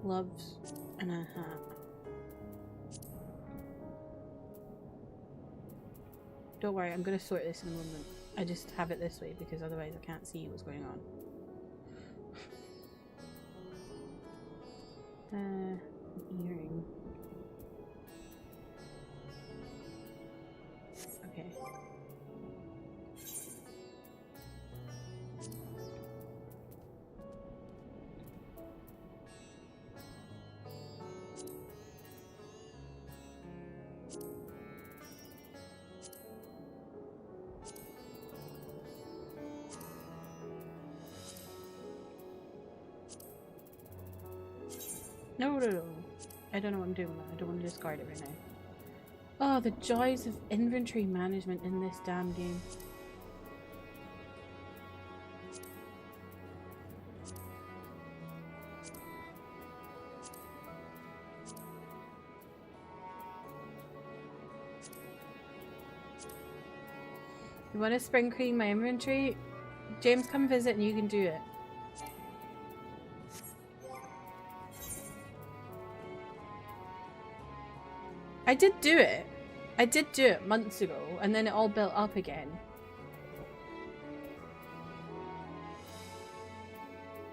gloves, and a hat. Don't worry, I'm going to sort this in a moment. I just have it this way because otherwise I can't see what's going on. Earring. Okay. No. I don't know what I'm doing with that. I don't want to discard it right now. Oh, the joys of inventory management in this damn game. You want to spring clean my inventory? James, come visit and you can do it. I did do it. I did do it months ago, and then it all built up again.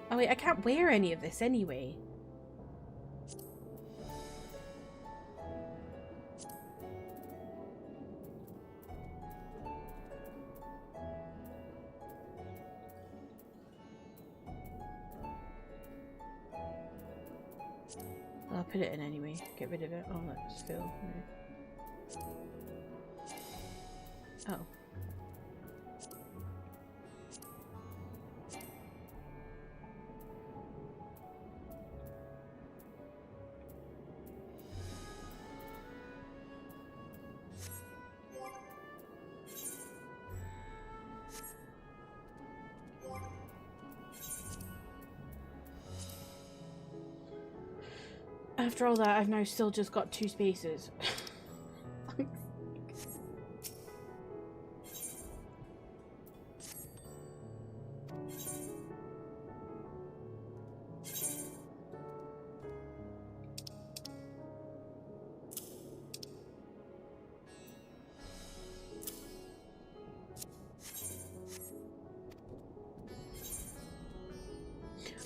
Oh wait, I can't wear any of this anyway. I'll put it in anyway. Get rid of it. Oh, that's still. Oh. After all that, I've now still just got 2 spaces.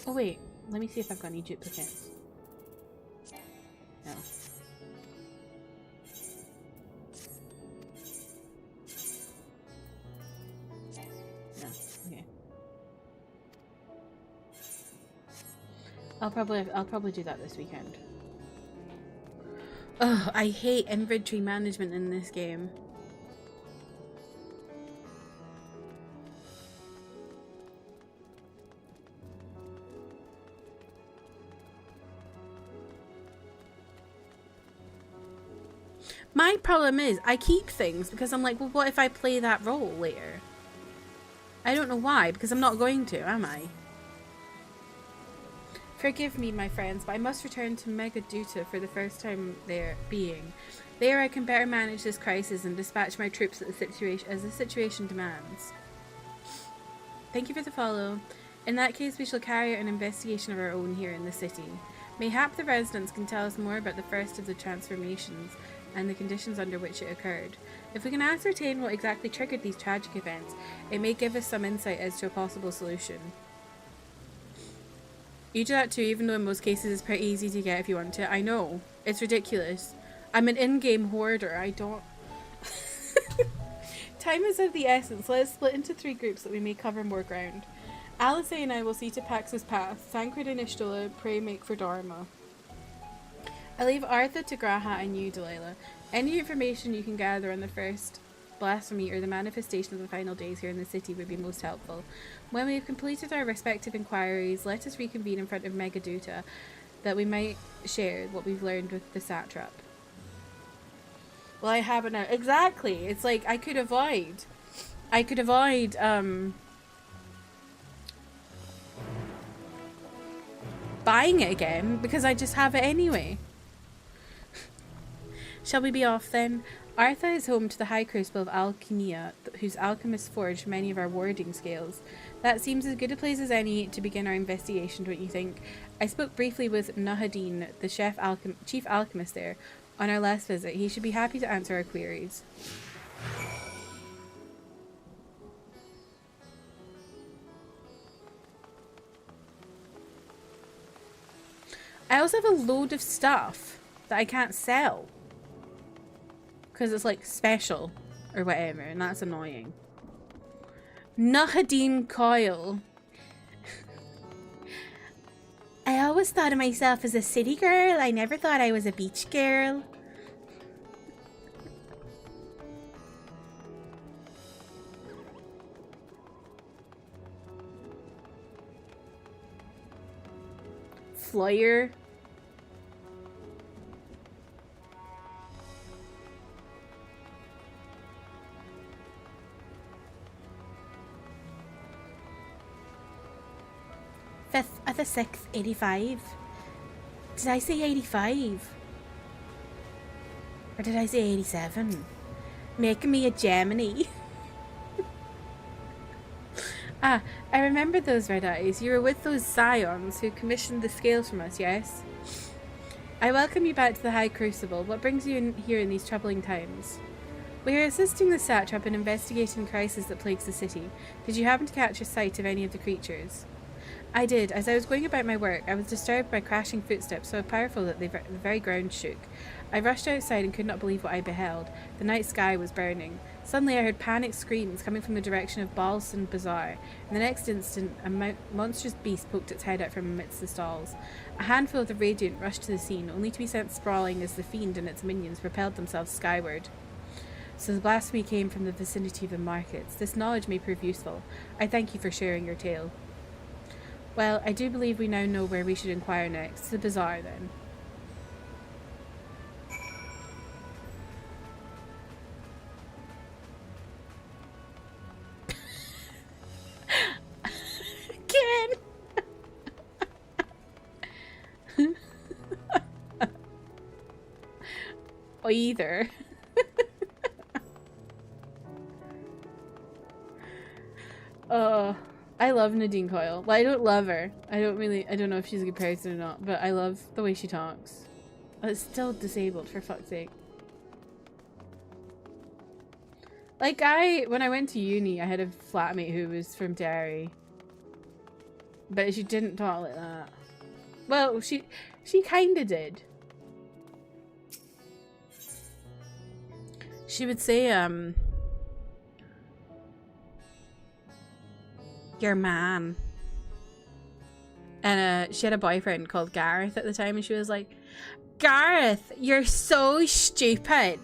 Oh wait, let me see if I've got any duplicates. No. No, okay. I'll probably do that this weekend. Ugh, I hate inventory management in this game. My problem is, I keep things because I'm like, well, what if I play that role later? I don't know why, because I'm not going to, am I? Forgive me, my friends, but I must return to Megaduta for the first time there being. There I can better manage this crisis and dispatch my troops as the situation demands. Thank you for the follow. In that case, we shall carry out an investigation of our own here in the city. Mayhap the residents can tell us more about the first of the transformations and the conditions under which it occurred. If we can ascertain what exactly triggered these tragic events, it may give us some insight as to a possible solution. You do that too, even though in most cases it's pretty easy to get if you want to. I know. It's ridiculous. I'm an in-game hoarder. I don't... Time is of the essence. Let us split into 3 groups that we may cover more ground. Alice and I will see to Pax's path. Tancred and Ishtola pray make for Dharma. I leave Arthur to Graha and you, Delilah. Any information you can gather on the first blasphemy or the manifestation of the final days here in the city would be most helpful. When we have completed our respective inquiries, let us reconvene in front of Megaduta, that we might share what we've learned with the satrap. Well, I haven't. Exactly. It's like I could avoid buying it again because I just have it anyway. Shall we be off then? Artha is home to the High Crucible of Alchemia, whose alchemists forged many of our warding scales. That seems as good a place as any to begin our investigation, don't you think? I spoke briefly with Nahadin, the chief alchemist there, on our last visit. He should be happy to answer our queries. I also have a load of stuff that I can't sell. Because it's like special or whatever, and that's annoying. Nahadin Coil. I always thought of myself as a city girl. I never thought I was a beach girl. Flyer. Fifth of the 6th, 85. Did I say 85? Or did I say 87? Making me a Gemini. Ah, I remember those red eyes. You were with those scions who commissioned the scales from us, yes? I welcome you back to the High Crucible. What brings you in here in these troubling times? We are assisting the satrap in investigating the crisis that plagues the city. Did you happen to catch a sight of any of the creatures? I did. As I was going about my work, I was disturbed by crashing footsteps so powerful that the very ground shook. I rushed outside and could not believe what I beheld. The night sky was burning. Suddenly I heard panicked screams coming from the direction of Balston Bazaar. In the next instant, a monstrous beast poked its head out from amidst the stalls. A handful of the Radiant rushed to the scene, only to be sent sprawling as the fiend and its minions propelled themselves skyward. So the blasphemy came from the vicinity of the markets. This knowledge may prove useful. I thank you for sharing your tale. Well, I do believe we now know where we should inquire next. The bazaar, then. Again! Either. I love Nadine Coyle. Well, I don't love her. I don't know if she's a good person or not, but I love the way she talks. It's still disabled, for fuck's sake. Like, when I went to uni, I had a flatmate who was from Derry. But she didn't talk like that. Well, she kinda did. She would say, your man. And she had a boyfriend called Gareth at the time, and she was like, Gareth, you're so stupid.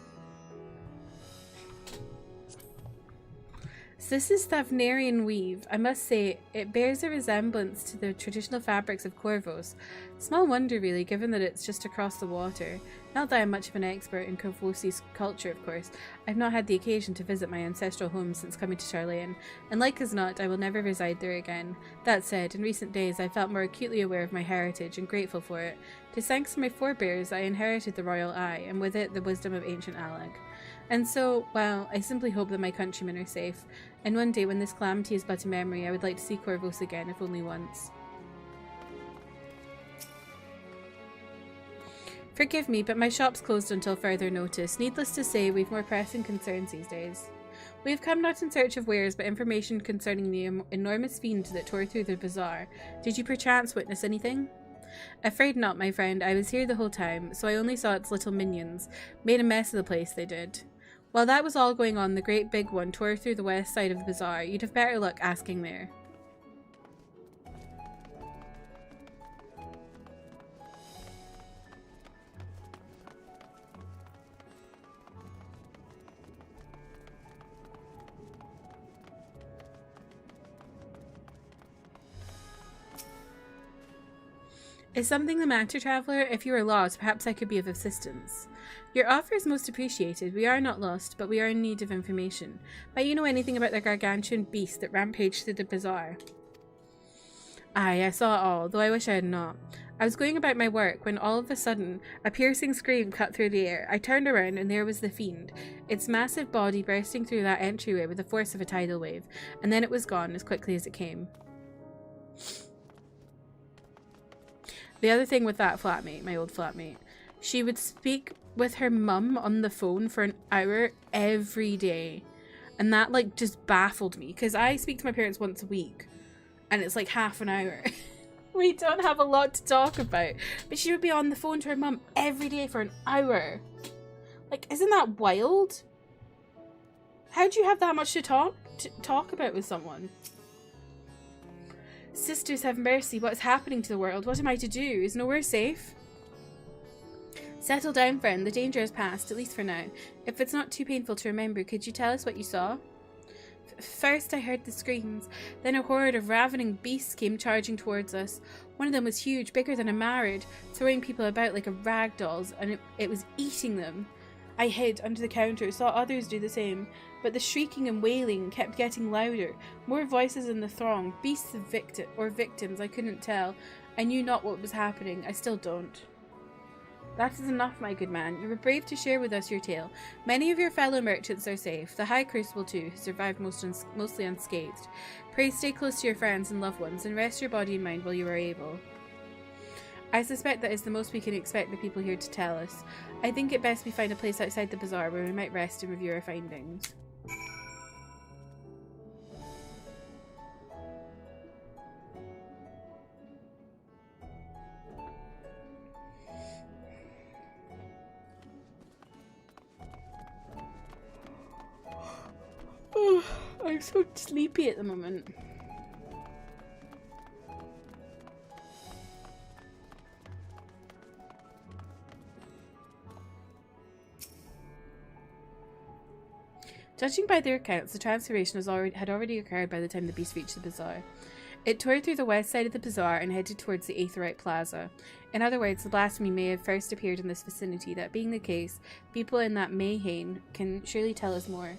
So this is Thavnarian weave. I must say, it bears a resemblance to the traditional fabrics of Corvos. Small wonder, really, given that it's just across the water. Not that I'm much of an expert in Corvosi's culture, of course. I've not had the occasion to visit my ancestral home since coming to Charlayan, and like as not, I will never reside there again. That said, in recent days, I felt more acutely aware of my heritage and grateful for it. 'Tis thanks to my forebears I inherited the royal eye, and with it the wisdom of ancient Alag. And so, well, I simply hope that my countrymen are safe, and one day when this calamity is but a memory, I would like to see Corvos again, if only once. Forgive me, but my shop's closed until further notice. Needless to say, we've more pressing concerns these days. We have come not in search of wares, but information concerning the enormous fiend that tore through the bazaar. Did you perchance witness anything? Afraid not, my friend. I was here the whole time, so I only saw its little minions. Made a mess of the place, they did. While that was all going on, the great big one tore through the west side of the bazaar. You'd have better luck asking there. Is something the matter, traveller? If you are lost, perhaps I could be of assistance. Your offer is most appreciated. We are not lost, but we are in need of information. Might you know anything about the gargantuan beast that rampaged through the bazaar? Aye, I saw it all, though I wish I had not. I was going about my work when all of a sudden a piercing scream cut through the air. I turned around and there was the fiend, its massive body bursting through that entryway with the force of a tidal wave, and then it was gone as quickly as it came. The other thing with that flatmate, my old flatmate, she would speak with her mum on the phone for an hour every day. And that, like, just baffled me. Because I speak to my parents once a week. And it's like half an hour. We don't have a lot to talk about. But she would be on the phone to her mum every day for an hour. Like, isn't that wild? How do you have that much to talk about with someone? Sisters, have mercy. What is happening to the world? What am I to do? Is nowhere safe? Settle down, friend. The danger has passed, at least for now. If it's not too painful to remember, could you tell us what you saw? First I heard the screams. Then a horde of ravening beasts came charging towards us. One of them was huge, bigger than a marad, throwing people about like a rag dolls, and it was eating them. I hid under the counter, saw others do the same, but the shrieking and wailing kept getting louder. More voices in the throng, beasts of victims, I couldn't tell. I knew not what was happening. I still don't. That is enough, my good man. You were brave to share with us your tale. Many of your fellow merchants are safe. The High Crucible, too, has survived mostly unscathed. Pray stay close to your friends and loved ones, and rest your body and mind while you are able. I suspect that is the most we can expect the people here to tell us. I think it best we find a place outside the bazaar where we might rest and review our findings. Oh, I'm so sleepy at the moment. Judging by their accounts, the transformation had already occurred by the time the beast reached the bazaar. It tore through the west side of the bazaar and headed towards the Aetherite Plaza. In other words, the blasphemy may have first appeared in this vicinity. That being the case, people in that Mayhain can surely tell us more.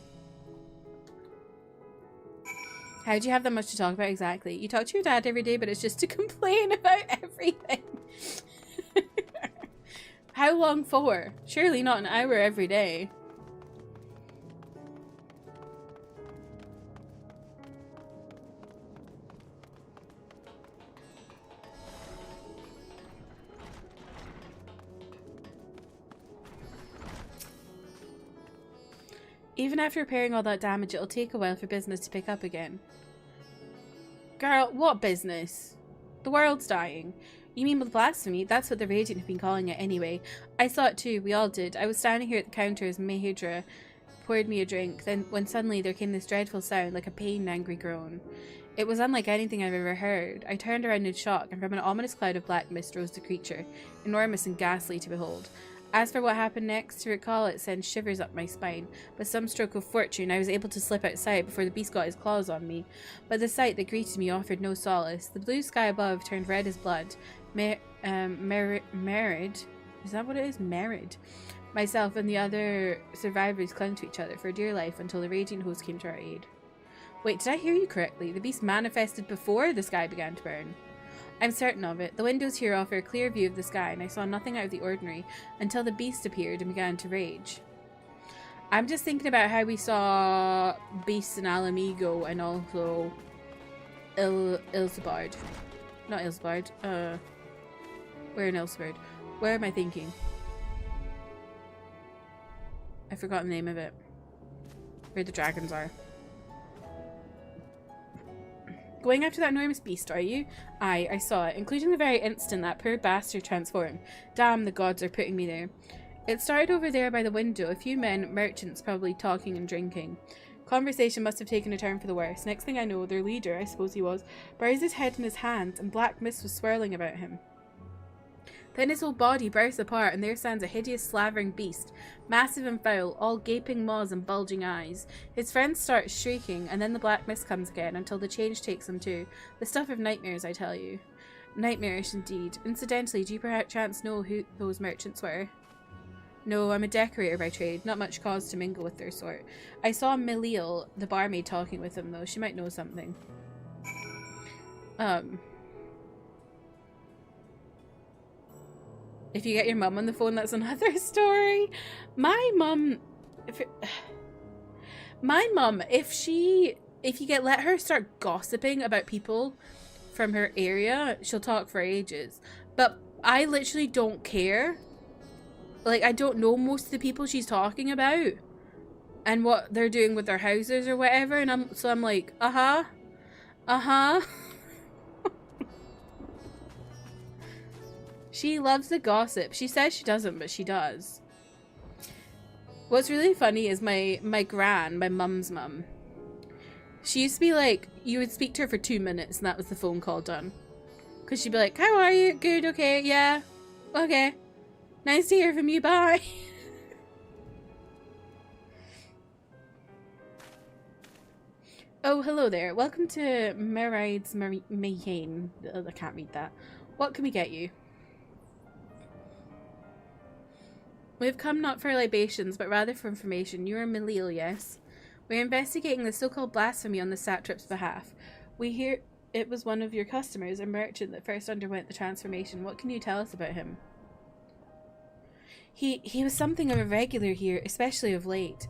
How do you have that much to talk about exactly? You talk to your dad every day, but it's just to complain about everything. How long for? Surely not an hour every day. Even after repairing all that damage, it'll take a while for business to pick up again. Girl, what business? The world's dying. You mean with blasphemy? That's what the Radiant have been calling it anyway. I saw it too, we all did. I was standing here at the counter as Mehedra poured me a drink, then when suddenly there came this dreadful sound, like a pained, angry groan. It was unlike anything I've ever heard. I turned around in shock, and from an ominous cloud of black mist rose the creature, enormous and ghastly to behold. As for what happened next, to recall it sends shivers up my spine. With some stroke of fortune, I was able to slip outside before the beast got his claws on me. But the sight that greeted me offered no solace. The blue sky above turned red as blood. Merid, is that what it is? Merid. Myself and the other survivors clung to each other for dear life until the Radiant host came to our aid. Wait, did I hear you correctly? The beast manifested before the sky began to burn. I'm certain of it. The windows here offer a clear view of the sky, and I saw nothing out of the ordinary until the beast appeared and began to rage. I'm just thinking about how we saw beasts in Alamigo and also Ilsebard. Not Ilsebard. Where in Ilsebard? Where am I thinking? I forgot the name of it. Where the dragons are. Going after that enormous beast, are you? Aye, I saw it, including the very instant that poor bastard transformed. Damn, the gods are putting me there. It started over there by the window, a few men, merchants, probably talking and drinking. Conversation must have taken a turn for the worse. Next thing I know, their leader, I suppose he was, buries his head in his hands, and black mist was swirling about him. Then his whole body bursts apart, and there stands a hideous, slavering beast, massive and foul, all gaping maws and bulging eyes. His friends start shrieking, and then the black mist comes again, until the change takes him too. The stuff of nightmares, I tell you. Nightmarish indeed. Incidentally, do you perchance know who those merchants were? No, I'm a decorator by trade, not much cause to mingle with their sort. I saw Milil, the barmaid, talking with them, though. She might know something. If you get your mum on the phone, that's another story. My mum, if you let her start gossiping about people from her area, she'll talk for ages. But I literally don't care. Like, I don't know most of the people she's talking about and what they're doing with their houses or whatever, and I'm like, She loves the gossip. She says she doesn't, but she does. What's really funny is my mum's mum. She used to be like, you would speak to her for 2 minutes and that was the phone call done. Because she'd be like, how are you? Good, okay, yeah, okay. Nice to hear from you, bye. Oh, hello there. Welcome to Meride's Mayhain. I can't read that. What can we get you? We've come not for libations, but rather for information. You are Milil, yes? We're investigating the so-called blasphemy on the satrap's behalf. We hear it was one of your customers, a merchant that first underwent the transformation. What can you tell us about him? He was something of a regular here, especially of late.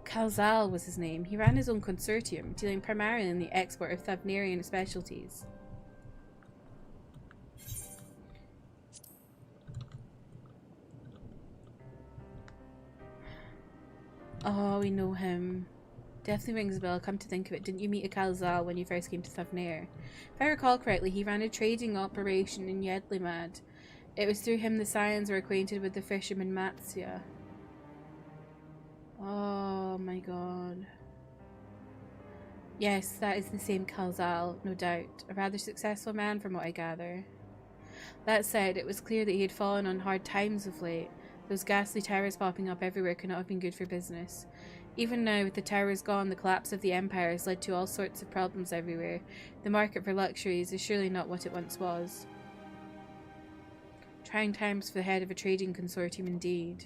Kalzal was his name. He ran his own consortium, dealing primarily in the export of Thavnarian specialties. Oh, we know him. Definitely rings a bell. Come to think of it, didn't you meet a Kalzal when you first came to Thavnair? If I recall correctly, he ran a trading operation in Yedlimad. It was through him the Scions were acquainted with the fisherman Matsya. Oh my god. Yes, that is the same Kalzal, no doubt. A rather successful man from what I gather. That said, it was clear that he had fallen on hard times of late. Those ghastly towers popping up everywhere could not have been good for business. Even now, with the towers gone, the collapse of the empire has led to all sorts of problems everywhere. The market for luxuries is surely not what it once was. Trying times for the head of a trading consortium indeed.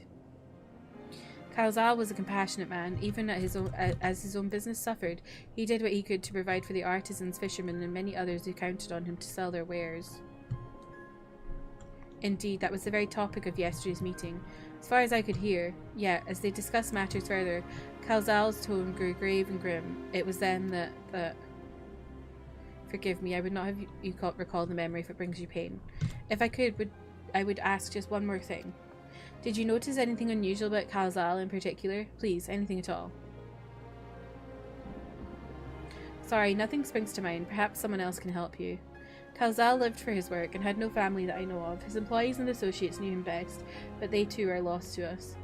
Kalzal was a compassionate man. Even as his own business suffered, he did what he could to provide for the artisans, fishermen, and many others who counted on him to sell their wares. Indeed, that was the very topic of yesterday's meeting. As far as I could hear, yet, as they discussed matters further, Kalzal's tone grew grave and grim. It was then that... Forgive me, I would not have you recall the memory if it brings you pain. If I could, I would ask just one more thing. Did you notice anything unusual about Kalzal in particular? Please, anything at all. Sorry, nothing springs to mind. Perhaps someone else can help you. Kalzal lived for his work and had no family that I know of. His employees and associates knew him best, but they too are lost to us.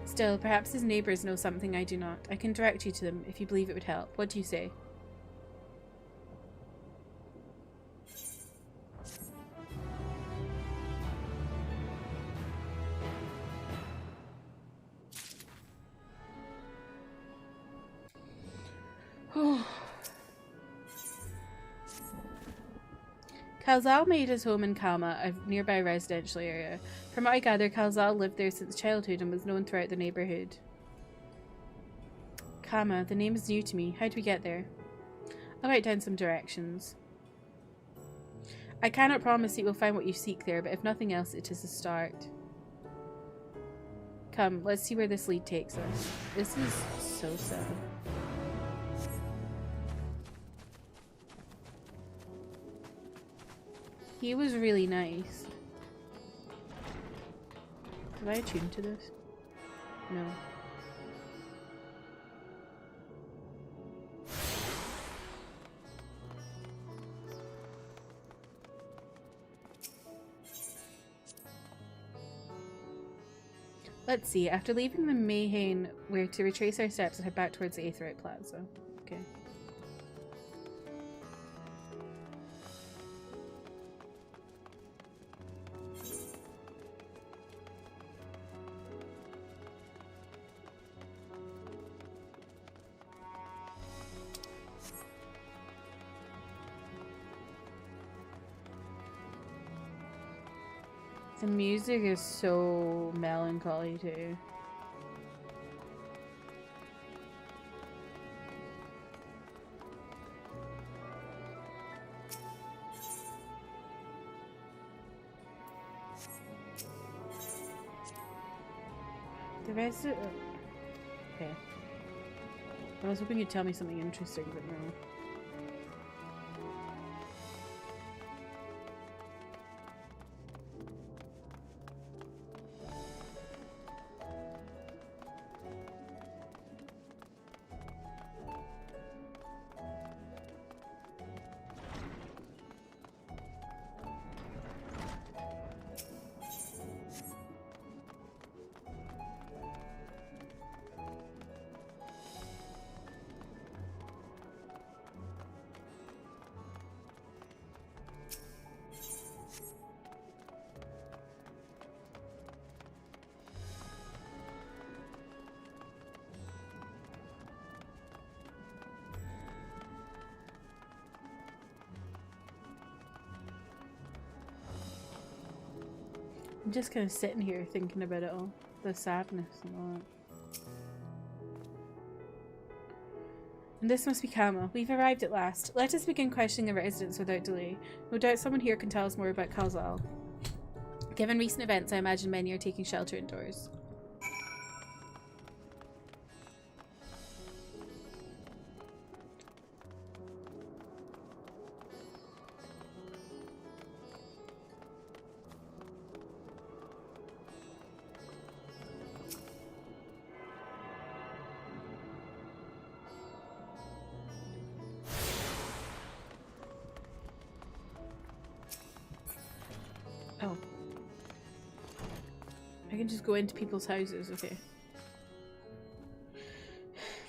Still, perhaps his neighbours know something I do not. I can direct you to them, if you believe it would help. What do you say? Kalzal made his home in Kalma, a nearby residential area. From what I gather, Kalzal lived there since childhood and was known throughout the neighbourhood. Kama, the name is new to me. How do we get there? I'll write down some directions. I cannot promise you will find what you seek there, but if nothing else, it is a start. Come, let's see where this lead takes us. This is so sad. He was really nice. Have I attuned to this? No. Let's see. After leaving the Mayhain, we're to retrace our steps and head back towards the Aetheryte Plaza. Okay. The music is so melancholy too. The rest of it. Okay. I was hoping you'd tell me something interesting, but no. I'm just kind of sitting here thinking about it all. The sadness and all that. And this must be Kama. We've arrived at last. Let us begin questioning the residents without delay. No doubt someone here can tell us more about Kalzal. Given recent events, I imagine many are taking shelter indoors. Oh. I can just go into people's houses, okay.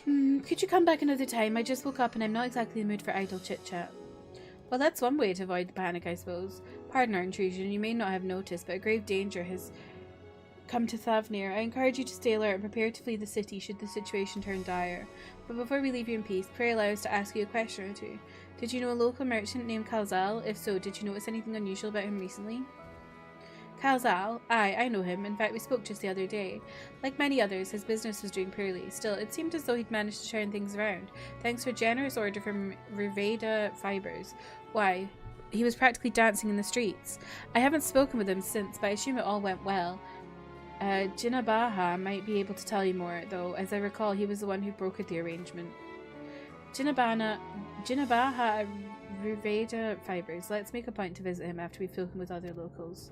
Could you come back another time? I just woke up and I'm not exactly in the mood for idle chit-chat. Well, that's one way to avoid the panic, I suppose. Pardon our intrusion, you may not have noticed, but a grave danger has come to Thavnir. I encourage you to stay alert and prepare to flee the city should the situation turn dire. But before we leave you in peace, pray allow us to ask you a question or two. Did you know a local merchant named Kalzal? If so, did you notice anything unusual about him recently? Kalzal? Aye, I know him. In fact, we spoke just the other day. Like many others, his business was doing poorly. Still, it seemed as though he'd managed to turn things around, thanks to a generous order from Riveda Fibers. Why, he was practically dancing in the streets. I haven't spoken with him since, but I assume it all went well. Jinabaha might be able to tell you more, though. As I recall, he was the one who brokered the arrangement. Jinabaha Riveda Fibers. Let's make a point to visit him after we've spoken with other locals.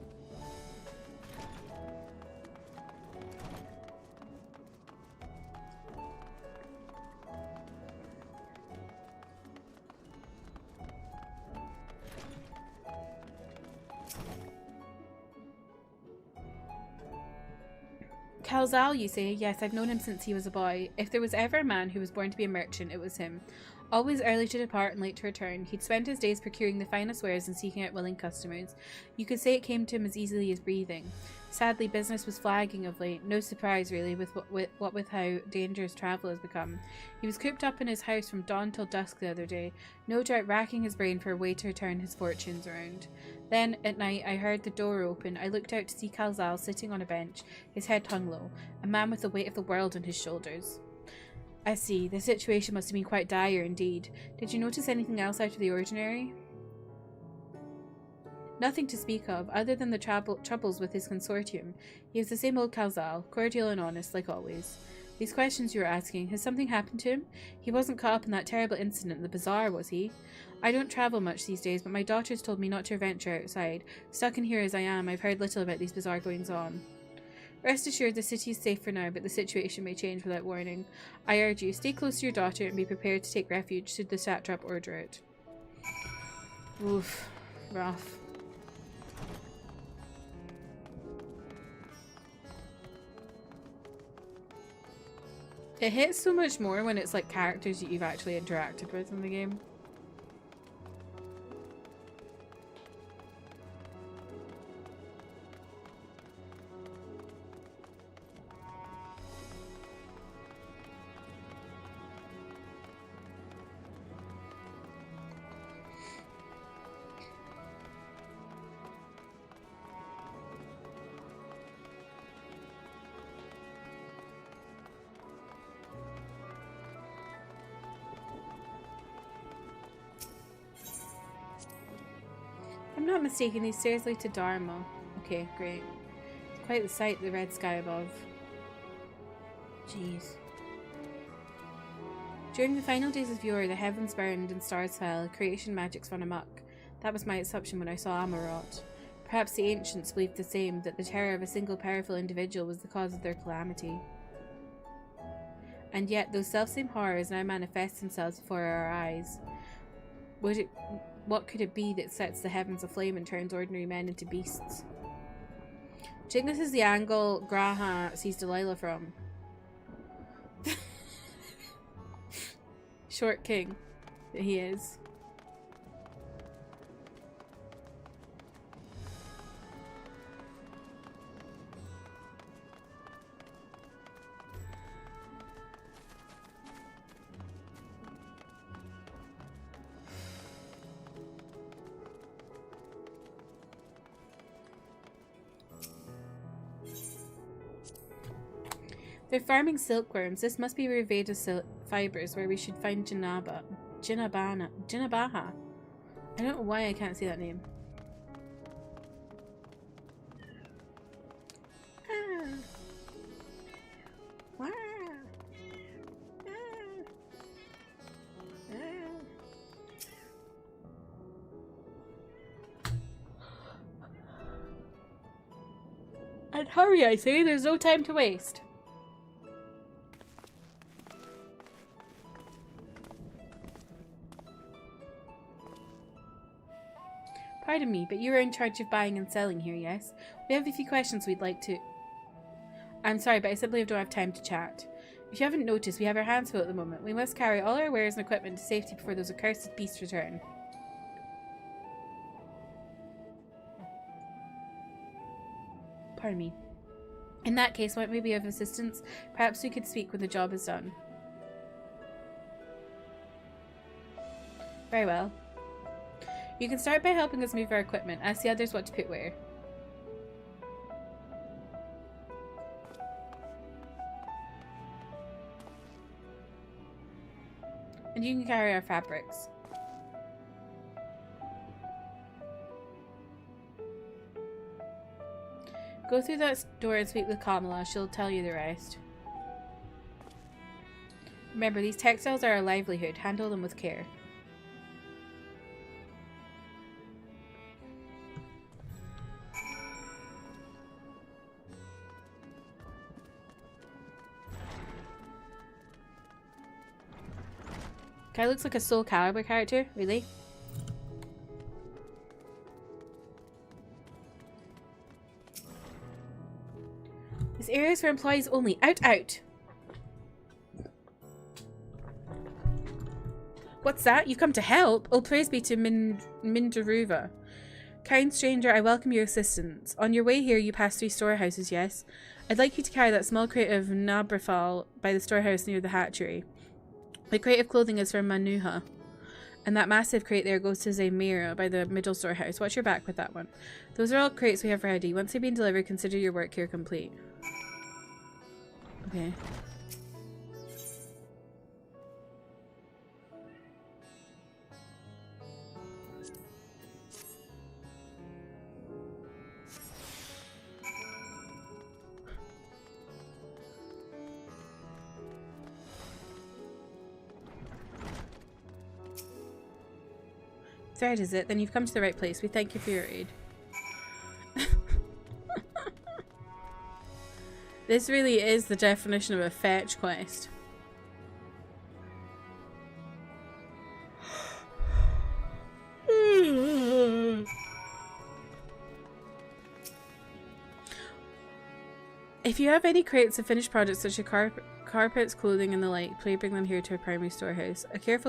Kalzal, you say? Yes, I've known him since he was a boy. If there was ever a man who was born to be a merchant, it was him. Always early to depart and late to return, he'd spend his days procuring the finest wares and seeking out willing customers. You could say it came to him as easily as breathing. Sadly, business was flagging of late. No surprise, really, with how dangerous travel has become. He was cooped up in his house from dawn till dusk the other day, no doubt racking his brain for a way to turn his fortunes around. Then, at night, I heard the door open. I looked out to see Kalzal sitting on a bench, his head hung low, a man with the weight of the world on his shoulders. I see. The situation must have been quite dire indeed. Did you notice anything else out of the ordinary? Nothing to speak of, other than the troubles with his consortium. He was the same old Kalzal, cordial and honest, like always. These questions you were asking, has something happened to him? He wasn't caught up in that terrible incident in the bazaar, was he? I don't travel much these days, but my daughters told me not to venture outside. Stuck in here as I am, I've heard little about these bizarre goings-on. Rest assured, the city is safe for now, but the situation may change without warning. I urge you, stay close to your daughter and be prepared to take refuge should the satrap order it. Oof. Rough. It hits so much more when it's like characters that you've actually interacted with in the game. I'm not mistaken, these stairs lead to Dharma. Okay, great. It's quite the sight, the red sky above. Jeez. During the final days of yore, the heavens burned and stars fell, creation magics run amok. That was my assumption when I saw Amarot. Perhaps the ancients believed the same, that the terror of a single powerful individual was the cause of their calamity. And yet, those selfsame horrors now manifest themselves before our eyes. What could it be that sets the heavens aflame and turns ordinary men into beasts? I think this is the angle Graha sees Delilah from. Short king that he is. They're farming silkworms. This must be Riveda fibers, where we should find Jinabaha. I don't know why I can't say that name. And hurry, I say, there's no time to waste. Pardon me, but you're in charge of buying and selling here, yes? We have a few questions we'd like to... I'm sorry, but I simply don't have time to chat. If you haven't noticed, we have our hands full at the moment. We must carry all our wares and equipment to safety before those accursed beasts return. Pardon me. In that case, might we be of assistance? Perhaps we could speak when the job is done. Very well. You can start by helping us move our equipment. Ask the others what to put where. And you can carry our fabrics. Go through that door and speak with Kamala. She'll tell you the rest. Remember, these textiles are our livelihood. Handle them with care. Guy looks like a Soul Calibur character, really? This area is for employees only. Out, out! What's that? You come to help? All praise be to Mindaruva. Kind stranger, I welcome your assistance. On your way here, you pass 3 storehouses, yes? I'd like you to carry that small crate of Nabrafal by the storehouse near the hatchery. The crate of clothing is from Manuha. And that massive crate there goes to Zaymira by the middle storehouse. Watch your back with that one. Those are all crates we have ready. Once they've been delivered, consider your work here complete. Okay. Thread, is it? Then you've come to the right place. We thank you for your aid. This really is the definition of a fetch quest. If you have any crates of finished products such as carpets, clothing, and the like, please bring them here to our primary storehouse. A crate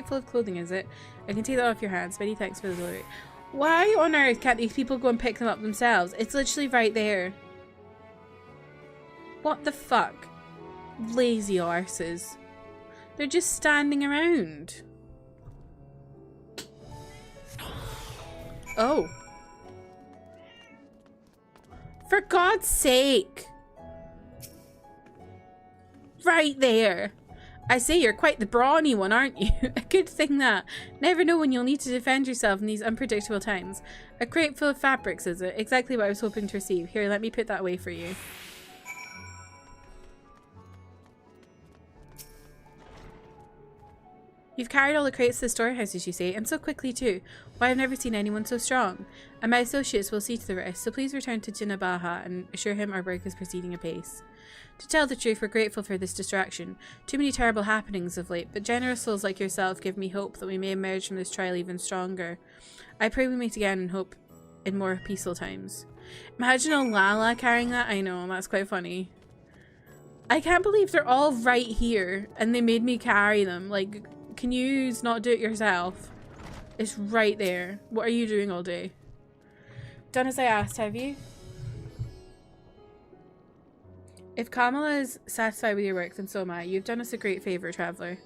full of clothing, is it? I can take that off your hands. Many thanks for the delivery. Why on earth can't these people go and pick them up themselves? It's literally right there. What the fuck? Lazy arses. They're just standing around. Oh. For God's sake. Right there. I say, you're quite the brawny one, aren't you? A good thing that. Never know when you'll need to defend yourself in these unpredictable times. A crate full of fabrics, is it? Exactly what I was hoping to receive. Here, let me put that away for you. You've carried all the crates to the storehouses, you say, and so quickly too. Why, I've never seen anyone so strong. And my associates will see to the rest, so please return to Jinabaha and assure him our work is proceeding apace. To tell the truth, we're grateful for this distraction. Too many terrible happenings of late, but generous souls like yourself give me hope that we may emerge from this trial even stronger. I pray we meet again and hope in more peaceful times. Imagine old Lala carrying that. I know, that's quite funny. I can't believe they're all right here and they made me carry them. Like, can you not do it yourself? It's right there. What are you doing all day? Done as I asked, have you? If Kamala is satisfied with your work, then so am I. You've done us a great favour, Traveller.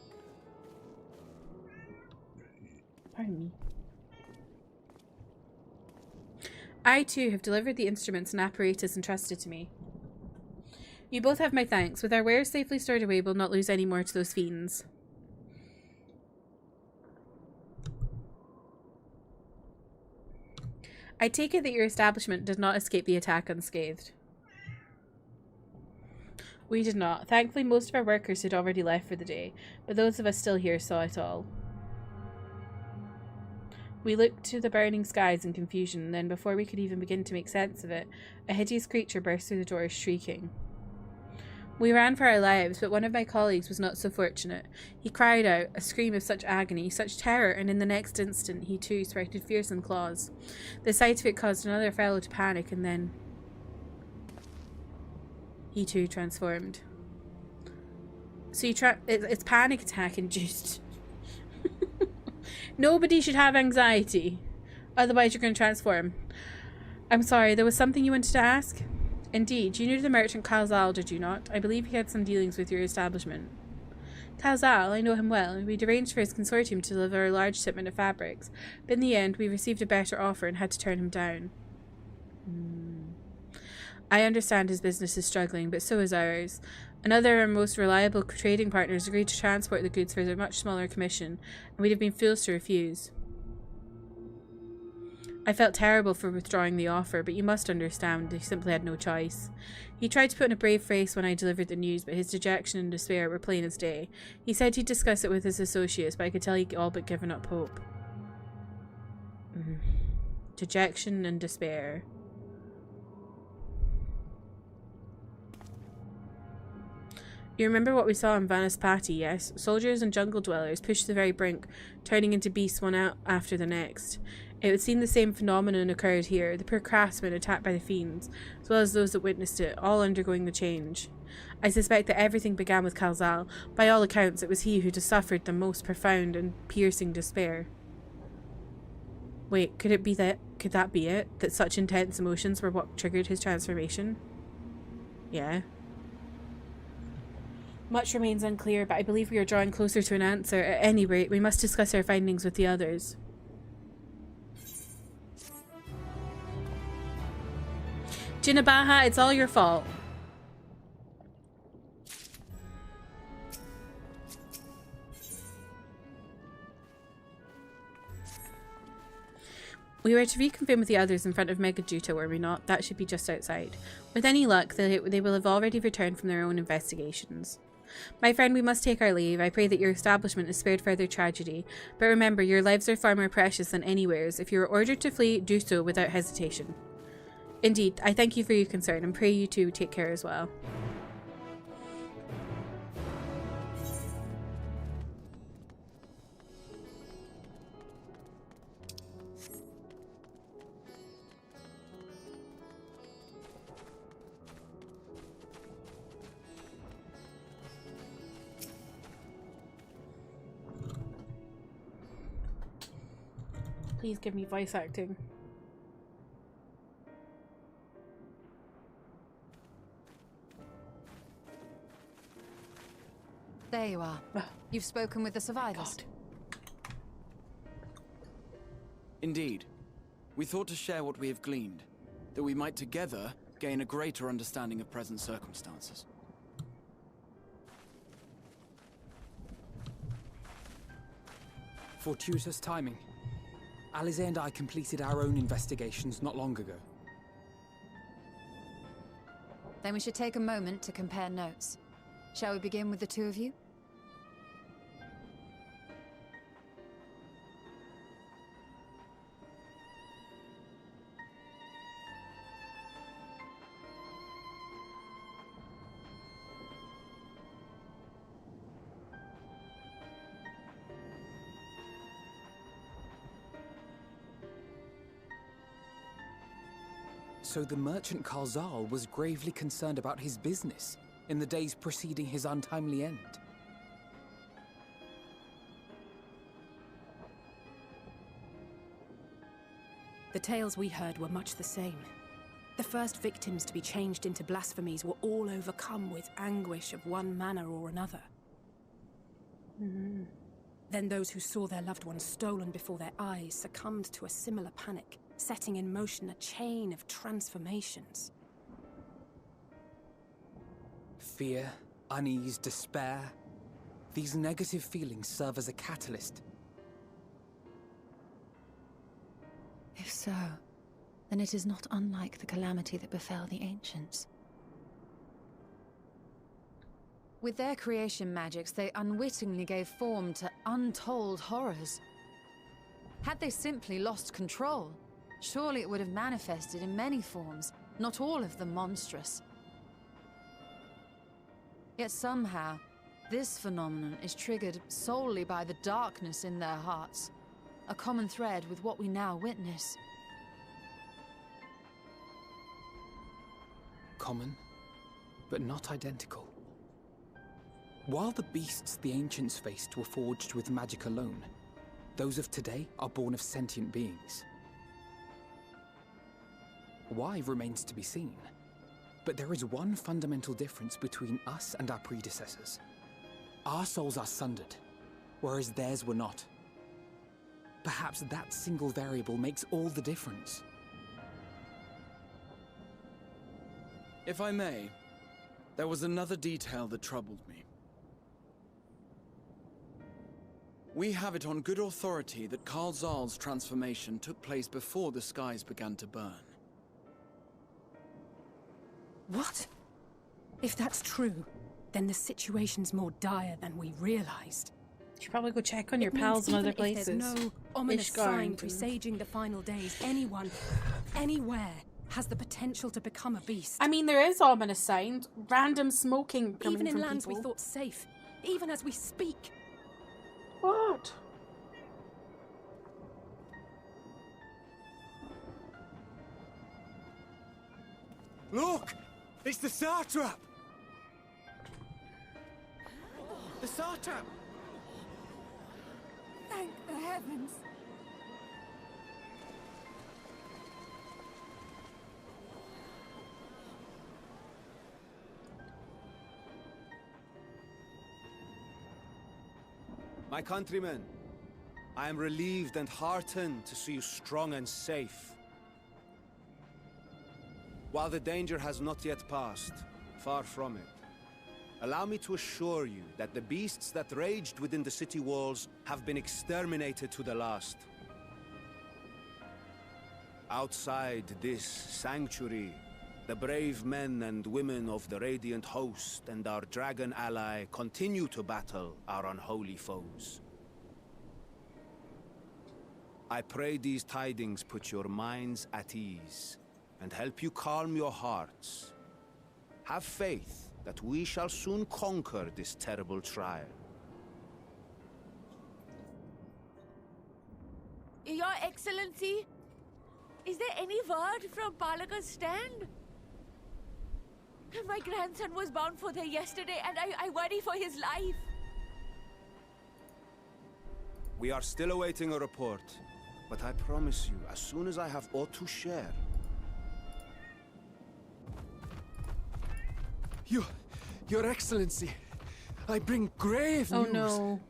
Pardon me. I too have delivered the instruments and apparatus entrusted to me. You both have my thanks. With our wares safely stored away, we'll not lose any more to those fiends. I take it that your establishment did not escape the attack unscathed. We did not. Thankfully, most of our workers had already left for the day, but those of us still here saw it all. We looked to the burning skies in confusion, and then before we could even begin to make sense of it, a hideous creature burst through the door, shrieking. We ran for our lives, but one of my colleagues was not so fortunate. He cried out, a scream of such agony, such terror, and in the next instant he too sprouted fearsome claws. The sight of it caused another fellow to panic, and then he too transformed. So it's panic attack induced. Nobody should have anxiety, otherwise you're going to transform. I'm sorry, there was something you wanted to ask? Indeed, you knew the merchant Kalzal, did you not? I believe he had some dealings with your establishment. Kalzal, I know him well. We'd arranged for his consortium to deliver a large shipment of fabrics, but in the end we received a better offer and had to turn him down. I understand his business is struggling, but so is ours. Another of our most reliable trading partners agreed to transport the goods for a much smaller commission, and we'd have been fools to refuse. I felt terrible for withdrawing the offer, but you must understand he simply had no choice. He tried to put on a brave face when I delivered the news, but his dejection and despair were plain as day. He said he'd discuss it with his associates, but I could tell he'd all but given up hope. Dejection and despair. You remember what we saw in Vanaspati, yes? Soldiers and jungle dwellers pushed to the very brink, turning into beasts one out after the next. It would seem the same phenomenon occurred here, the poor craftsmen attacked by the fiends, as well as those that witnessed it, all undergoing the change. I suspect that everything began with Kalzal. By all accounts, it was he who had suffered the most profound and piercing despair. Wait, could that be it? That such intense emotions were what triggered his transformation? Yeah. Much remains unclear, but I believe we are drawing closer to an answer. At any rate, we must discuss our findings with the others. Jinabaha, it's all your fault. We were to reconvene with the others in front of Megajuta, were we not? That should be just outside. With any luck, they will have already returned from their own investigations. My friend, we must take our leave. I pray that your establishment is spared further tragedy. But remember, your lives are far more precious than anywhere's. If you are ordered to flee, do so without hesitation. Indeed, I thank you for your concern and pray you too take care as well. Please give me voice acting. There you are. You've spoken with the survivors. God. Indeed. We thought to share what we have gleaned, that we might together gain a greater understanding of present circumstances. Fortuitous timing. Alize and I completed our own investigations not long ago. Then we should take a moment to compare notes. Shall we begin with the two of you? So the merchant Karzal was gravely concerned about his business in the days preceding his untimely end. The tales we heard were much the same. The first victims to be changed into blasphemies were all overcome with anguish of one manner or another. Then those who saw their loved ones stolen before their eyes succumbed to a similar panic, setting in motion a chain of transformations. Fear, unease, despair. These negative feelings serve as a catalyst. If so, then it is not unlike the calamity that befell the ancients. With their creation magics, they unwittingly gave form to untold horrors. Had they simply lost control, surely it would have manifested in many forms, not all of them monstrous. Yet somehow, this phenomenon is triggered solely by the darkness in their hearts, a common thread with what we now witness. Common, but not identical. While the beasts the ancients faced were forged with magic alone, those of today are born of sentient beings. Why remains to be seen, but there is one fundamental difference between us and our predecessors. Our souls are sundered, whereas theirs were not. Perhaps that single variable makes all the difference. If I may, there was another detail that troubled me. We have it on good authority that Karzal's transformation took place before the skies began to burn. What? If that's true, then the situation's more dire than we realized. You should probably go check on your pals in other places. If there's no ominous sign presaging the final days, anyone, anywhere, has the potential to become a beast. I mean, there is ominous signs. Random smoking coming even in from lands people. we thought safe, even as we speak. What? Look! It's the Satrap! The Satrap! Thank the heavens! My countrymen, I am relieved and heartened to see you strong and safe. While the danger has not yet passed, far from it, allow me to assure you that the beasts that raged within the city walls have been exterminated to the last. Outside this sanctuary, the brave men and women of the Radiant Host and our dragon ally continue to battle our unholy foes. I pray these tidings put your minds at ease and help you calm your hearts. Have faith that we shall soon conquer this terrible trial. Your Excellency, is there any word from Balaka's stand? My grandson was bound for there yesterday, and I worry for his life. We are still awaiting a report, but I promise you, as soon as I have aught to share... Your Excellency, I bring grave news. Oh no.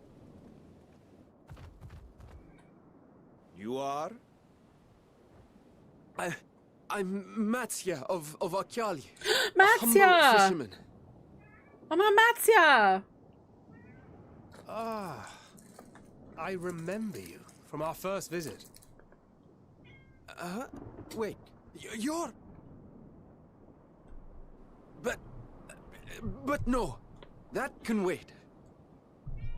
You are? I'm Matsya of Akyali. Matsya! Humble fisherman. I'm on Matsya! Ah, I remember you from our first visit. Wait, you're... But no, that can wait.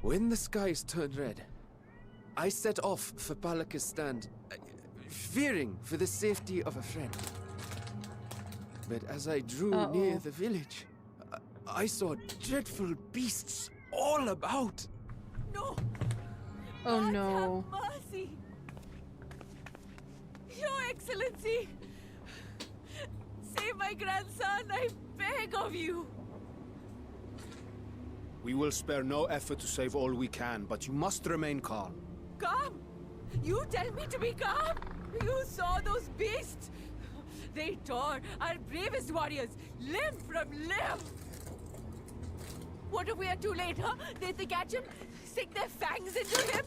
When the skies turned red, I set off for Balaka's stand, fearing for the safety of a friend. But as I drew near the village, I saw dreadful beasts all about. No! Oh God no. have mercy! Your Excellency! save my grandson, I beg of you. We will spare no effort to save all we can, but you must remain calm. Calm? You tell me to be calm? You saw those beasts? They tore our bravest warriors limb from limb. What if we are too late, huh? They catch him, sink their fangs into him.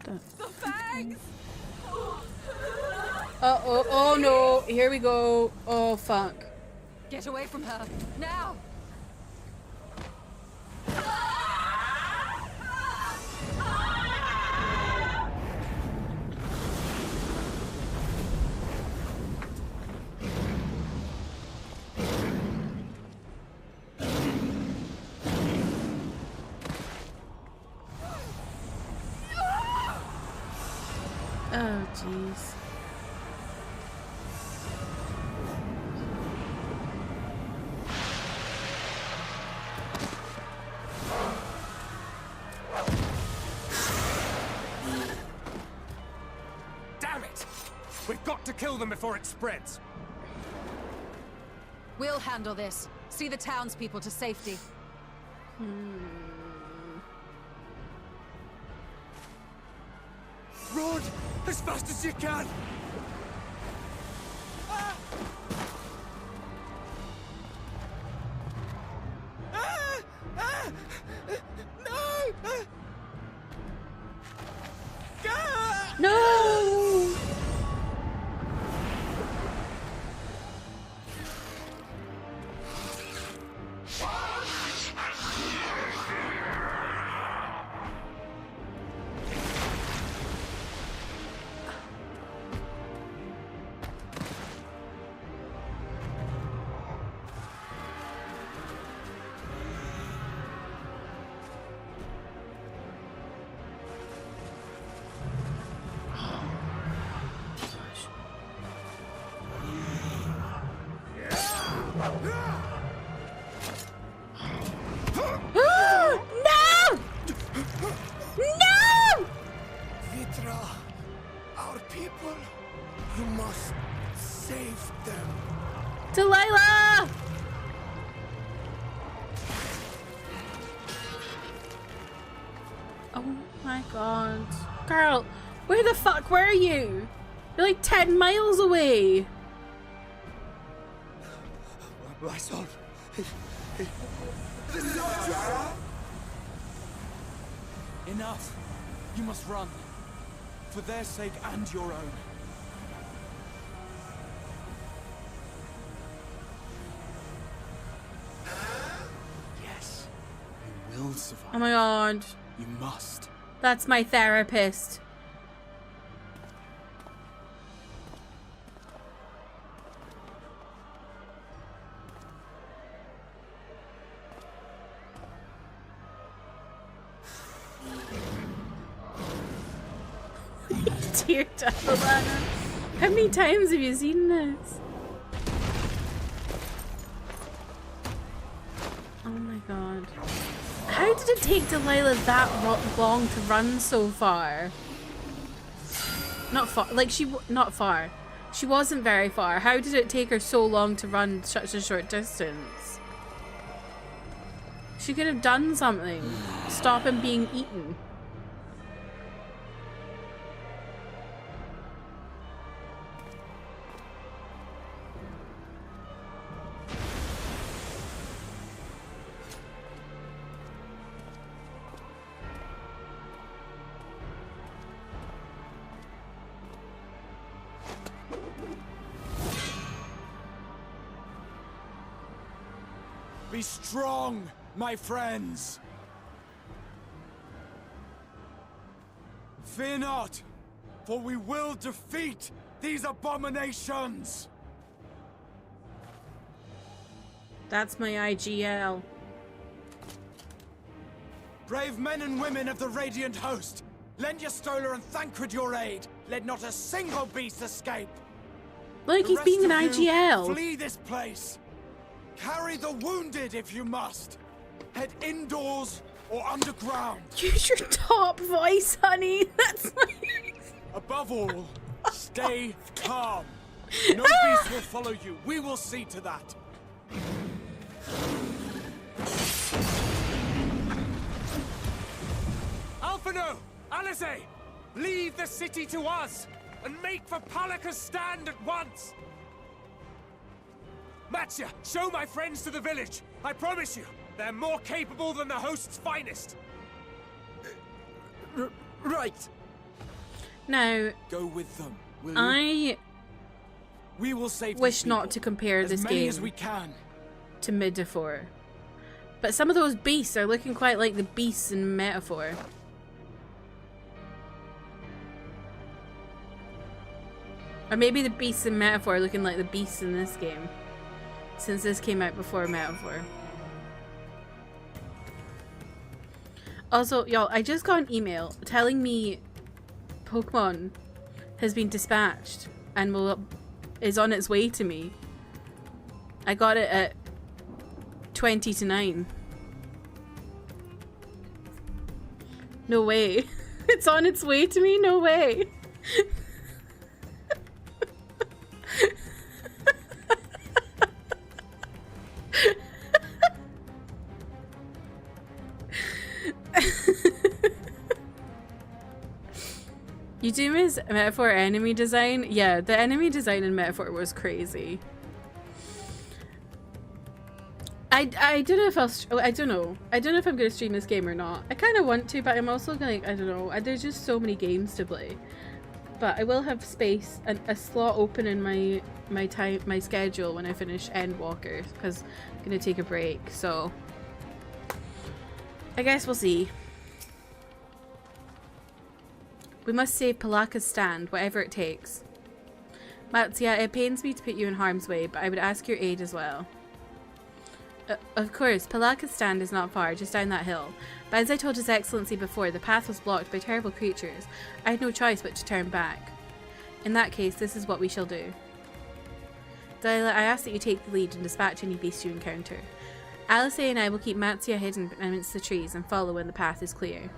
The fangs! Oh no, here we go. Oh fuck. Get away from her, now! Oh jeez. Damn it! We've got to kill them before it spreads. We'll handle this. See the townspeople to safety. Run as fast as you can! No! Delilah! Oh my god. Girl, where the fuck were you? You're like 10 miles away. My son. Enough. You must run. For their sake and your own. Yes. You will survive. Oh my god. You must. That's my therapist. Dear Diana, how many times have you seen this? Oh my god. How did it take Delilah that long to run so far? Not far, like not far. She wasn't very far. How did it take her so long to run such a short distance? She could have done something. Stop him being eaten. Be strong, my friends! Fear not, for we will defeat these abominations! That's my IGL. Brave men and women of the Radiant Host, lend your Stola and Thancred your aid. Let not a single beast escape. Look, he's being an IGL. Flee this place. Carry the wounded if you must. Head indoors or underground. Use your top voice, honey. That's like... Above all, stay calm. No beast will follow you. We will see to that. Alphino! Alice! Leave the city to us, and make for Palaka's stand at once! Matsya, show my friends to the village! I promise you, they're more capable than the host's finest! Right! Now, go with them, will you? We will save wish not to compare this game as we can to Metaphor. But some of those beasts are looking quite like the beasts in Metaphor. Or maybe the beasts in Metaphor are looking like the beasts in this game. Since this came out before Metaphor. Also, y'all, I just got an email telling me Pokemon has been dispatched and is on its way to me. I got it at 20 to 9. No way. It's on its way to me? No way. Yuzuma's Metaphor enemy design? Yeah, the enemy design in Metaphor was crazy. I don't know if I don't know if I'm gonna stream this game or not. I kind of want to, but I'm also like, I don't know. There's just so many games to play. But I will have space and a slot open in my schedule when I finish Endwalker, because I'm gonna take a break. So I guess we'll see. We must save Palaka's stand, whatever it takes. Matsya, it pains me to put you in harm's way, but I would ask your aid as well. Of course, Palaka's stand is not far, just down that hill. But as I told His Excellency before, the path was blocked by terrible creatures. I had no choice but to turn back. In that case, this is what we shall do. Delilah, I ask that you take the lead and dispatch any beast you encounter. Alice and I will keep Matsya hidden amidst the trees and follow when the path is clear.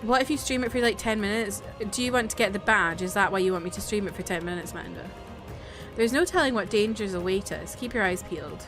What if you stream it for like 10 minutes? Do you want to get the badge? Is that why you want me to stream it for 10 minutes, Manda? There's no telling what dangers await us. Keep your eyes peeled.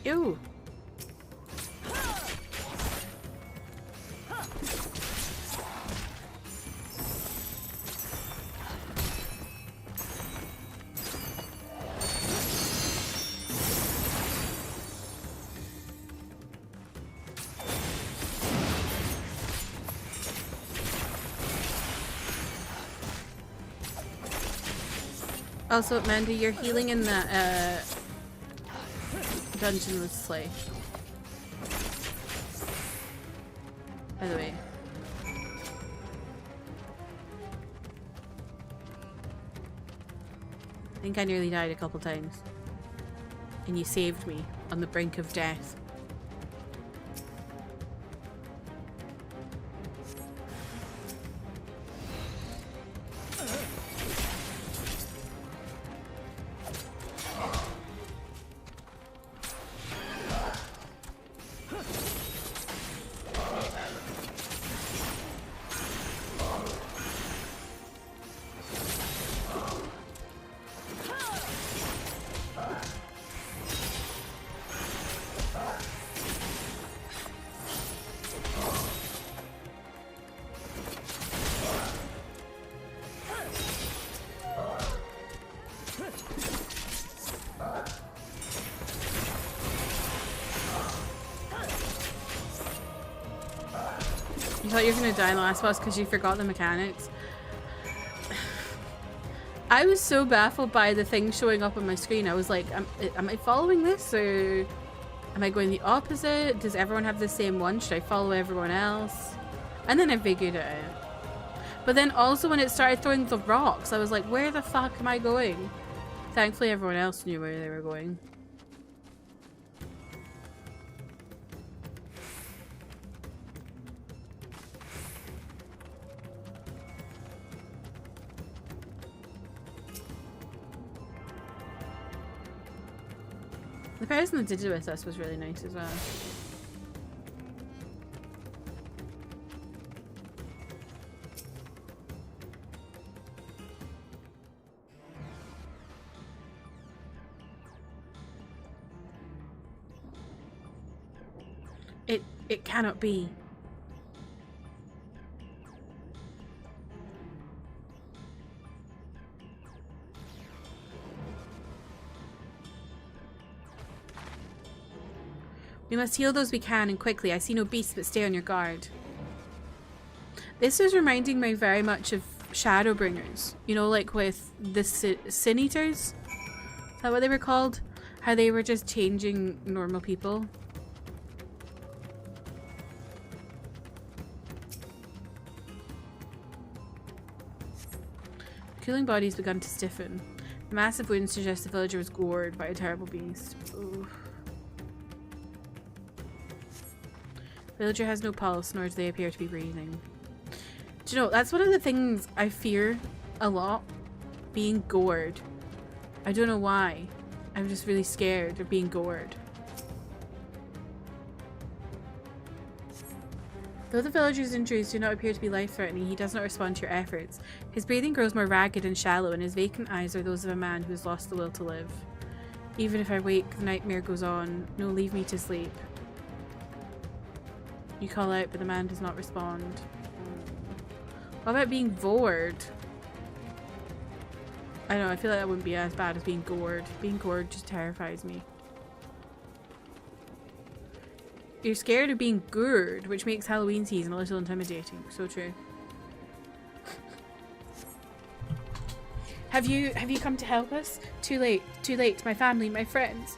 Ew. Also, Mandy, you're healing in the dungeon with Slay. By the way. I think I nearly died a couple times. And you saved me on the brink of death. You thought you were gonna die in the last boss because you forgot the mechanics. I was so baffled by the thing showing up on my screen. I was like, am I following this or am I going the opposite? Does everyone have the same one? Should I follow everyone else? And then I figured it out. But then also when it started throwing the rocks, I was like, where the fuck am I going? Thankfully everyone else knew where they were going. The person that did it with us was really nice as well. It cannot be. We must heal those we can, and quickly. I see no beasts, but stay on your guard. This is reminding me very much of Shadowbringers. You know, like with the Sin Eaters? Is that what they were called? How they were just changing normal people. Cooling body's begun to stiffen. The massive wounds suggest the villager was gored by a terrible beast. Ooh. Villager has no pulse, nor do they appear to be breathing. Do you know, that's one of the things I fear a lot. Being gored. I don't know why. I'm just really scared of being gored. Though the villager's injuries do not appear to be life-threatening, he does not respond to your efforts. His breathing grows more ragged and shallow, and his vacant eyes are those of a man who has lost the will to live. Even if I wake, the nightmare goes on. No, leave me to sleep. You call out, but the man does not respond. What about being vored? I don't know, I feel like that wouldn't be as bad as being gored. Being gored just terrifies me. You're scared of being gored, which makes Halloween season a little intimidating. So true. Have you come to help us? Too late, my family, my friends.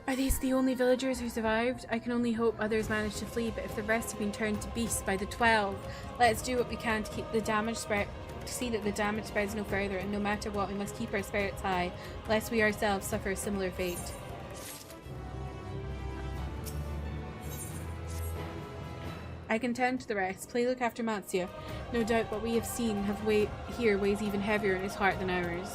Are these the only villagers who survived? I can only hope others managed to flee, but if the rest have been turned to beasts by the 12, let's do what we can to keep the damage spread, to see that the damage spreads no further, and no matter what, we must keep our spirits high, lest we ourselves suffer a similar fate. I can tend to the rest. Play look after Matsuya. No doubt what we have seen here weighs even heavier in his heart than ours.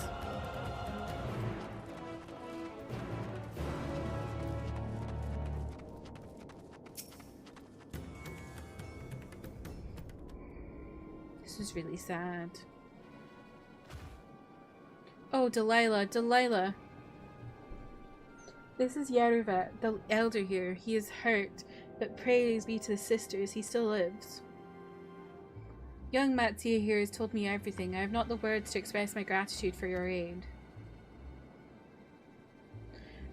This is really sad. Oh, Delilah. This is Yaruvet, the elder here. He is hurt, but praise be to the sisters, he still lives. Young Matsuya here has told me everything. I have not the words to express my gratitude for your aid.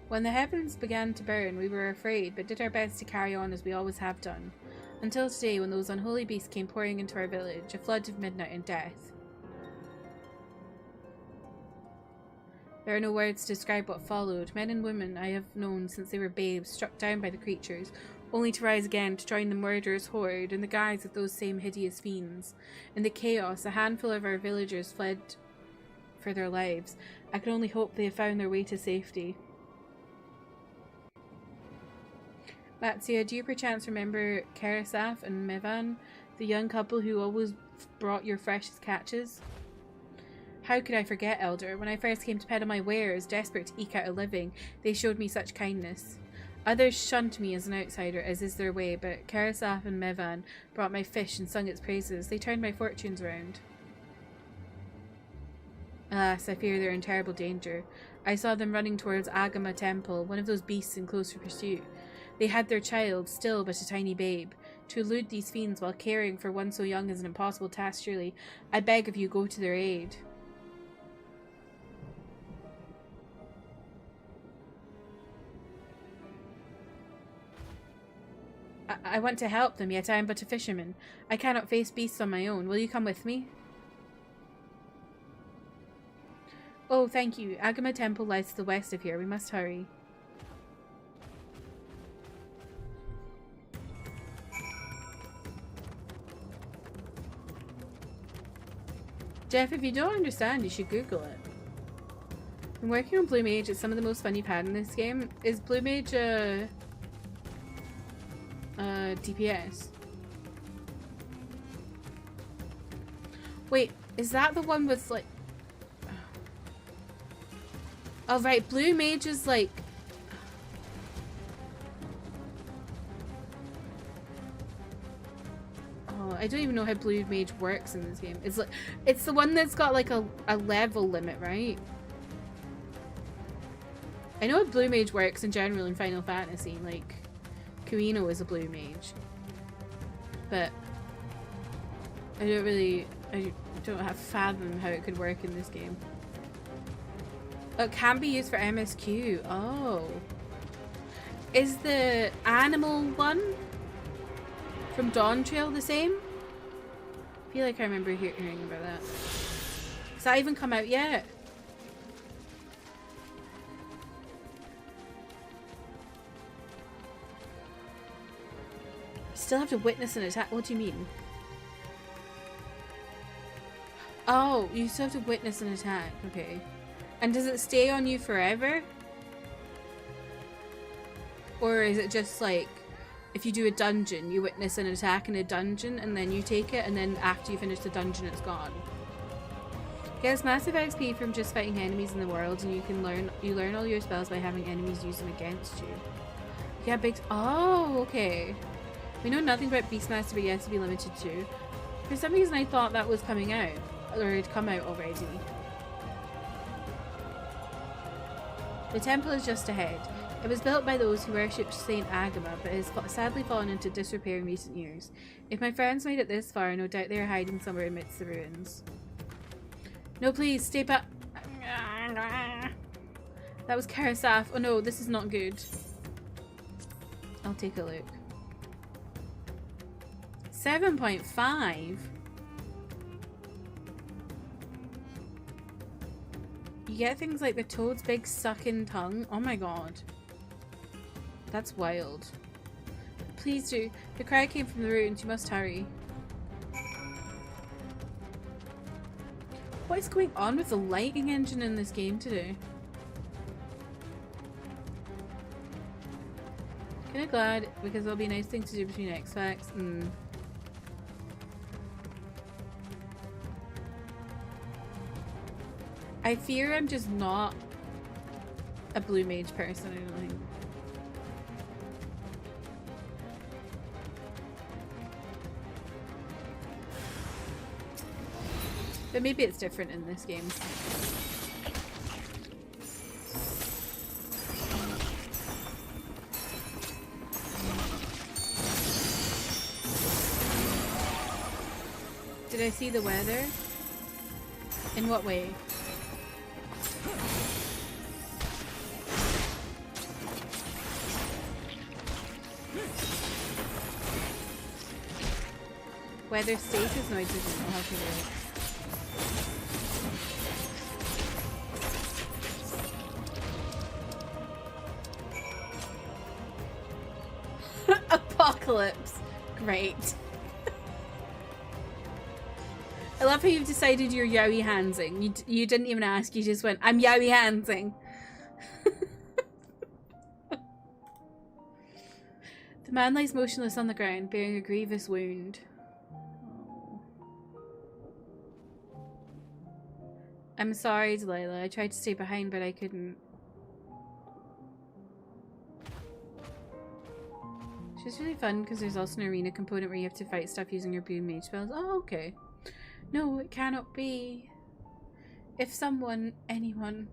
When the heavens began to burn, we were afraid, but did our best to carry on as we always have done. Until today, when those unholy beasts came pouring into our village, a flood of midnight and death. There are no words to describe what followed. Men and women I have known since they were babes, struck down by the creatures, only to rise again to join the murderous horde in the guise of those same hideous fiends. In the chaos, a handful of our villagers fled for their lives. I can only hope they have found their way to safety. Matsuya, do you perchance remember Karasaf and Mevan, the young couple who always brought your freshest catches? How could I forget, Elder? When I first came to peddle my wares, desperate to eke out a living, they showed me such kindness. Others shunned me as an outsider, as is their way, but Karasaf and Mevan brought my fish and sung its praises. They turned my fortunes round. Alas, I fear they're in terrible danger. I saw them running towards Agama Temple, one of those beasts in close pursuit. They had their child, still but a tiny babe. To elude these fiends while caring for one so young is an impossible task, surely. I beg of you, go to their aid. I want to help them, yet I am but a fisherman. I cannot face beasts on my own. Will you come with me? Oh, thank you. Agama Temple lies to the west of here. We must hurry. Jeff, if you don't understand, you should Google it. I'm working on Blue Mage. It's some of the most fun you've had in this game. Is Blue Mage a DPS. Wait, is that the one with like... Oh right, blue mage is like... Oh, I don't even know how blue mage works in this game. It's like, it's the one that's got like a level limit, right? I know how blue mage works in general in Final Fantasy, like Kuino is a blue mage. But I don't have fathom how it could work in this game. Oh, it can be used for MSQ. Oh. Is the animal one from Dawn Trail the same? I feel like I remember hearing about that. Has that even come out yet? Still have to witness an attack? What do you mean? Oh, you still have to witness an attack. Okay. And does it stay on you forever? Or is it just like, if you do a dungeon, you witness an attack in a dungeon and then you take it, and then after you finish the dungeon it's gone? Gets massive XP from just fighting enemies in the world, and you learn all your spells by having enemies use them against you. Yeah, big... Oh, okay. We know nothing about Beastmaster, but yes to be limited to. For some reason I thought that was coming out. Or it had come out already. The temple is just ahead. It was built by those who worshipped Saint Agama, but has sadly fallen into disrepair in recent years. If my friends made it this far, no doubt they are hiding somewhere amidst the ruins. No, please, stay back. That was Karasaf. Oh no, this is not good. I'll take a look. 7.5? You get things like the toad's big sucking tongue. Oh my god. That's wild. Please do. The cry came from the ruins. You must hurry. What is going on with the lighting engine in this game today? Kinda glad, because it'll be a nice thing to do between X-Facts. I fear I'm just not a blue mage person, I don't think. But maybe it's different in this game. Did I see the weather? In what way? Weather status? No, I didn't know how to do it. Apocalypse. Great. I love how you've decided you're Yowie Hansing. You didn't even ask, you just went, I'm Yowie Hansing. The man lies motionless on the ground, bearing a grievous wound. Oh. I'm sorry, Delilah. I tried to stay behind, but I couldn't. It's just really fun because there's also an arena component where you have to fight stuff using your blue mage spells. Oh, okay. No, it cannot be. If someone, anyone.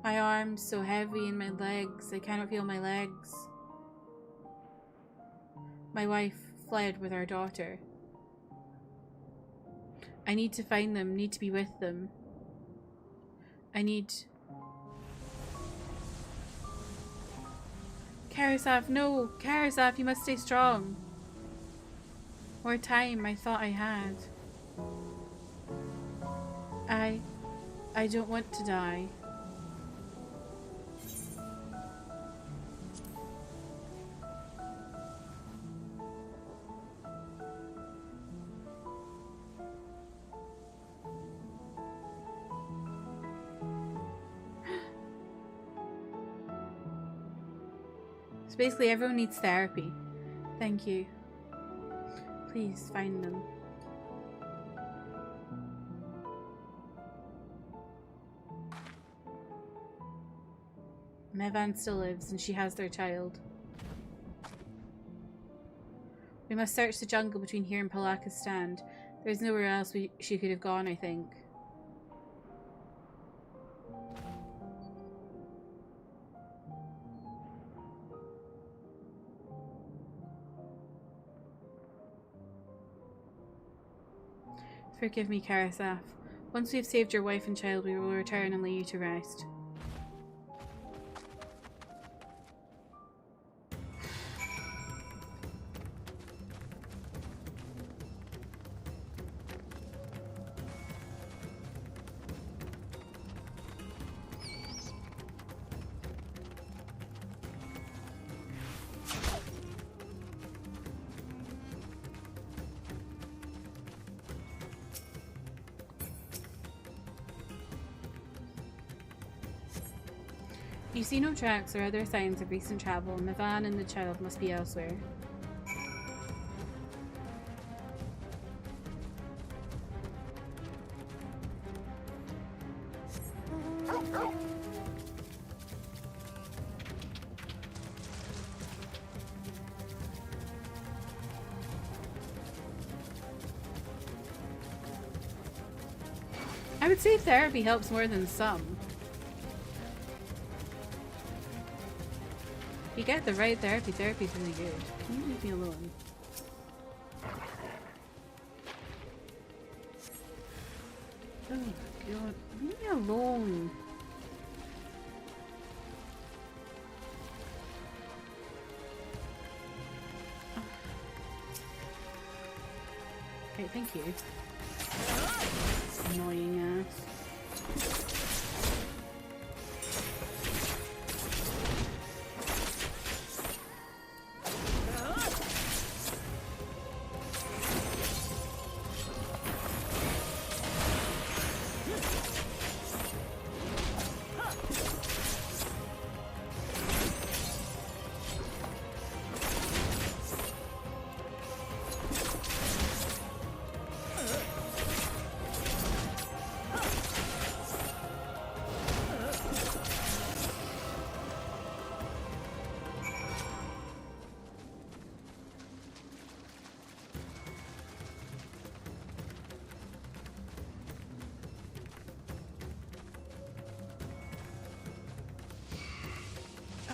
My arms so heavy and my legs. I cannot feel my legs. My wife fled with our daughter. I need to find them, need to be with them. I need... Karasaf, no! Karasaf, you must stay strong. More time I thought I had. I don't want to die. So basically everyone needs therapy. Thank you. Please find them. Mevan still lives and she has their child. We must search the jungle between here and Palaka's stand. There's nowhere else she could have gone, I think. Forgive me, Karasaf. Once we have saved your wife and child, we will return and lay you to rest. You see no tracks or other signs of recent travel. Mevan and the child must be elsewhere. I would say therapy helps more than some. If you get the right therapy, therapy's really good. Can you leave me alone? Oh god, leave me alone. Okay, thank you. Annoying ass.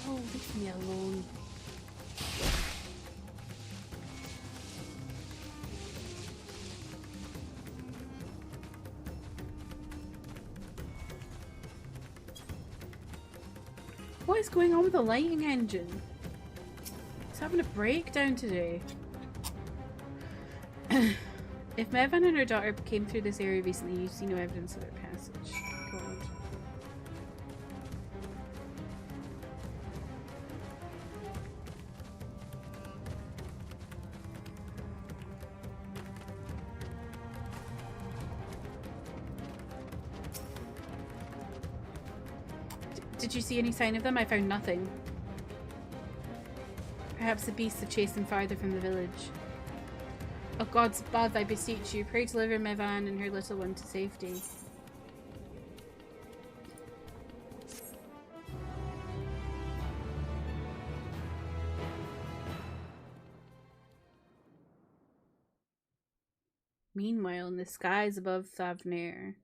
Oh, leave me alone. What is going on with the lighting engine? It's having a breakdown today. If Mevan and her daughter came through this area recently, you see no evidence of their passage. God. Did you see any sign of them? I found nothing. Perhaps the beasts have chased them farther from the village. Oh God's blood, I beseech you, pray deliver Mevan and her little one to safety. Meanwhile, in the skies above Thavnair.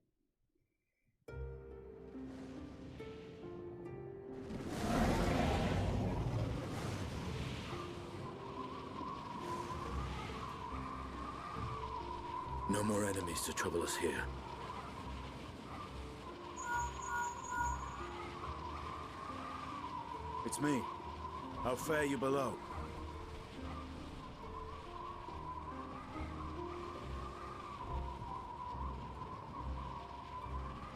No more enemies to trouble us here. It's me. How fare you below?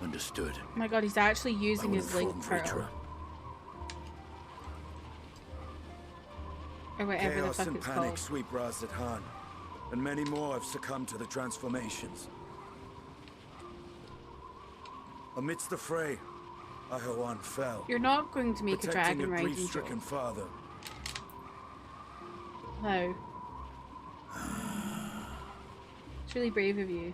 Understood. Oh my god, he's actually using his link pearl. Or whatever Chaos the fuck and it's panic called. sweep Ras Khan, and many more have succumbed to the transformations. Amidst the fray, Ahawan fell. You're not going to make a protecting dragon a riding grief-stricken joke. father. Wow. It's really brave of you.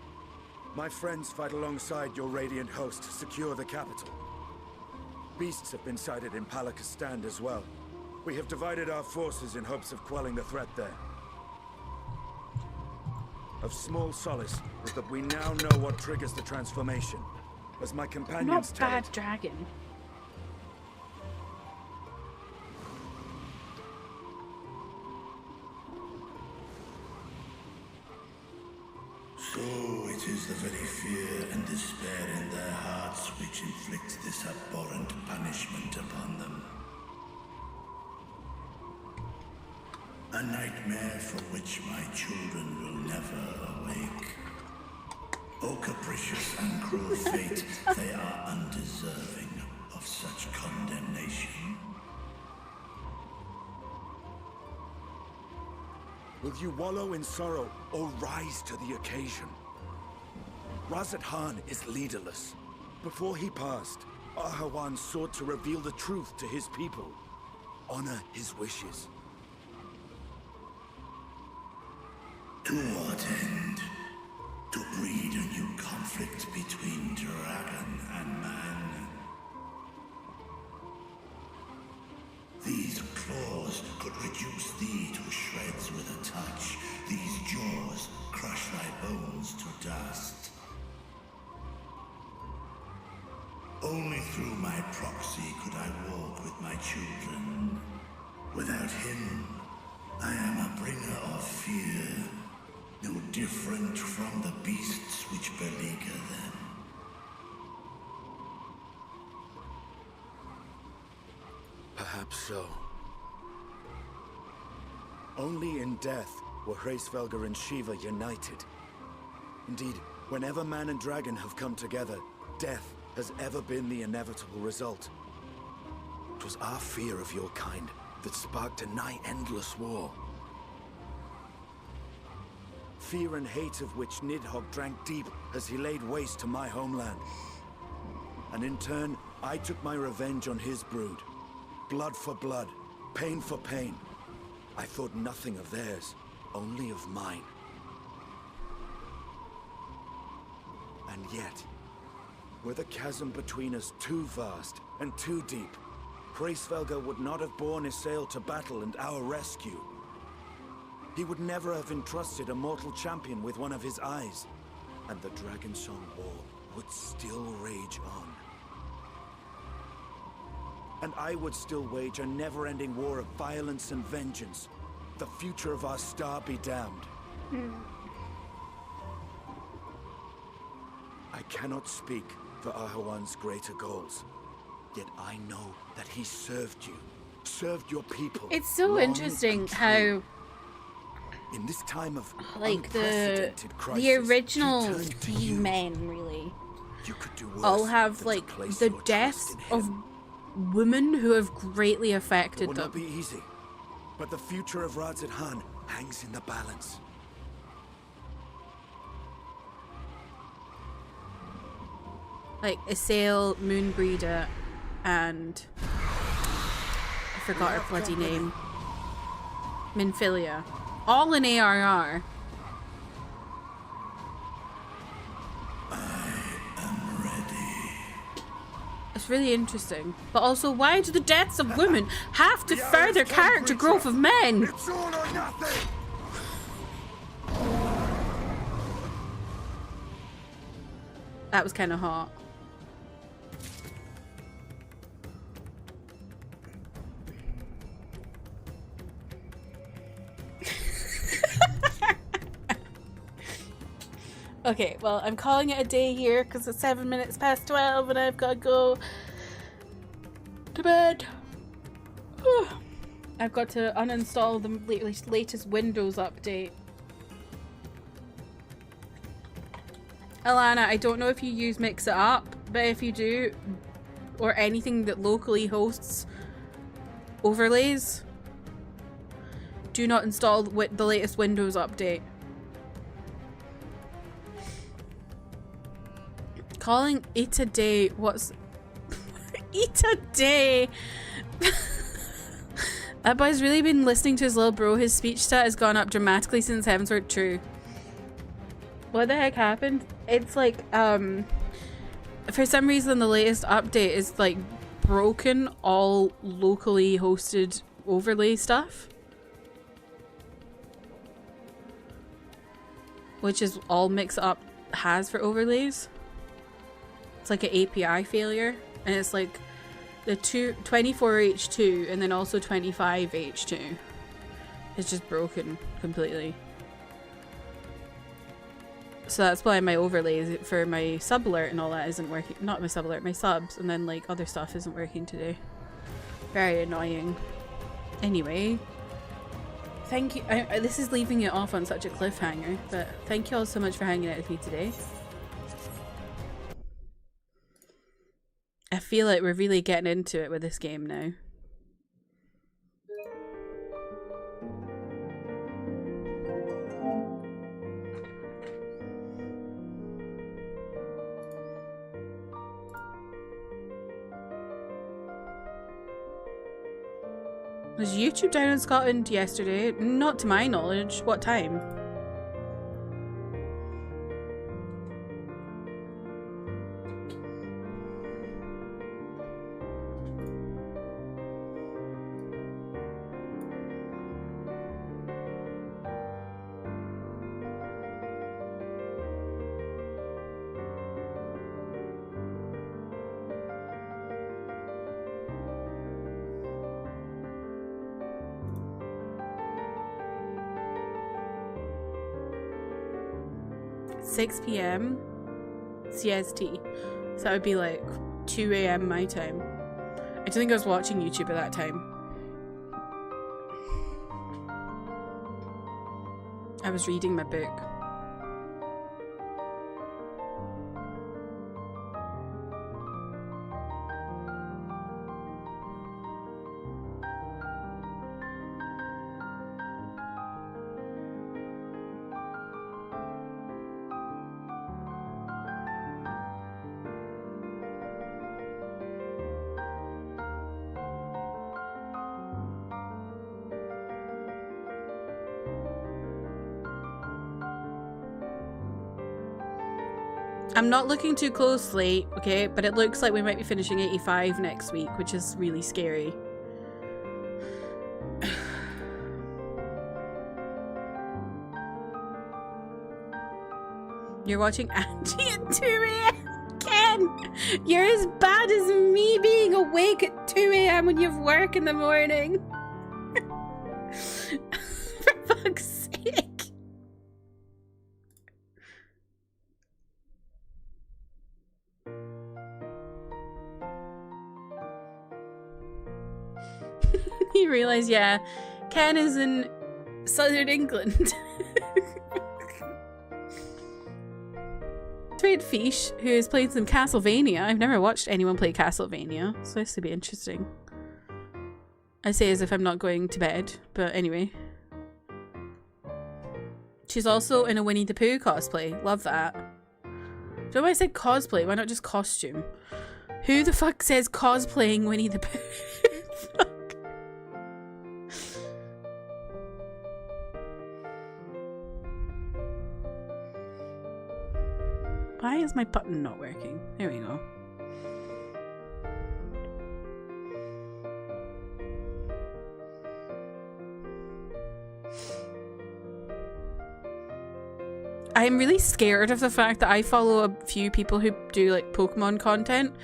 My friends fight alongside your Radiant host to secure the capital. Beasts have been sighted in Palakistan as well. We have divided our forces in hopes of quelling the threat there. Of small solace is that we now know what triggers the transformation. As my companions tell Not bad it, dragon. So it is the very fear and despair in their hearts which inflict this abhorrent punishment upon them. A nightmare from which my children will never awake. O capricious and cruel fate, they are undeserving of such condemnation. will you wallow in sorrow or rise to the occasion? Razat Khan is leaderless. Before he passed, Ahawan sought to reveal the truth to his people. Honor his wishes. To what end? To breed a new conflict between dragon and man. These claws could reduce thee to shreds with a touch. These jaws crush thy bones to dust. Only through my proxy could I walk with my children. Without him, I am a bringer of fear, no different from the beasts which beleaguer them. Perhaps so. Only in death were Hraesvelgr and Shiva united. Indeed, whenever man and dragon have come together, death has ever been the inevitable result. It was our fear of your kind that sparked a nigh endless war. Fear and hate of which Nidhogg drank deep as he laid waste to my homeland. And in turn, I took my revenge on his brood. Blood for blood, pain for pain. I thought nothing of theirs, only of mine. And yet, were the chasm between us too vast and too deep, Hraesvelgr would not have borne Isael to battle and our rescue. He would never have entrusted a mortal champion with one of his eyes, and the Dragonsong War would still rage on. And I would still wage a never-ending war of violence and vengeance. The future of our star be damned. I cannot speak for Ahawan's greater goals, yet I know that he served you, served your people. It's so interesting how, in this time of like, unprecedented crisis, the original he turned to three you. men really You could do worse all have than like to place the your deaths trust in of him. women who have greatly It affected will them. not be easy, but the future of Razat Khan hangs in the balance. Like Isael, Moonbreeder, and I forgot her bloody name. Minfilia. All in ARR. It's really interesting. But also, why do the deaths of women have to further character growth of men? It's all or nothing! That was kind of hot. Okay, well, I'm calling it a day here because it's 7 minutes past 12 and I've got to go to bed. I've got to uninstall the latest Windows update. Alana, I don't know if you use Mix It Up, but if you do, or anything that locally hosts overlays, do not install the latest Windows update. Calling it a day. What's eat a day? That boy's really been listening to his little bro. His speech stat has gone up dramatically since Heavensward True. What the heck happened? It's like, for some reason the latest update is like broken all locally hosted overlay stuff. Which is all Mix Up has for overlays. It's like an API failure, and it's like the 24H2 and then also 25H2 is just broken completely. So that's why my overlays for my sub alert and all that isn't working. Not my sub alert, my subs, and then like other stuff isn't working today. Very annoying. Anyway, thank you. This is leaving it off on such a cliffhanger, but thank you all so much for hanging out with me today. I feel like we're really getting into it with this game now. Was YouTube down in Scotland yesterday? Not to my knowledge. What time? .6 p.m. CST. So that would be like 2 a.m. my time. I don't think I was watching YouTube at that time. I was reading my book. I'm not looking too closely, okay, but it looks like we might be finishing 85 next week, which is really scary. You're watching Angie at 2 a.m. Ken! You're as bad as me being awake at 2 a.m. when you have work in the morning. For fuck's sake. You realise, yeah, Ken is in southern England. Trade Fish, who has played some Castlevania. I've never watched anyone play Castlevania, so this would be interesting. I say as if I'm not going to bed, but anyway. She's also in a Winnie the Pooh cosplay. Love that. Don't know why I said cosplay. Why not just costume? Who the fuck says cosplaying Winnie the Pooh? Fuck. Why is my button not working? There we go. I'm really scared of the fact that I follow a few people who do like Pokemon content,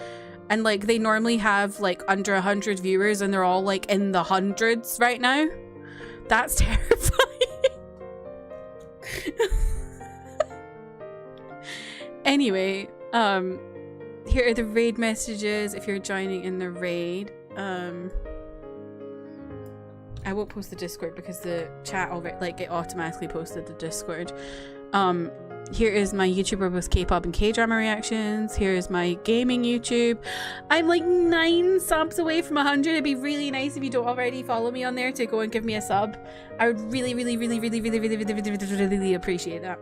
and like they normally have like under 100 viewers and they're all like in the hundreds right now. That's terrifying. Anyway, here are the raid messages if you're joining in the raid. I won't post the Discord because the chat already, like, it automatically posted the Discord. Here is my YouTuber with K-pop and K-drama reactions. Here is my gaming YouTube. I'm like 9 subs away from 100. It'd be really nice if you don't already follow me on there to go and give me a sub. I would really appreciate that.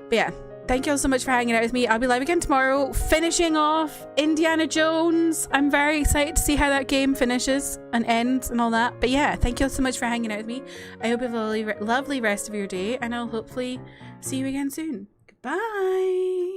But yeah, thank you all so much for hanging out with me. I'll be live again tomorrow, finishing off Indiana Jones. I'm very excited to see how that game finishes and ends and all that. But yeah, thank you all so much for hanging out with me. I hope you have a lovely rest of your day, and I'll hopefully see you again soon. Goodbye.